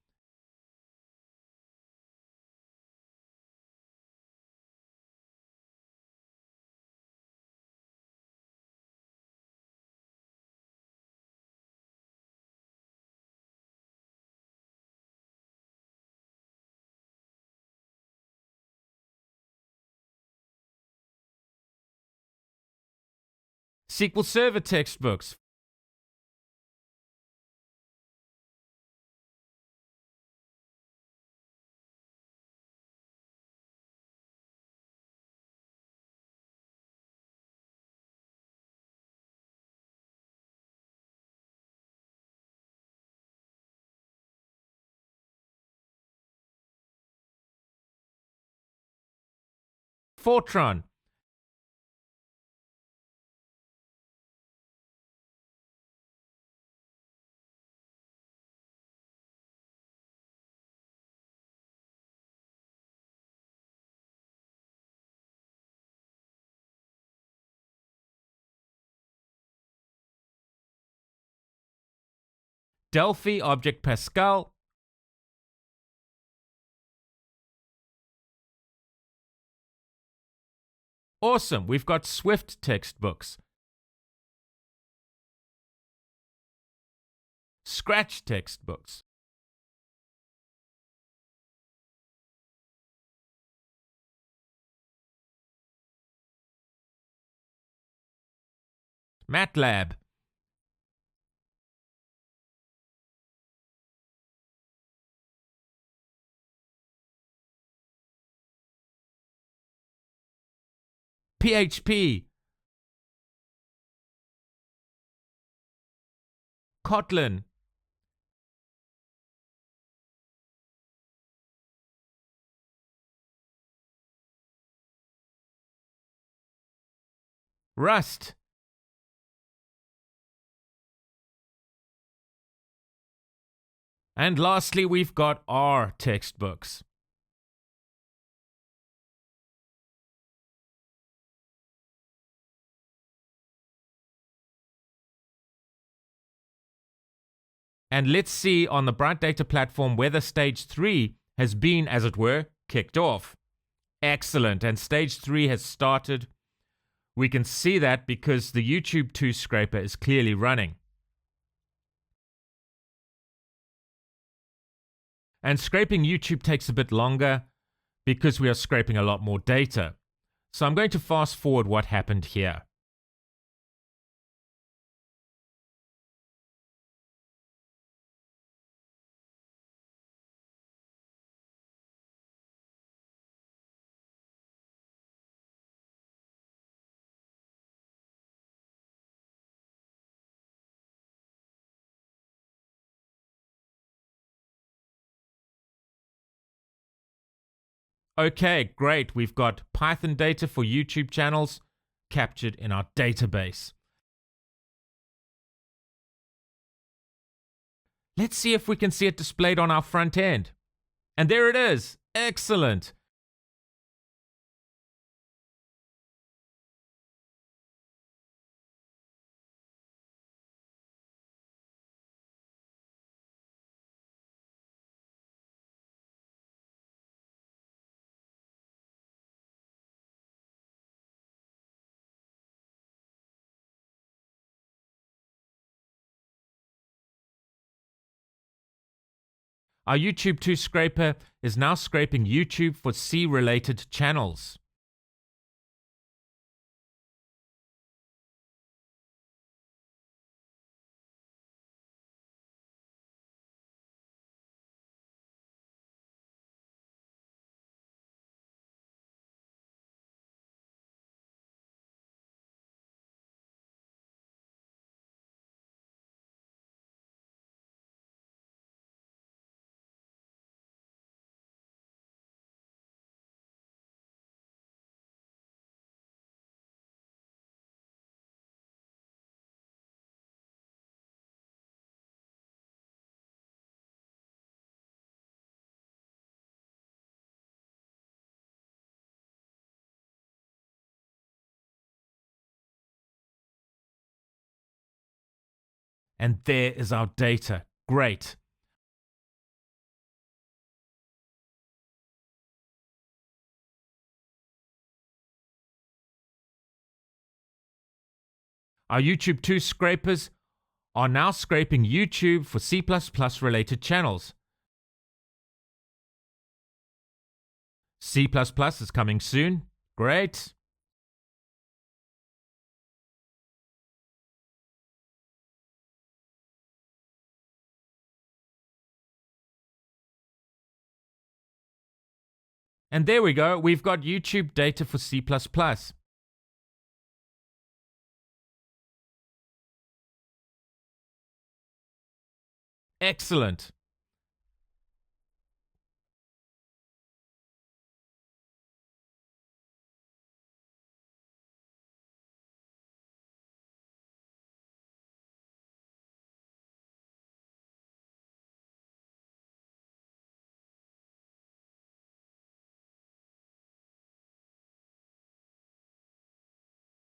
SQL Server textbooks. Fortran. Delphi Object Pascal. Awesome, we've got Swift textbooks. Scratch textbooks. MATLAB. PHP. Kotlin. Rust. And lastly, we've got R textbooks. And let's see on the BrightData Platform whether Stage 3 has been, as it were, kicked off. Excellent, and Stage 3 has started. We can see that because the YouTube 2 scraper is clearly running. And scraping YouTube takes a bit longer because we are scraping a lot more data. So I'm going to fast forward what happened here. Okay, great. We've got Python data for YouTube channels captured in our database. Let's see if we can see it displayed on our front end. And there it is. Excellent. Our YouTube 2 scraper is now scraping YouTube for C-related channels. And there is our data. Great. Our YouTube 2 scrapers are now scraping YouTube for C++ related channels. C++ is coming soon. Great. And there we go. We've got YouTube data for C++. Excellent.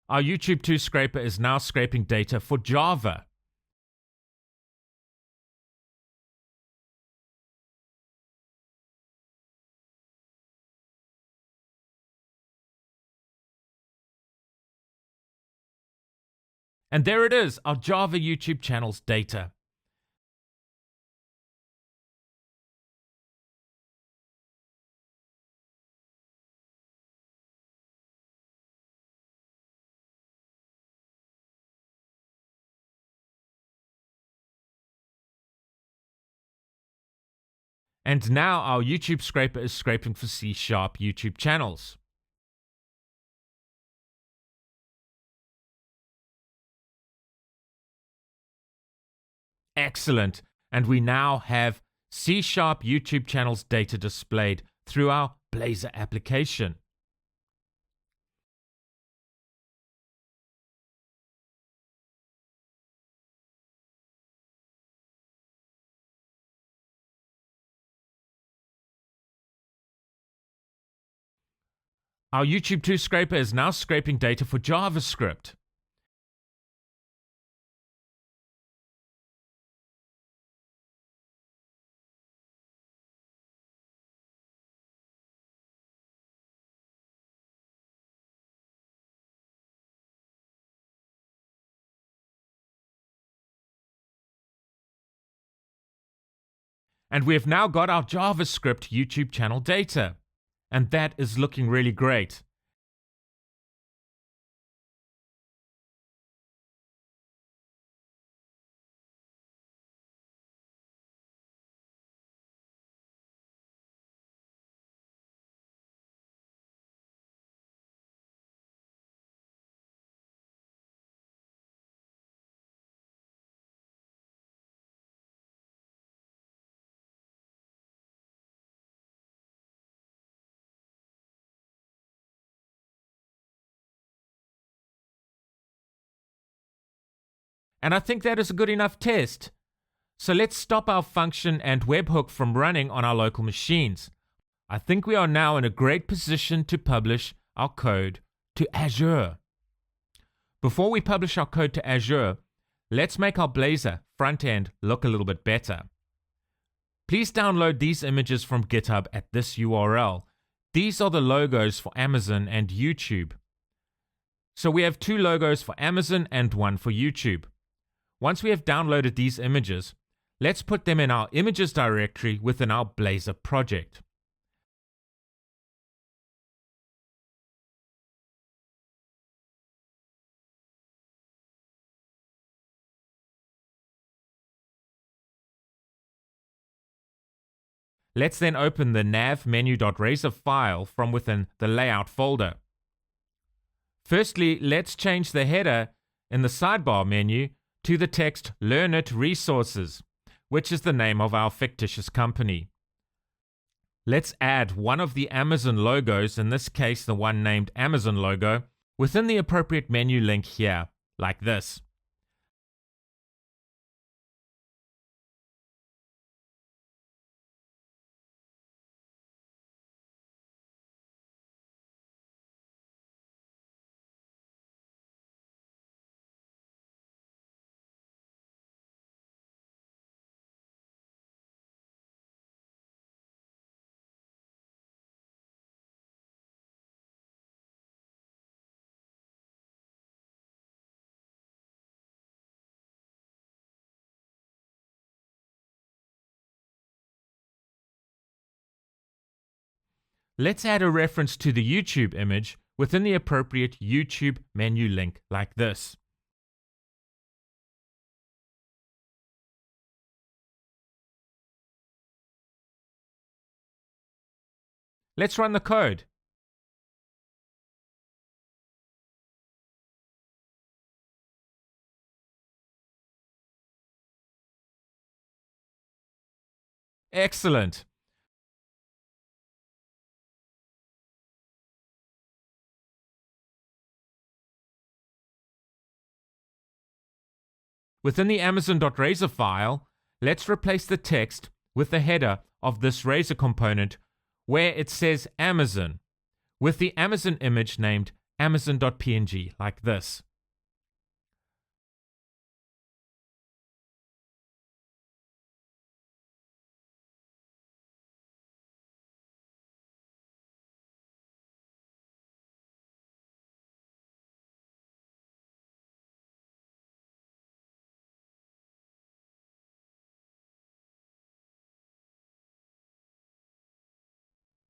Our YouTube 2 scraper is now scraping data for Java. And there it is, our Java YouTube channels data. And now our YouTube scraper is scraping for C# YouTube channels. Excellent. And we now have C# YouTube channels data displayed through our Blazor application. Our YouTube 2 scraper is now scraping data for JavaScript. And we have now got our JavaScript YouTube channel data. And that is looking really great. And I think that is a good enough test. So let's stop our function and webhook from running on our local machines. I think we are now in a great position to publish our code to Azure. Before we publish our code to Azure, let's make our Blazor front end look a little bit better. Please download these images from GitHub at this URL. These are the logos for Amazon and YouTube. So we have 2 logos for Amazon and 1 for YouTube. Once we have downloaded these images, let's put them in our images directory within our Blazor project. Let's then open the nav menu.razor file from within the layout folder. Firstly, let's change the header in the sidebar menu to the text Learn It Resources, which is the name of our fictitious company. Let's add one of the Amazon logos, in this case the one named Amazon logo, within the appropriate menu link here, like this. Let's add a reference to the YouTube image within the appropriate YouTube menu link like this. Let's run the code. Excellent. Within the Amazon.razor file, let's replace the text with the header of this razor component where it says Amazon, with the Amazon image named Amazon.png, like this.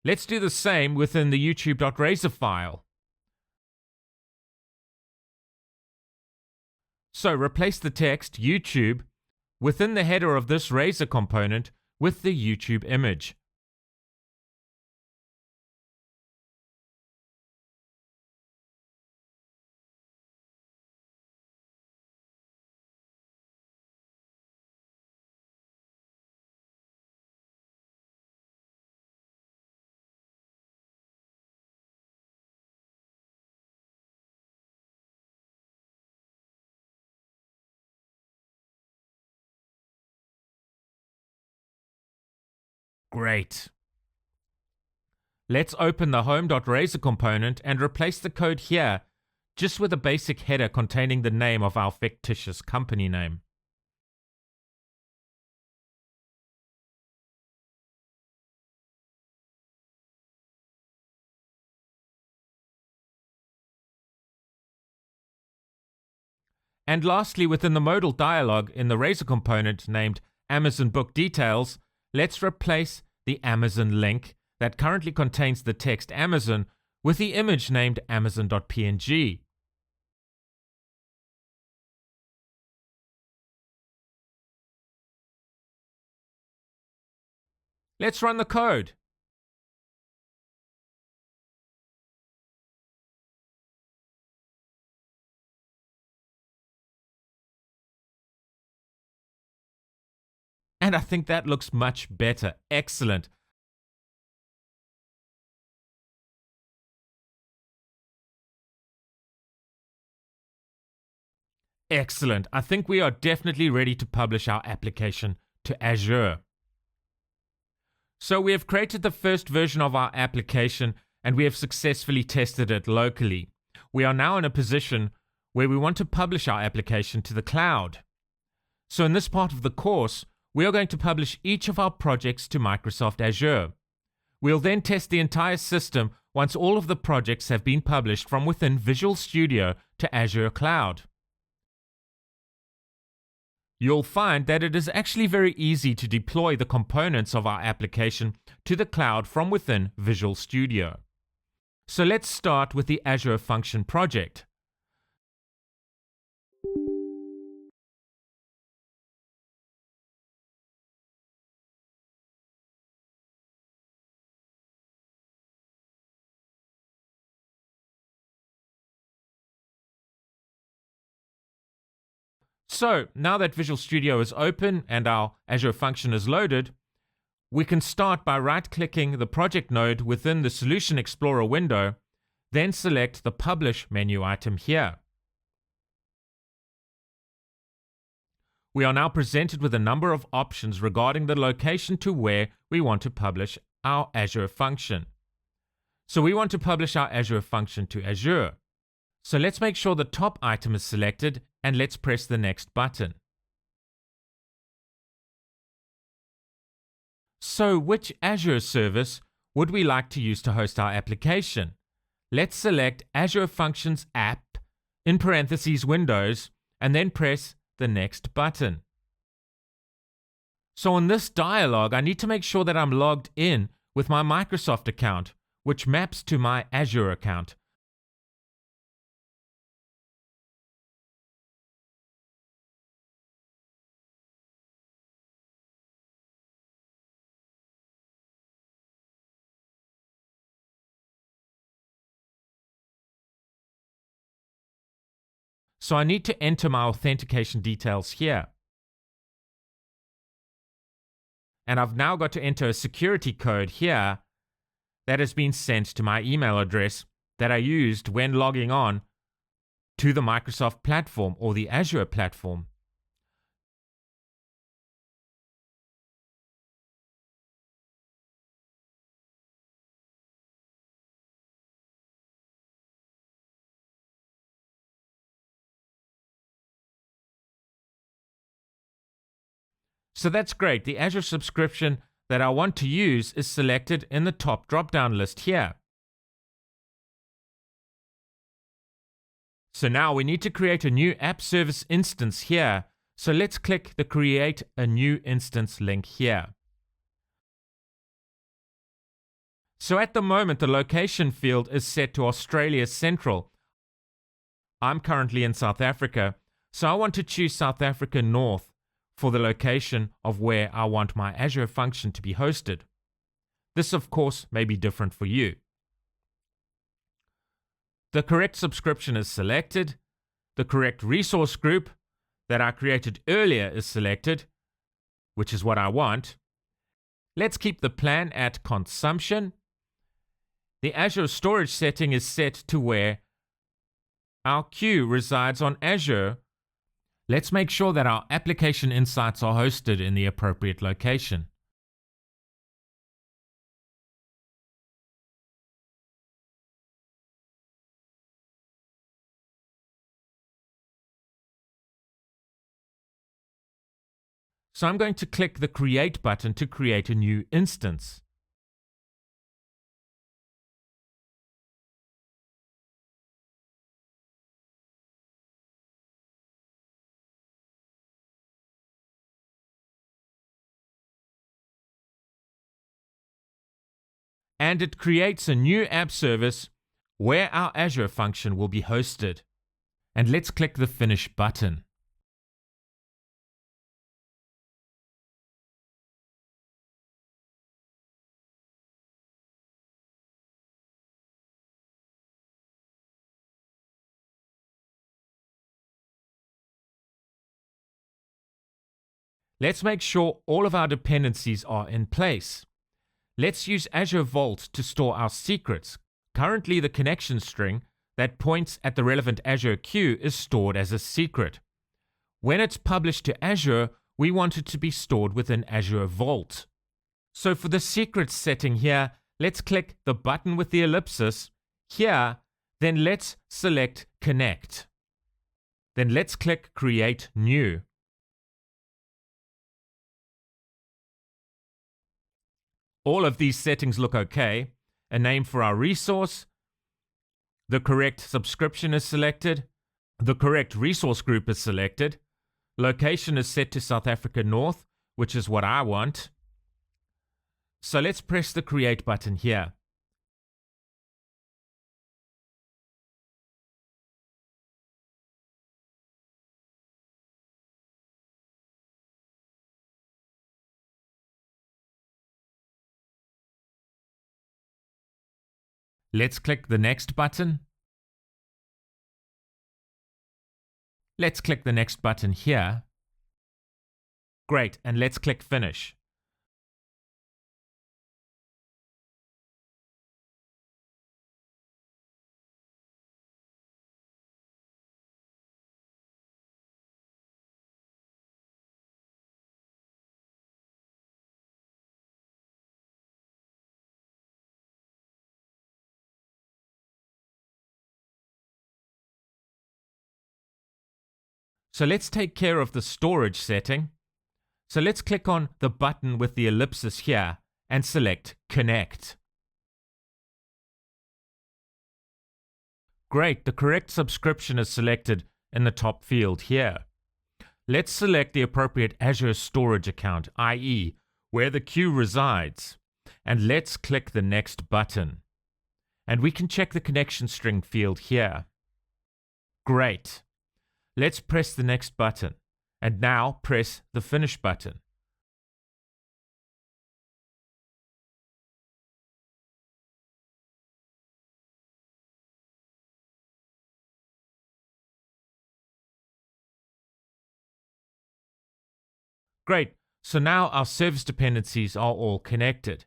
Let's do the same within the YouTube.razor file. So replace the text YouTube within the header of this razor component with the YouTube image. Great. Let's open the home.razor component and replace the code here just with a basic header containing the name of our fictitious company name. And lastly, within the modal dialog in the Razor component named Amazon Book Details, let's replace the Amazon link that currently contains the text Amazon with the image named Amazon.png. Let's run the code. And I think that looks much better. Excellent. Excellent. I think we are definitely ready to publish our application to Azure. So we have created the first version of our application and we have successfully tested it locally. We are now in a position where we want to publish our application to the cloud. So in this part of the course, we are going to publish each of our projects to Microsoft Azure. We'll then test the entire system once all of the projects have been published from within Visual Studio to Azure Cloud. You'll find that it is actually very easy to deploy the components of our application to the cloud from within Visual Studio. So let's start with the Azure Function project. So now that Visual Studio is open and our Azure Function is loaded, we can start by right-clicking the project node within the Solution Explorer window, then select the Publish menu item here. We are now presented with a number of options regarding the location to where we want to publish our Azure Function. So we want to publish our Azure Function to Azure. So let's make sure the top item is selected and let's press the next button. So which Azure service would we like to use to host our application? Let's select Azure Functions App in parentheses Windows and then press the next button. So in this dialog, I need to make sure that I'm logged in with my Microsoft account, which maps to my Azure account. So I need to enter my authentication details here. And I've now got to enter a security code here that has been sent to my email address that I used when logging on to the Microsoft platform or the Azure platform. So that's great. The Azure subscription that I want to use is selected in the top drop-down list here. So now we need to create a new app service instance here. So let's click the Create a New Instance link here. So at the moment, the location field is set to Australia Central. I'm currently in South Africa, so I want to choose South Africa North for the location of where I want my Azure function to be hosted. This, of course, may be different for you. The correct subscription is selected. The correct resource group that I created earlier is selected, which is what I want. Let's keep the plan at consumption. The Azure storage setting is set to where our queue resides on Azure. Let's make sure that our application insights are hosted in the appropriate location. So I'm going to click the Create button to create a new instance. And it creates a new app service where our Azure function will be hosted. And let's click the Finish button. Let's make sure all of our dependencies are in place. Let's use Azure Vault to store our secrets. Currently, the connection string that points at the relevant Azure queue is stored as a secret. When it's published to Azure, we want it to be stored within Azure Vault. So for the secrets setting here, let's click the button with the ellipsis here, then let's select Connect. Then let's click Create New. All of these settings look okay. A name for our resource, the correct subscription is selected, the correct resource group is selected, location is set to South Africa North, which is what I want. So let's press the Create button here. Let's click the Next button. Let's click the Next button here. Great, and let's click Finish. So let's take care of the storage setting. So let's click on the button with the ellipsis here and select Connect. Great, the correct subscription is selected in the top field here. Let's select the appropriate Azure storage account, i.e., where the queue resides, and let's click the Next button. And we can check the connection string field here. Great. Let's press the Next button, and now press the Finish button. Great, so now our service dependencies are all connected.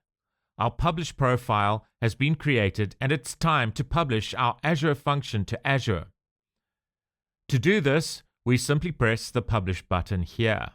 Our Publish profile has been created, and it's time to publish our Azure function to Azure. To do this, we simply press the Publish button here.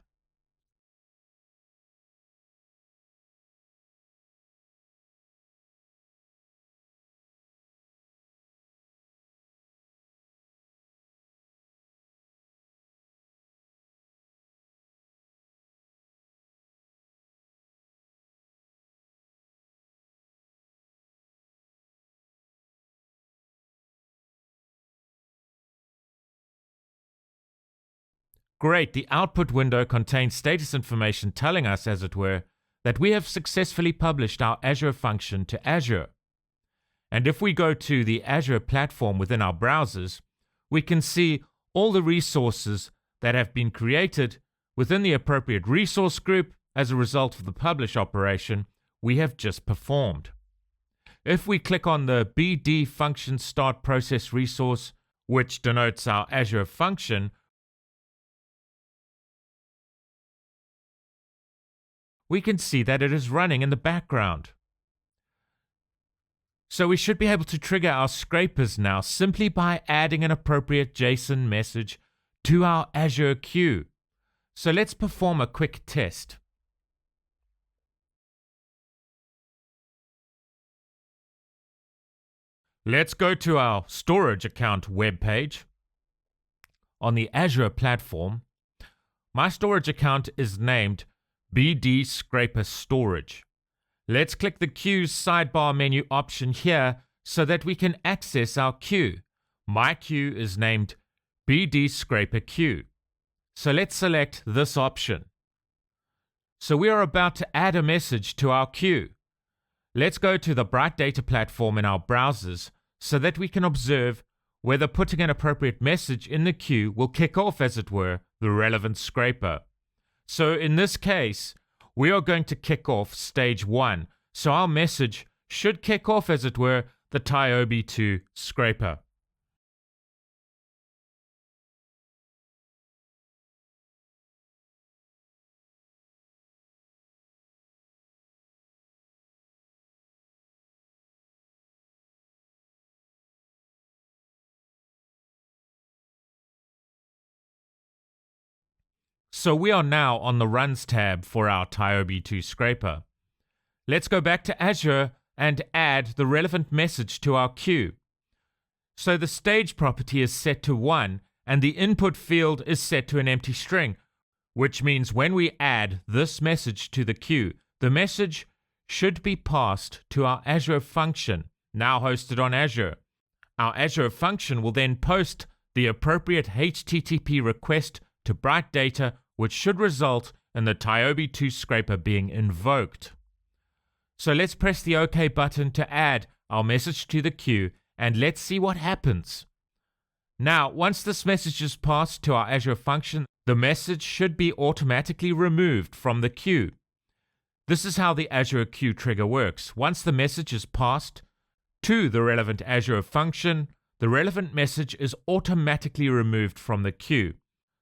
Great, the output window contains status information telling us, as it were, that we have successfully published our Azure function to Azure. And if we go to the Azure platform within our browsers, we can see all the resources that have been created within the appropriate resource group as a result of the publish operation we have just performed. If we click on the BD function start process resource, which denotes our Azure function, we can see that it is running in the background. So we should be able to trigger our scrapers now simply by adding an appropriate JSON message to our Azure queue. So let's perform a quick test. Let's go to our storage account web page on the Azure platform. My storage account is named BD Scraper Storage. Let's click the Queues sidebar menu option here so that we can access our queue. My queue is named BD Scraper Queue. So let's select this option. So we are about to add a message to our queue. Let's go to the BrightData Platform in our browsers so that we can observe whether putting an appropriate message in the queue will kick off, as it were, the relevant scraper. So in this case, we are going to kick off stage 1. So our message should kick off, as it were, the TIOBE 2 scraper. So we are now on the Runs tab for our TIOBE 2 scraper. Let's go back to Azure and add the relevant message to our queue. So the stage property is set to 1 and the input field is set to an empty string, which means when we add this message to the queue, the message should be passed to our Azure Function, now hosted on Azure. Our Azure Function will then post the appropriate HTTP request to BrightData, which should result in the TIOBE 2 scraper being invoked. So let's press the OK button to add our message to the queue, and let's see what happens. Now, once this message is passed to our Azure Function, the message should be automatically removed from the queue. This is how the Azure Queue trigger works. Once the message is passed to the relevant Azure Function, the relevant message is automatically removed from the queue.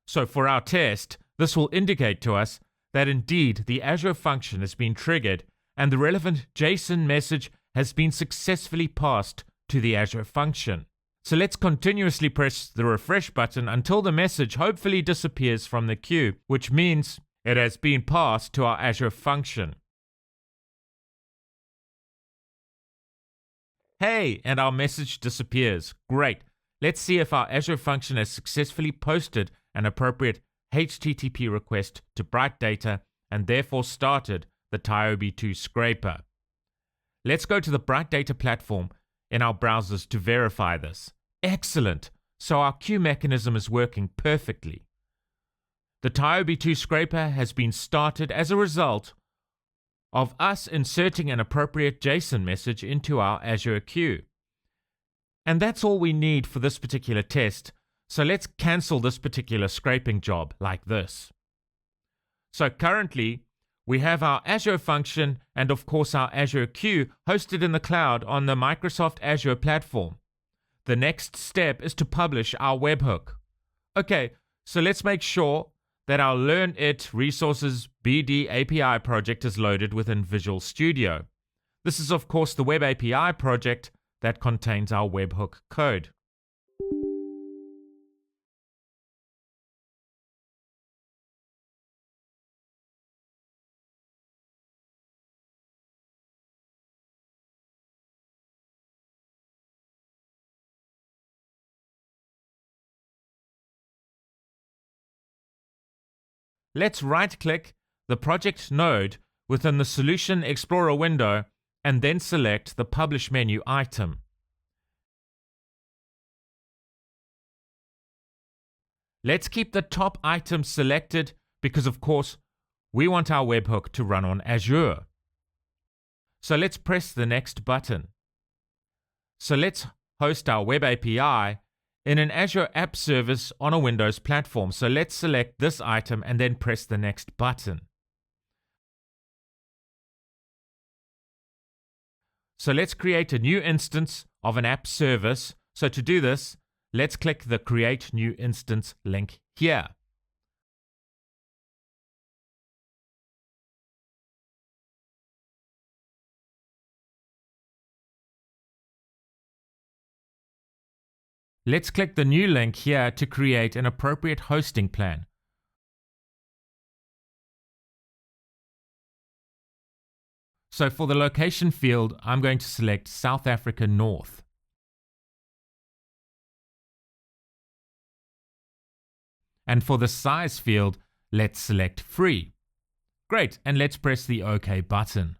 So for our test, this will indicate to us that indeed the Azure Function has been triggered and the relevant JSON message has been successfully passed to the Azure Function. So let's continuously press the refresh button until the message hopefully disappears from the queue, which means it has been passed to our Azure Function. Hey, and our message disappears. Great. Let's see if our Azure Function has successfully posted an appropriate HTTP request to BrightData and therefore started the TIOBE 2 scraper. Let's go to the BrightData Platform in our browsers to verify this. Excellent! So our queue mechanism is working perfectly. The TIOBE 2 scraper has been started as a result of us inserting an appropriate JSON message into our Azure queue. And that's all we need for this particular test. So let's cancel this particular scraping job like this. So currently, we have our Azure Function and of course our Azure Queue hosted in the cloud on the Microsoft Azure platform. The next step is to publish our webhook. Okay, so let's make sure that our Learn It Resources BD API project is loaded within Visual Studio. This is of course the Web API project that contains our webhook code. Let's right-click the project node within the Solution Explorer window and then select the Publish menu item. Let's keep the top item selected because, of course, we want our webhook to run on Azure. So let's press the next button. So let's host our Web API in an Azure App Service on a Windows platform. So let's select this item and then press the next button. So let's create a new instance of an app service. So to do this, let's click the Create New Instance link here. Let's click the new link here to create an appropriate hosting plan. So for the location field, I'm going to select South Africa North. And for the size field, Let's select free. Great, and let's press the OK button.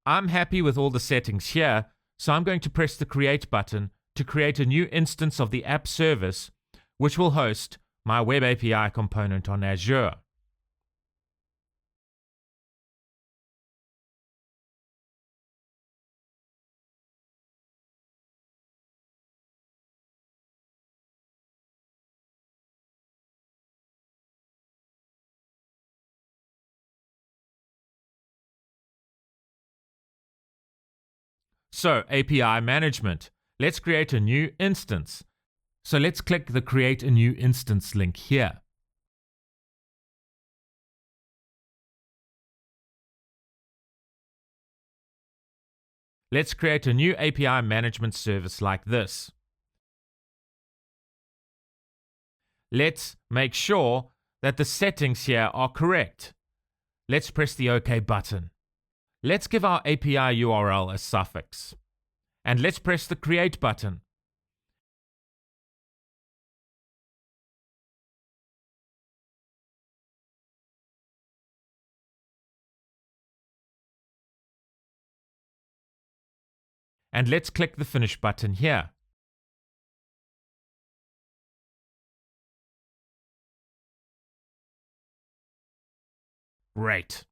I'm happy with all the settings here, so I'm going to press the Create button to create a new instance of the app service, which will host my Web API component on Azure. So, API management. Let's create a new instance. So let's click the Create a New Instance link here. Let's create a new API management service like this. Let's make sure that the settings here are correct. Let's press the OK button. Let's give our API URL a suffix. And let's press the Create button. And let's click the Finish button here. Great.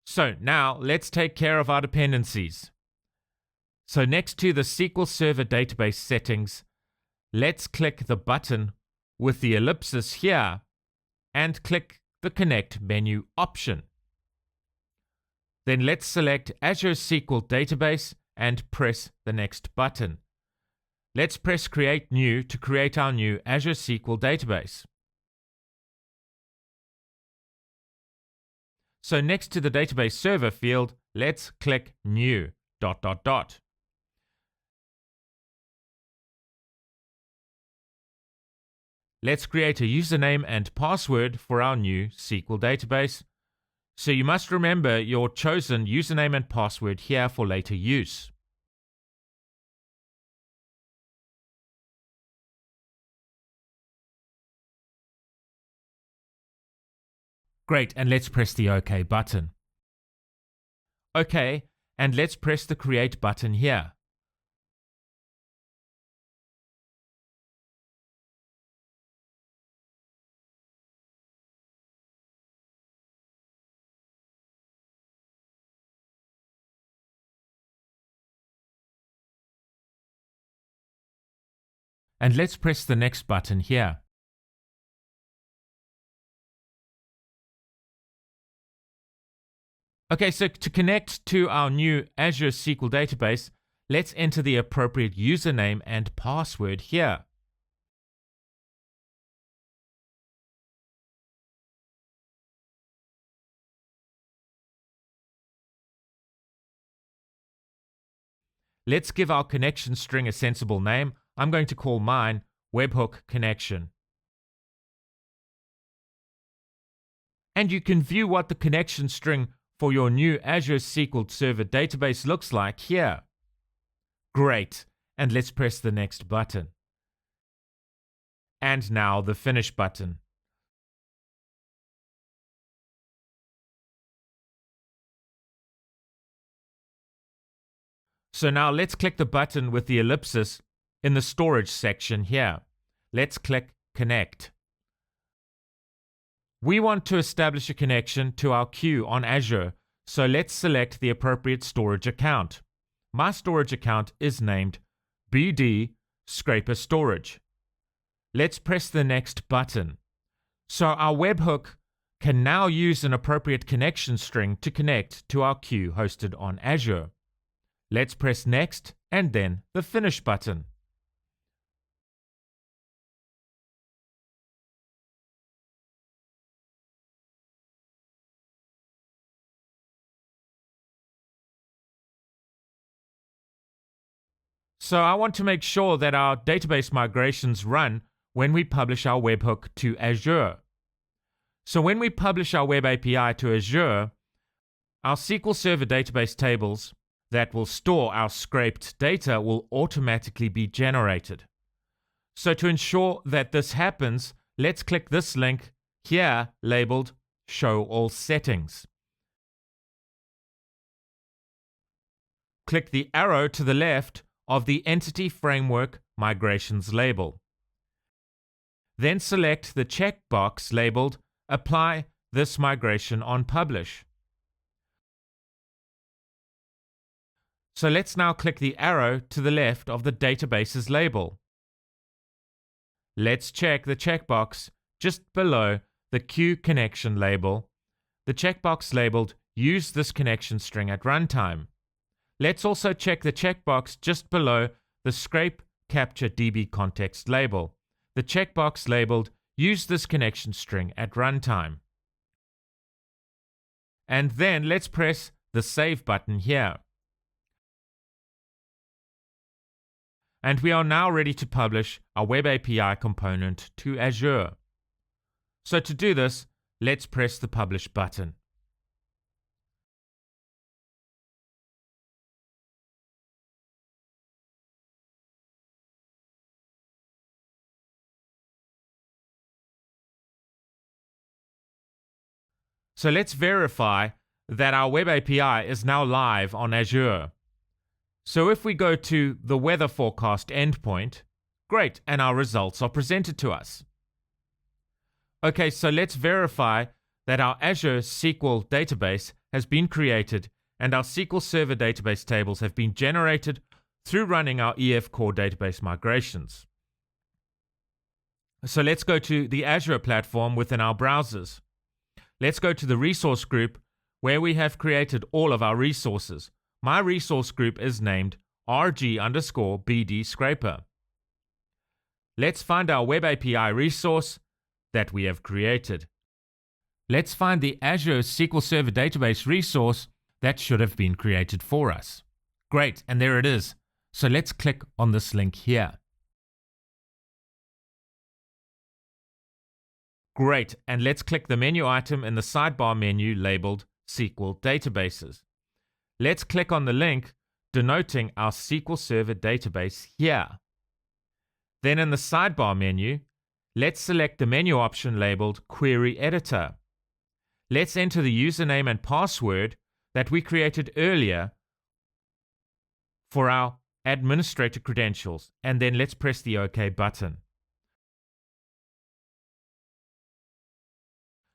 So now let's take care of our dependencies. So next to the SQL Server database settings, let's click the button with the ellipsis here and click the Connect menu option. Then let's select Azure SQL Database and press the next button. Let's press Create New to create our new Azure SQL database. So next to the database server field, let's click New ... Let's create a username and password for our new SQL database. So you must remember your chosen username and password here for later use. Great, and let's press the OK button. OK, and let's press the Create button here. And let's press the next button here. Okay, so to connect to our new Azure SQL database, let's enter the appropriate username and password here. Let's give our connection string a sensible name. I'm going to call mine WebHook Connection. And you can view what the connection string for your new Azure SQL Server database looks like here. Great, and let's press the next button. And now the Finish button. So now let's click the button with the ellipsis in the storage section here. Let's click Connect. We want to establish a connection to our queue on Azure, so let's select the appropriate storage account. My storage account is named BD Scraper Storage. Let's press the next button. So our webhook can now use an appropriate connection string to connect to our queue hosted on Azure. Let's press Next and then the Finish button. So I want to make sure that our database migrations run when we publish our webhook to Azure. So when we publish our web API to Azure, Our SQL Server database tables that will store our scraped data will automatically be generated. So to ensure that this happens, let's click this link here labeled Show All Settings. Click the arrow to the left of the Entity Framework Migrations label. Then select the checkbox labeled Apply this migration on Publish. So let's now click the arrow to the left of the Databases label. Let's check the checkbox just below the Queue Connection label, the checkbox labeled Use this connection string at runtime. Let's also check the checkbox just below the Scrape Capture DB Context label, the checkbox labeled Use this connection string at runtime. And then let's press the Save button here. And we are now ready to publish our Web API component to Azure. So to do this, let's press the Publish button. So let's verify that our Web API is now live on Azure. So if we go to the weather forecast endpoint, great, and our results are presented to us. Okay, so let's verify that our Azure SQL database has been created and our SQL Server database tables have been generated through running our EF Core database migrations. So let's go to the Azure platform within our browsers. Let's go to the resource group where we have created all of our resources. My resource group is named RG_BD Scraper. Let's find our Web API resource that we have created. Let's find the Azure SQL Server database resource that should have been created for us. Great, and there it is. So let's click on this link here. Great, and let's click the menu item in the sidebar menu labeled SQL Databases. Let's click on the link denoting our SQL Server database here. Then in the sidebar menu, let's select the menu option labeled Query Editor. Let's enter the username and password that we created earlier for our administrator credentials, and then let's press the OK button.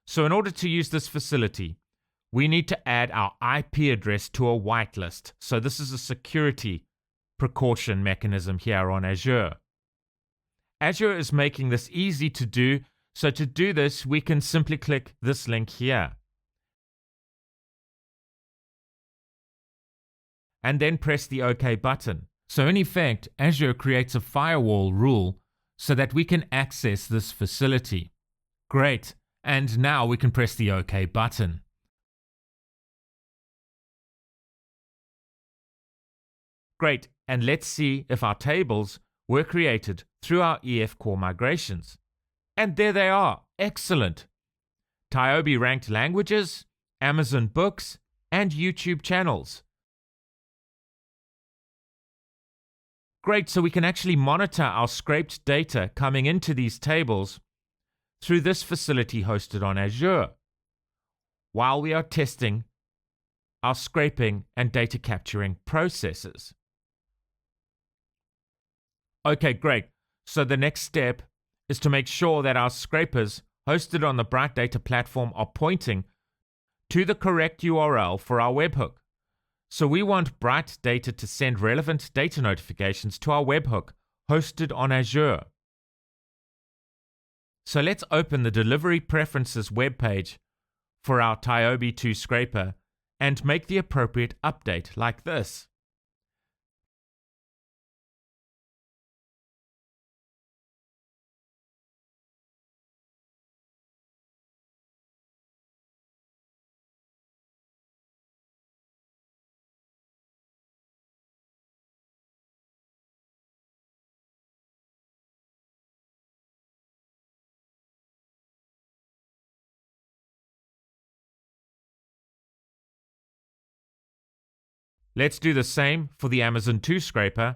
So in order to use this facility, we need to add our IP address to a whitelist. So this is a security precaution mechanism here on Azure. Azure is making this easy to do. So to do this, we can simply click this link here. And then press the OK button. So in effect, Azure creates a firewall rule so that we can access this facility. Great. And now we can press the OK button. Great, and let's see if our tables were created through our EF Core migrations. And there they are, excellent. TIOBE ranked languages, Amazon books, and YouTubeChannels. Great, so we can actually monitor our scraped data coming into these tables through this facility hosted on Azure, while we are testing our scraping and data capturing processes. Okay, great. So the next step is to make sure that our scrapers hosted on the BrightData Platform are pointing to the correct URL for our webhook. So we want BrightData to send relevant data notifications to our webhook hosted on Azure. So let's open the Delivery Preferences webpage for our TIOBE 2 scraper and make the appropriate update like this. Let's do the same for the Amazon 2 scraper.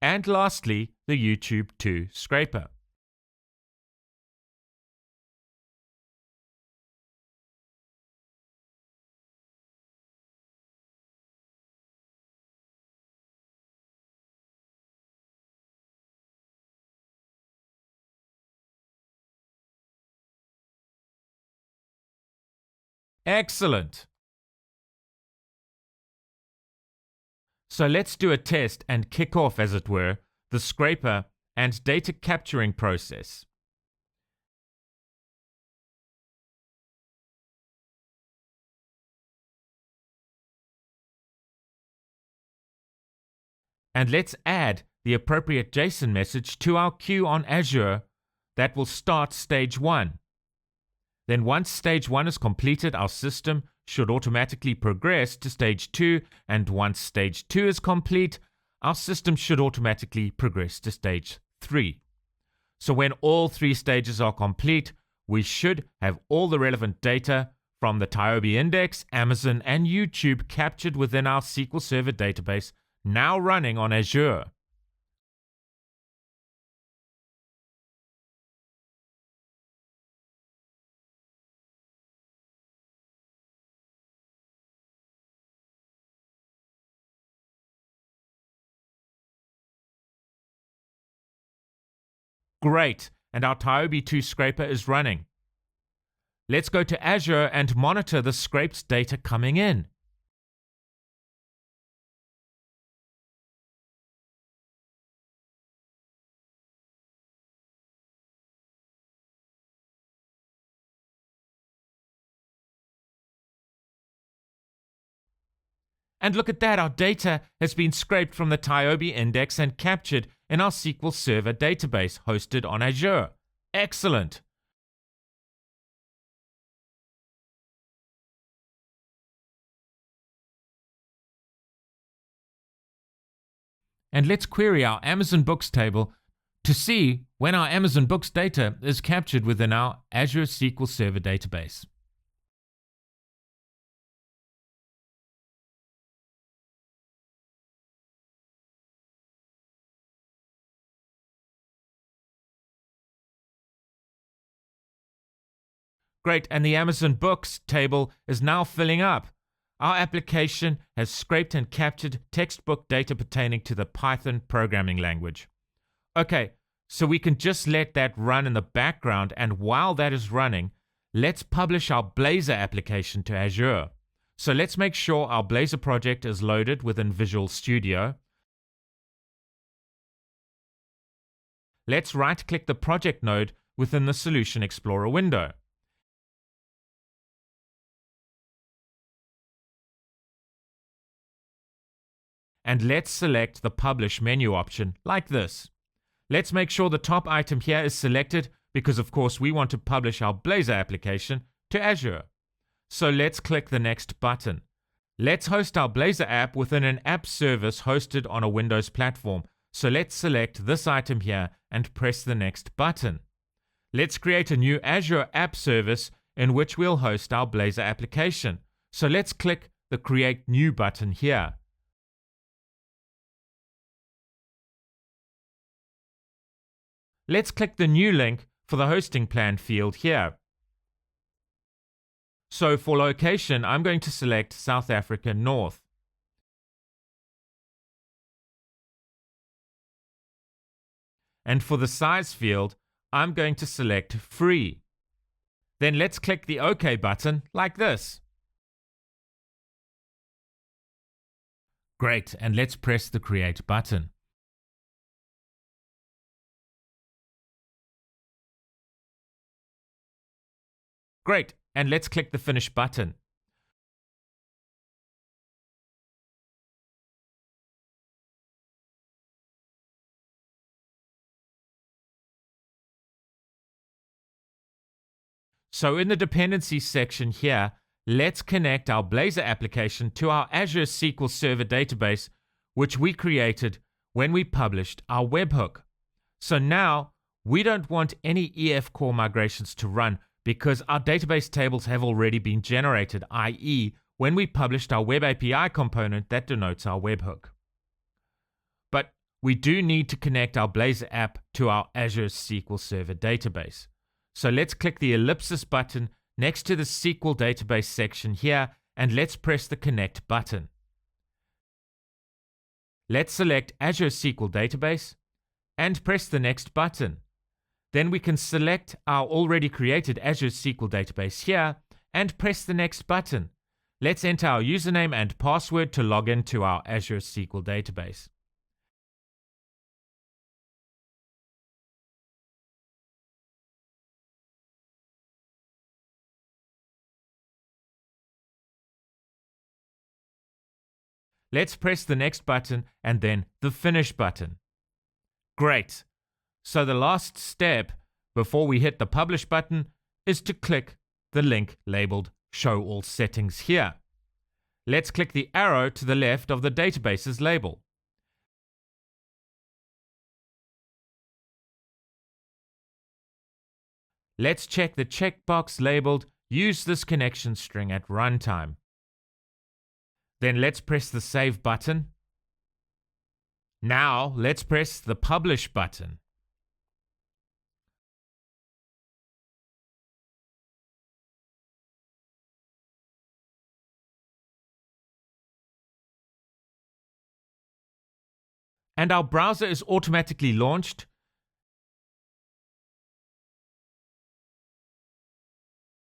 And lastly, the YouTube 2 scraper. Excellent! So let's do a test and kick off, as it were, the scraper and data capturing process. And let's add the appropriate JSON message to our queue on Azure that will start stage 1. Then once stage 1 is completed, our system should automatically progress to stage 2, and once stage 2 is complete, our system should automatically progress to stage 3. So when all 3 stages are complete, we should have all the relevant data from the TIOBE index, Amazon, and YouTube captured within our SQL Server database, now running on Azure. Great, and our TIOBE 2 scraper is running. Let's go to Azure and monitor the scraped data coming in. And look at that, our data has been scraped from the TIOBE index and captured in our SQL Server database hosted on Azure. Excellent! And let's query our Amazon Books table to see when our Amazon Books data is captured within our Azure SQL Server database. Great, and the Amazon Books table is now filling up. Our application has scraped and captured textbook data pertaining to the Python programming language. Okay, so we can just let that run in the background, and while that is running, let's publish our Blazor application to Azure. So let's make sure our Blazor project is loaded within Visual Studio. Let's right-click the project node within the Solution Explorer window. And let's select the Publish menu option like this. Let's make sure the top item here is selected because, of course, we want to publish our Blazor application to Azure. So let's click the next button. Let's host our Blazor app within an app service hosted on a Windows platform. So let's select this item here and press the next button. Let's create a new Azure app service in which we'll host our Blazor application. So let's click the Create New button here. Let's click the new link for the hosting plan field here. So for location, I'm going to select South Africa North. And for the size field, I'm going to select free. Then let's click the OK button like this. Great, and let's press the Create button. Great, and let's click the Finish button. So in the dependencies section here, let's connect our Blazor application to our Azure SQL Server database, which we created when we published our webhook. So now we don't want any EF core migrations to run because our database tables have already been generated, i.e. when we published our Web API component that denotes our webhook. But we do need to connect our Blazor app to our Azure SQL Server database. So let's click the ellipsis button next to the SQL database section here, and let's press the connect button. Let's select Azure SQL Database and press the next button. Then we can select our already created Azure SQL Database here and press the next button. Let's enter our username and password to log into our Azure SQL Database. Let's press the next button and then the finish button. Great. So the last step before we hit the publish button is to click the link labeled Show All Settings here. Let's click the arrow to the left of the database's label. Let's check the checkbox labeled Use this connection string at runtime. Then let's press the Save button. Now let's press the Publish button. And our browser is automatically launched.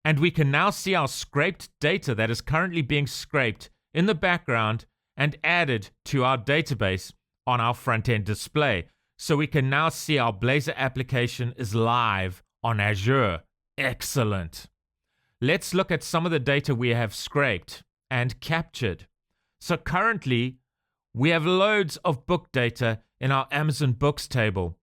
And we can now see our scraped data that is currently being scraped in the background and added to our database on our front-end display. So we can now see our Blazor application is live on Azure. Excellent. Let's look at some of the data we have scraped and captured. So currently, we have loads of book data in our Amazon Books table,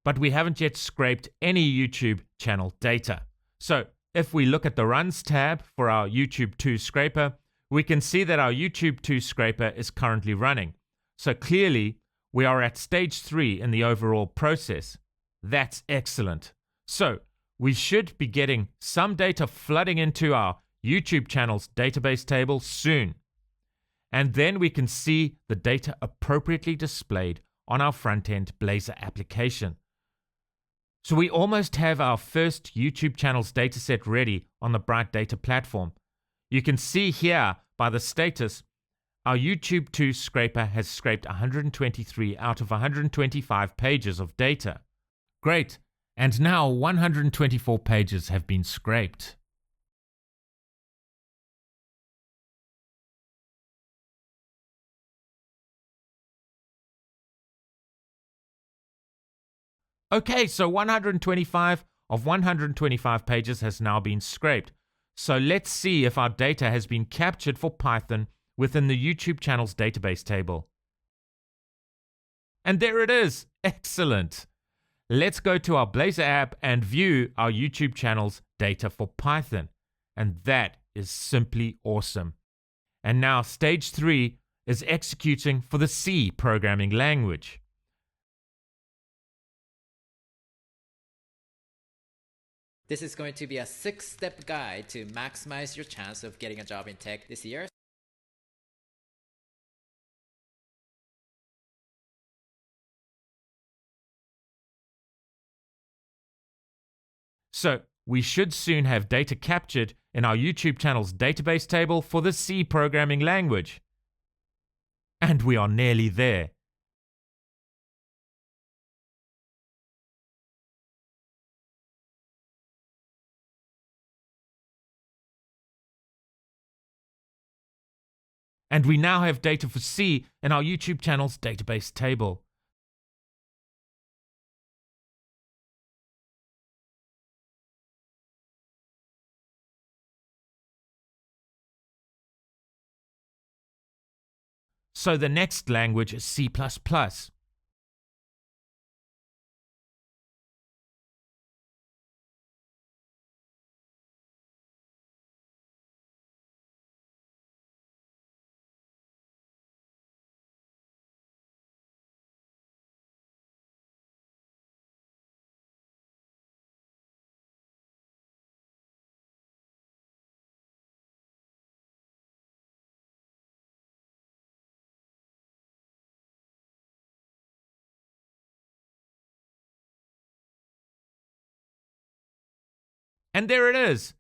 but we haven't yet scraped any YouTube channel data. So if we look at the Runs tab for our YouTube 2 scraper, we can see that our YouTube 2 scraper is currently running. So clearly, we are at stage 3 in the overall process. That's excellent. So we should be getting some data flooding into our YouTube channels database table soon. And then we can see the data appropriately displayed on our front-end Blazor application. So we almost have our first YouTube channels dataset ready on the BrightData Platform. You can see here by the status, our YouTube 2 scraper has scraped 123 out of 125 pages of data. Great, and now 124 pages have been scraped. Okay, so 125 of 125 pages has now been scraped. So let's see if our data has been captured for Python within the YouTube channels database table. And there it is. Excellent. Let's go to our Blazor app and view our YouTube channels data for Python. And that is simply awesome. And now stage 3 is executing for the C programming language. This is going to be a 6-step guide to maximize your chance of getting a job in tech this year. So we should soon have data captured in our YouTube channels database table for the C programming language. And we are nearly there. And we now have data for C in our YouTube channels database table. So the next language is C++. And there it is.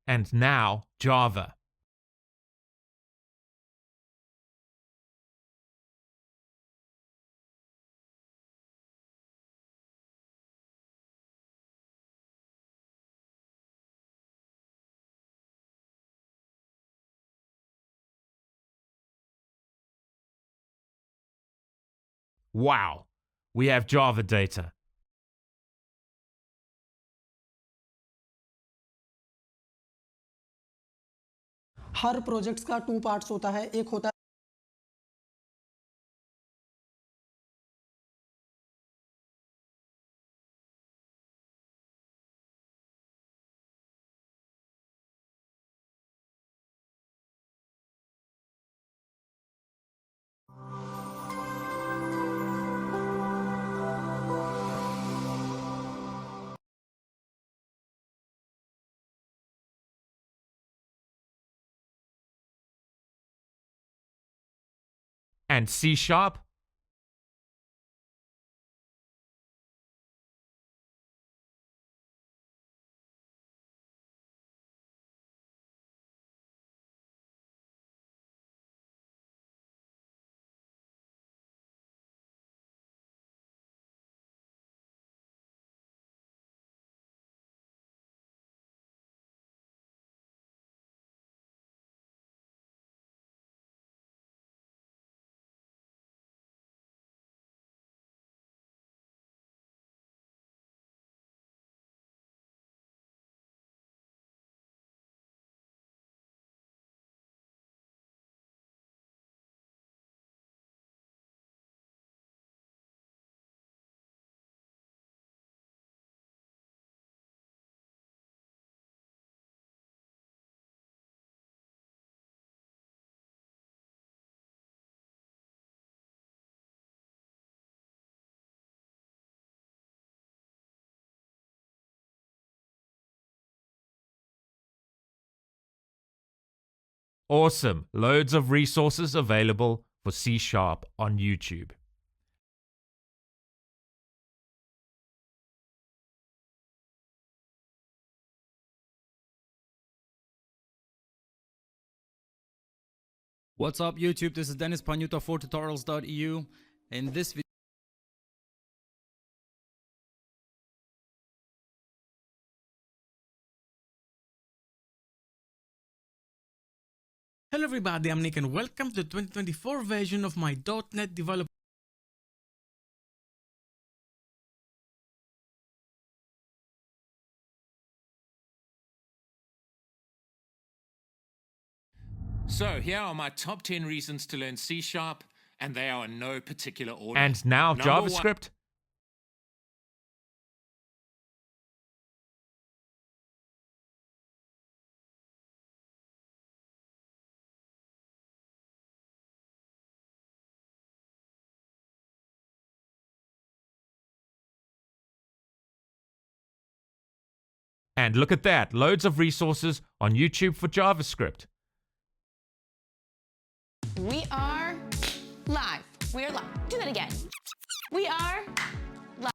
And now Java. Wow, we have Java data. Her projects का 2 parts होता है, एक होता है And C#. Awesome. Loads of resources available for C# on YouTube. What's up YouTube, this is Dennis Panuta for tutorials.eu. In this video Hello everybody, I'm Nick and welcome to the 2024 version of my .NET developer. So here are my top 10 reasons to learn C#, and they are in no particular order. And now JavaScript. And look at that, loads of resources on YouTube for JavaScript. We are live. We are live. Do that again. We are live.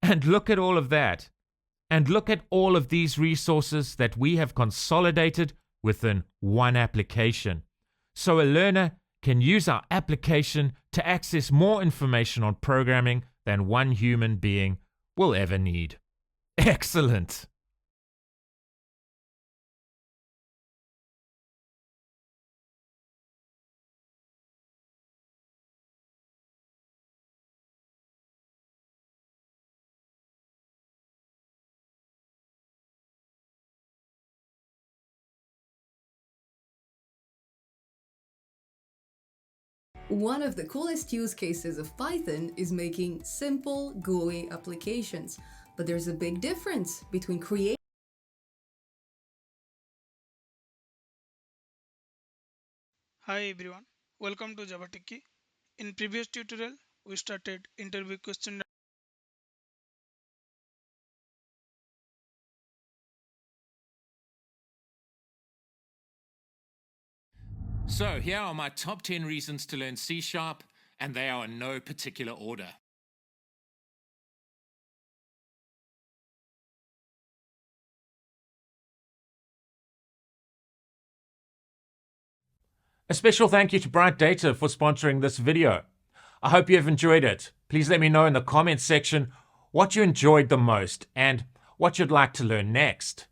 And look at all of that. And look at all of these resources that we have consolidated within one application. So a learner can use our application to access more information on programming than one human being will ever need. Excellent! One of the coolest use cases of Python is making simple GUI applications, but there's a big difference between creating. Hi everyone, welcome to Java Techie. In previous tutorial, we started interview question. So here are my top 10 reasons to learn C#, and they are in no particular order. A special thank you to BrightData for sponsoring this video. I hope you have enjoyed it. Please let me know in the comments section what you enjoyed the most and what you'd like to learn next.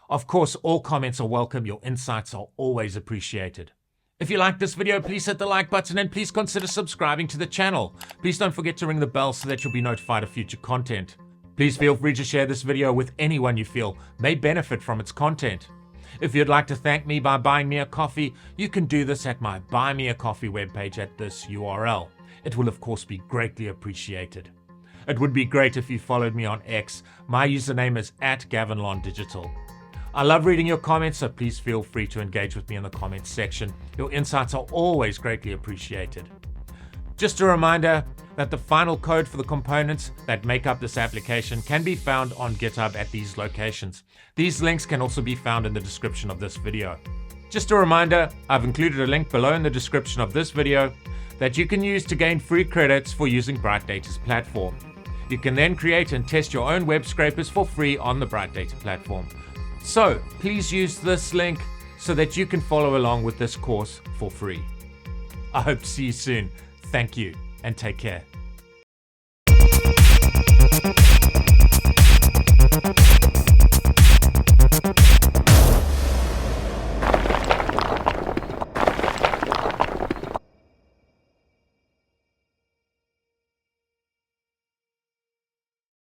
Of course, all comments are welcome. Your insights are always appreciated. If you like this video, please hit the like button and please consider subscribing to the channel. Please don't forget to ring the bell so that you'll be notified of future content. Please feel free to share this video with anyone you feel may benefit from its content. If you'd like to thank me by buying me a coffee, you can do this at my Buy Me a Coffee webpage at this URL. It will of course be greatly appreciated. It would be great if you followed me on X. My username is @GavinLonDigital. I love reading your comments, so please feel free to engage with me in the comments section. Your insights are always greatly appreciated. Just a reminder that the final code for the components that make up this application can be found on GitHub at these locations. These links can also be found in the description of this video. Just a reminder, I've included a link below in the description of this video that you can use to gain free credits for using BrightData's platform. You can then create and test your own web scrapers for free on the BrightData platform. So please use this link so that you can follow along with this course for free. I hope to see you soon. Thank you and take care.